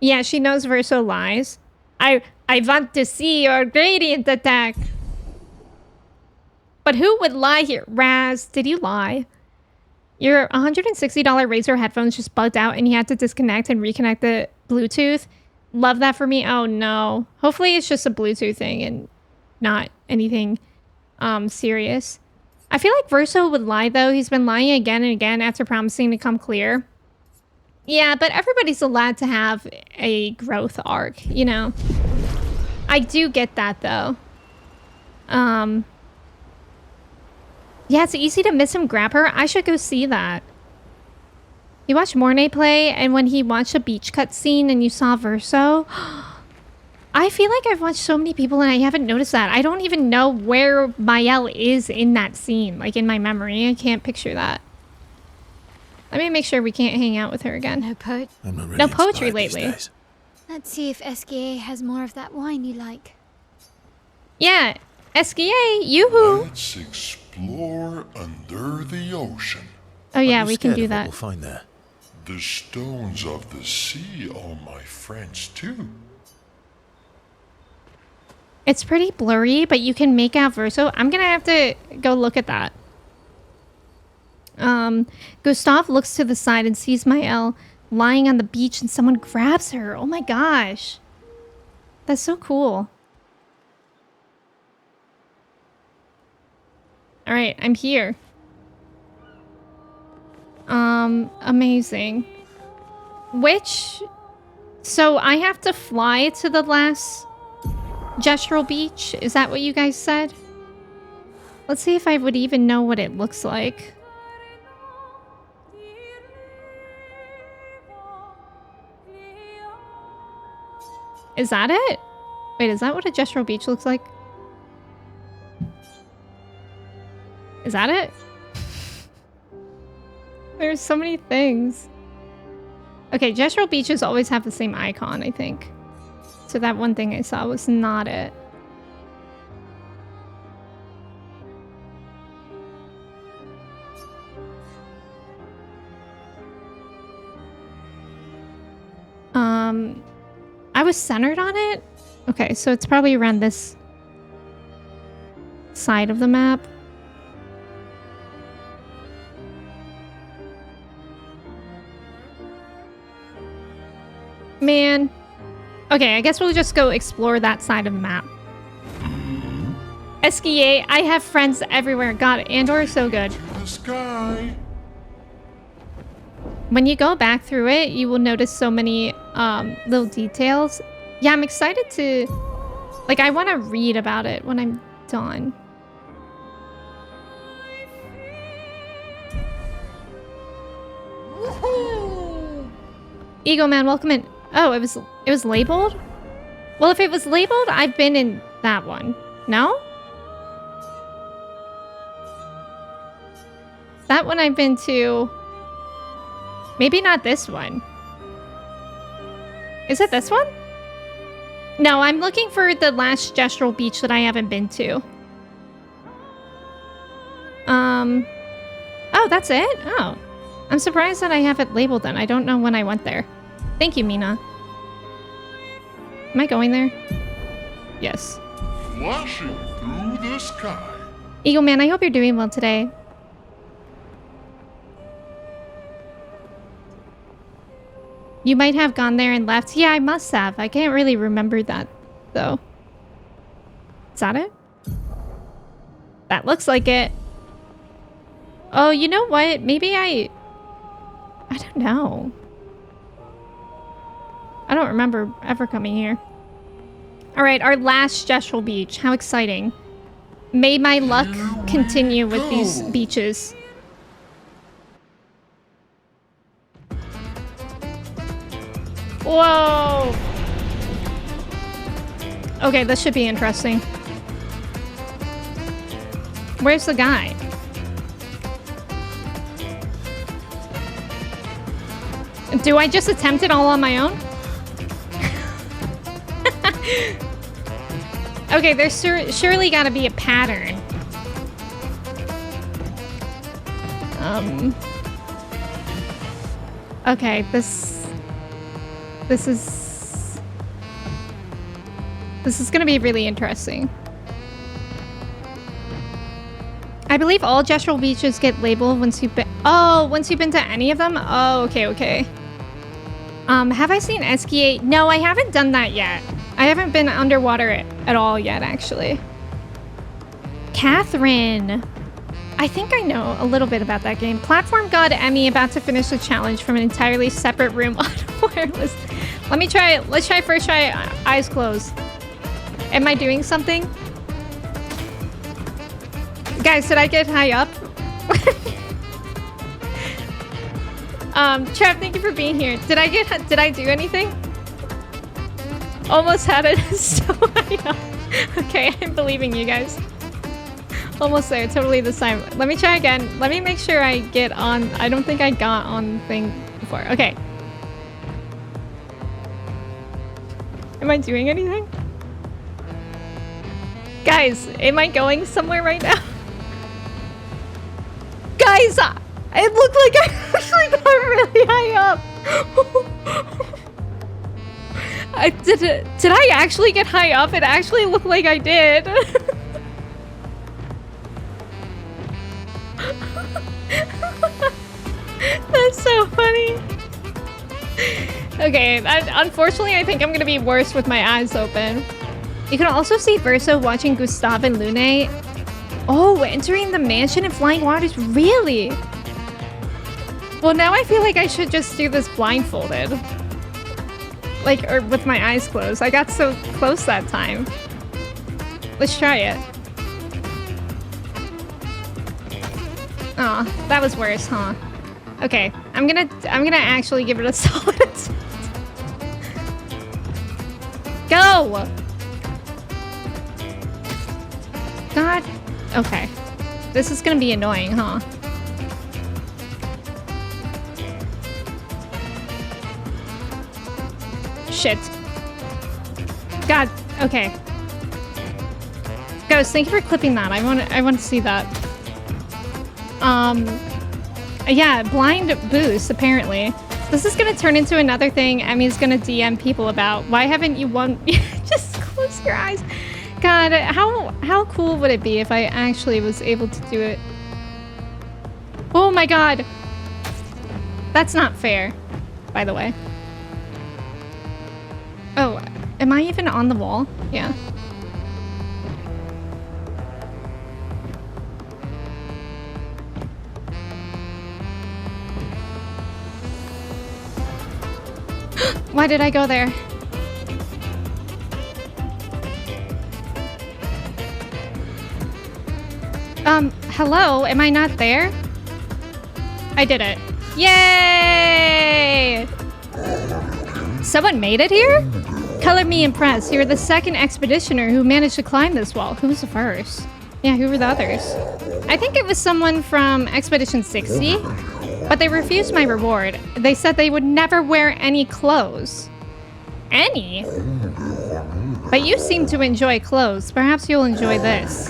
Yeah, she knows Verso lies. I want to see your gradient attack. But who would lie here? Raz, did you lie? Your $160 Razer headphones just bugged out and you had to disconnect and reconnect the Bluetooth. Love that for me. Oh no. Hopefully it's just a Bluetooth thing and not anything serious. I feel like Verso would lie though. He's been lying again and again after promising to come clear. Yeah, but everybody's allowed to have a growth arc, you know. I do get that though. Yeah, it's easy to miss him grab her. I should go see that. You watched Mornay play, and when he watched a beach cutscene and you saw Verso, I feel like I've watched so many people and I haven't noticed that. I don't even know where Mael is in that scene, like in my memory. I can't picture that. Let me make sure we can't hang out with her again. No poetry lately. Let's see if SKA has more of that wine you like. Yeah, SKA, yoo-hoo. Let's explore under the ocean. Oh yeah, we can do that. We'll find there. The stones of the sea are my friends too. It's pretty blurry, but you can make out Verso. I'm gonna have to go look at that. Gustav looks to the side and sees Mael lying on the beach and someone grabs her. Oh my gosh. That's so cool. Alright, I'm here. Amazing. So I have to fly to the last gestural beach? Is that what you guys said? Let's see if I would even know what it looks like. Is that it? Wait, is that what a gestural beach looks like? Is that it? There's so many things. Okay, gestural beaches always have the same icon, I think. So that one thing I saw was not it. I was centered on it? Okay, so it's probably around this side of the map. Man. Okay, I guess we'll just go explore that side of the map. SKA, I have friends everywhere. God, Andor is so good. To the sky. When you go back through it, you will notice so many little details. Yeah, I'm excited to... Like, I want to read about it when I'm done. Ego Man, welcome in. Oh, it was labeled? Well, if it was labeled, I've been in that one. No? That one I've been to... Maybe not this one. Is it this one? No, I'm looking for the last gestural beach that I haven't been to. Oh, that's it? Oh. I'm surprised that I have it labeled then. I don't know when I went there. Thank you, Mina. Am I going there? Yes. Flashing through the sky. Eagle Man, I hope you're doing well today. You might have gone there and left. Yeah, I must have. I can't really remember that, though. Is that it? That looks like it. Oh, you know what? Maybe I don't know. I don't remember ever coming here. Alright, our last gestural beach. How exciting. May my luck continue with these beaches. Whoa! Okay, this should be interesting. Where's the guy? Do I just attempt it all on my own? Okay, there's surely gotta be a pattern. Okay, this is gonna be really interesting. I believe all gestural beaches get labeled once you've been... Oh, once you've been to any of them? Oh, okay, okay. Have I seen Esquiate? No, I haven't done that yet. I haven't been underwater at all yet, actually. Catherine. I think I know a little bit about that game. Platform God Emme about to finish the challenge from an entirely separate room on wireless. Let me try it. Let's first try eyes closed. Am I doing something? Guys, did I get high up? Trav, thank you for being here. Did I do anything? Almost had it so high up. Okay, I'm believing you guys. Almost there, totally this time. Let me try again. Let me make sure I get on. I don't think I got on thing before. Okay. Am I doing anything? Guys, am I going somewhere right now? Guys, it looked like I actually got really high up. Did I actually get high up? It actually looked like I did. That's so funny. Okay, unfortunately, I think I'm gonna be worse with my eyes open. You can also see Verso watching Gustav and Lune. Oh, entering the mansion in flying waters, really? Well, now I feel like I should just do this blindfolded. Like, or with my eyes closed. I got so close that time. Let's try it. Aw, that was worse, huh? Okay, I'm gonna actually give it a solid attempt. Go! God. Okay. This is gonna be annoying, huh? Shit. God. Okay. Ghost, thank you for clipping that. I want to see that. Yeah, blind boost, apparently. This is gonna turn into another thing Emmy's gonna DM people about. Why haven't you won? Just close your eyes. God, how cool would it be if I actually was able to do it? Oh my god. That's not fair, by the way. Oh, am I even on the wall? Yeah. Why did I go there? Hello? Am I not there? I did it. Yay! Someone made it here? Color me impressed. You're the second expeditioner who managed to climb this wall. Who was the first? Yeah, who were the others? I think it was someone from Expedition 60, but they refused my reward. They said they would never wear any clothes. any. But you seem to enjoy clothes. Perhaps you'll enjoy this.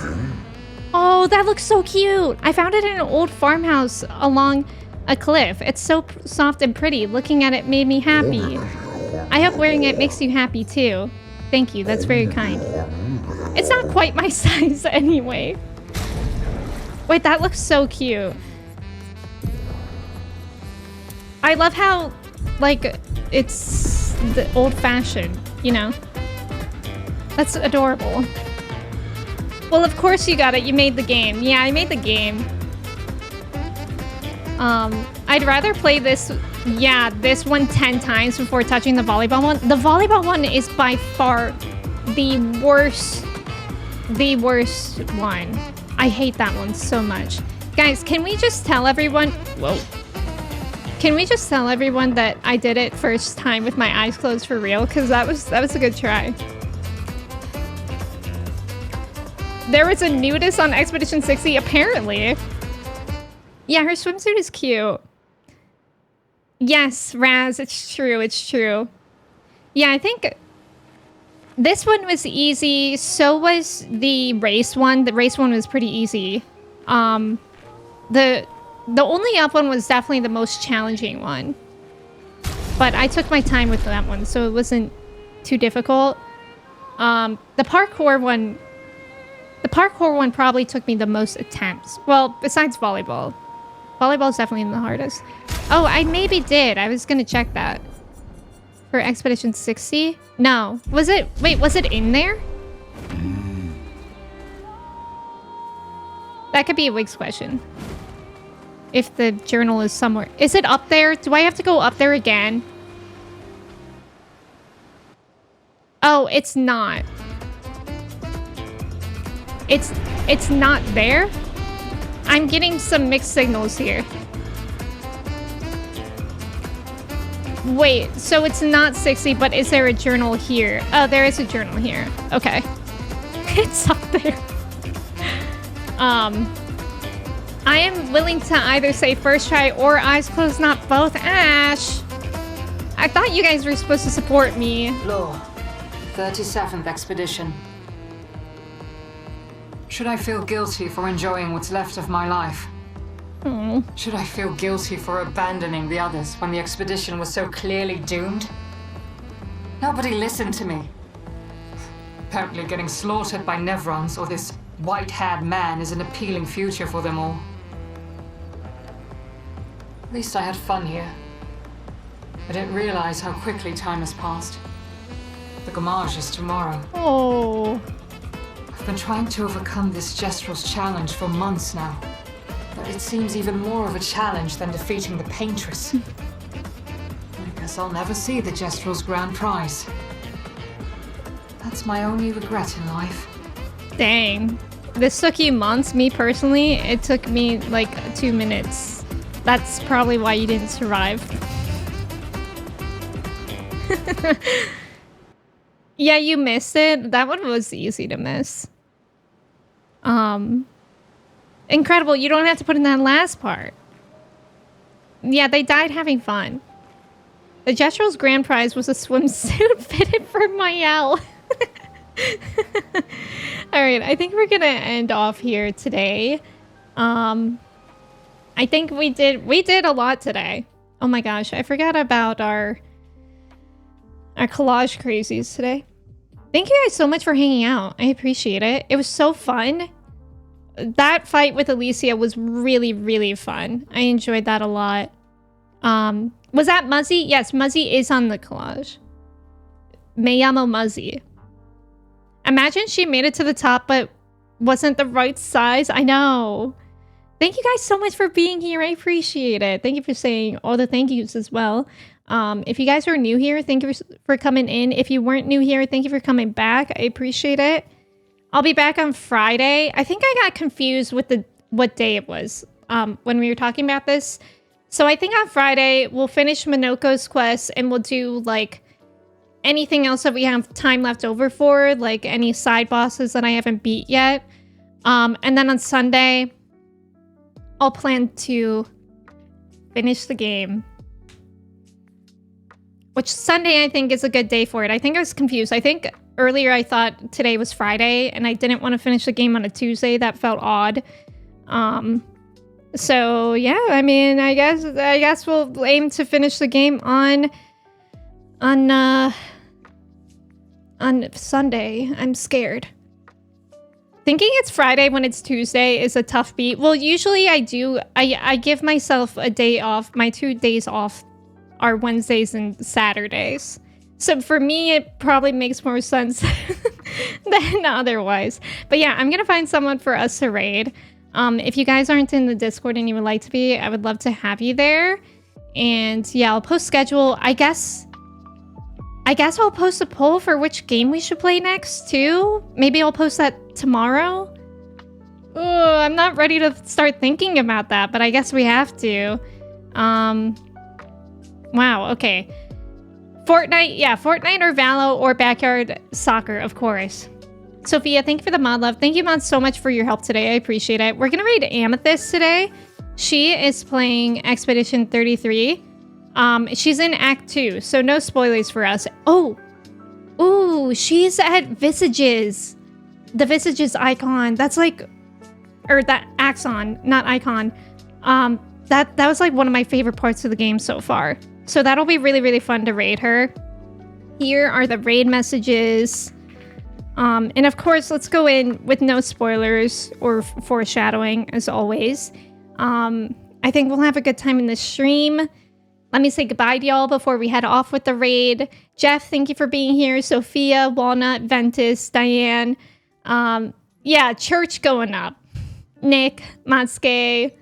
Oh, that looks so cute. I found it in an old farmhouse along a cliff. It's so soft and pretty. Looking at it made me happy. I hope wearing it makes you happy too. Thank you. That's very kind. It's not quite my size anyway. Wait, that looks so cute. I love how, like, it's the old-fashioned, you know? That's adorable. Well, of course you got it. You made the game. Yeah, I made the game. I'd rather play this, this one 10 times before touching the volleyball one. The volleyball one is by far the worst one. I hate that one so much. Guys, can we just tell everyone... Whoa. Can we just tell everyone that I did it first time with my eyes closed for real? Because that was a good try. There was a nudist on Expedition 60, apparently. Yeah, her swimsuit is cute. Yes, Raz, it's true, it's true. Yeah, I think this one was easy. So was the race one. The race one was pretty easy. The only up one was definitely the most challenging one. But I took my time with that one, so it wasn't too difficult. The parkour one probably took me the most attempts. Well, besides volleyball. Volleyball is definitely the hardest. Oh, I maybe did. I was gonna check that. For Expedition 60? No. Was it... Wait, was it in there? That could be a Wig's question. If the journal is somewhere. Is it up there? Do I have to go up there again? Oh, it's not. It's not there? I'm getting some mixed signals here. Wait, so it's not 60, but is there a journal here? Oh, there is a journal here. Okay. It's up there. I am willing to either say first try or eyes closed, not both. Ash! I thought you guys were supposed to support me. Law, 37th Expedition. Should I feel guilty for enjoying what's left of my life? Should I feel guilty for abandoning the others when the expedition was so clearly doomed? Nobody listened to me. Apparently getting slaughtered by Nevrons or this white-haired man is an appealing future for them all. At least I had fun here. I didn't realize how quickly time has passed. The Gamage is tomorrow. Oh. I've been trying to overcome this Jestrel's challenge for months now. But it seems even more of a challenge than defeating the Paintress. I guess I'll never see the Jestrel's grand prize. That's my only regret in life. Dang. This took you months. Me personally, it took me like 2 minutes. That's probably why you didn't survive. Yeah, you missed it. That one was easy to miss. Incredible. You don't have to put in that last part. Yeah, they died having fun. The Jestrel's grand prize was a swimsuit fitted for Mael. All right, I think we're gonna end off here today. I think we did a lot today. Oh my gosh, I forgot about our collage crazies today. Thank you guys so much for hanging out. I appreciate it. It was so fun. That fight with Alicia was really, really fun. I enjoyed that a lot. Was that Muzzy? Yes, Muzzy is on the collage. Me llamo Muzzy. Imagine she made it to the top, but wasn't the right size. I know. Thank you guys so much for being here. I appreciate it. Thank you for saying all the thank yous as well. If you guys are new here, thank you for coming in. If you weren't new here, thank you for coming back. I appreciate it. I'll be back on Friday. I think I got confused with what day it was when we were talking about this. So I think on Friday, we'll finish Minoko's quest and we'll do like anything else that we have time left over for, like any side bosses that I haven't beat yet. And then on Sunday, I'll plan to finish the game. which Sunday I think is a good day for it. I think I was confused. I think earlier I thought today was Friday, and I didn't want to finish the game on a Tuesday. That felt odd. So yeah, I mean, I guess we'll aim to finish the game on Sunday. I'm scared. Thinking it's Friday when it's Tuesday is a tough beat. Well, usually I give myself a day off. My 2 days off are Wednesdays and Saturdays. So for me, it probably makes more sense than otherwise. But yeah, I'm going to find someone for us to raid. If you guys aren't in the Discord and you would like to be, I would love to have you there. And yeah, I'll post schedule. I guess I'll post a poll for which game we should play next too. Maybe I'll post that tomorrow. Oh, I'm not ready to start thinking about that, but I guess we have to. Wow, okay. Fortnite, yeah, Fortnite or Valo or Backyard Soccer, of course. Sophia, thank you for the mod love. Thank you, mod, so much for your help today. I appreciate it. We're gonna raid Amethyst today. She is playing Expedition 33. She's in Act 2, so no spoilers for us. Oh, she's at Visages. The Visages icon. That's like, or that Axon, not icon. That was like one of my favorite parts of the game so far. So that'll be really, really fun to raid her. Here are the raid messages. And of course, let's go in with no spoilers or foreshadowing, as always. I think we'll have a good time in this stream. Let me say goodbye to y'all before we head off with the raid. Jeff, thank you for being here. Sophia, Walnut, Ventus, Diane. Yeah, Church going up. Nick, Matsuke,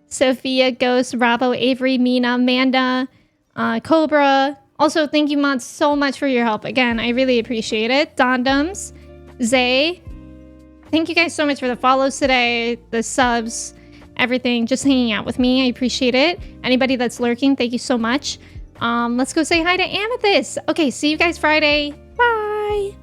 Sophia, Ghost, Rabo, Avery, Mina, Amanda, Cobra. Also, thank you, mods, so much for your help. Again, I really appreciate it. Dondums, Zay. Thank you guys so much for the follows today, the subs, everything, just hanging out with me. I appreciate it. Anybody that's lurking, thank you so much. Let's go say hi to Amethyst. Okay, see you guys Friday. Bye.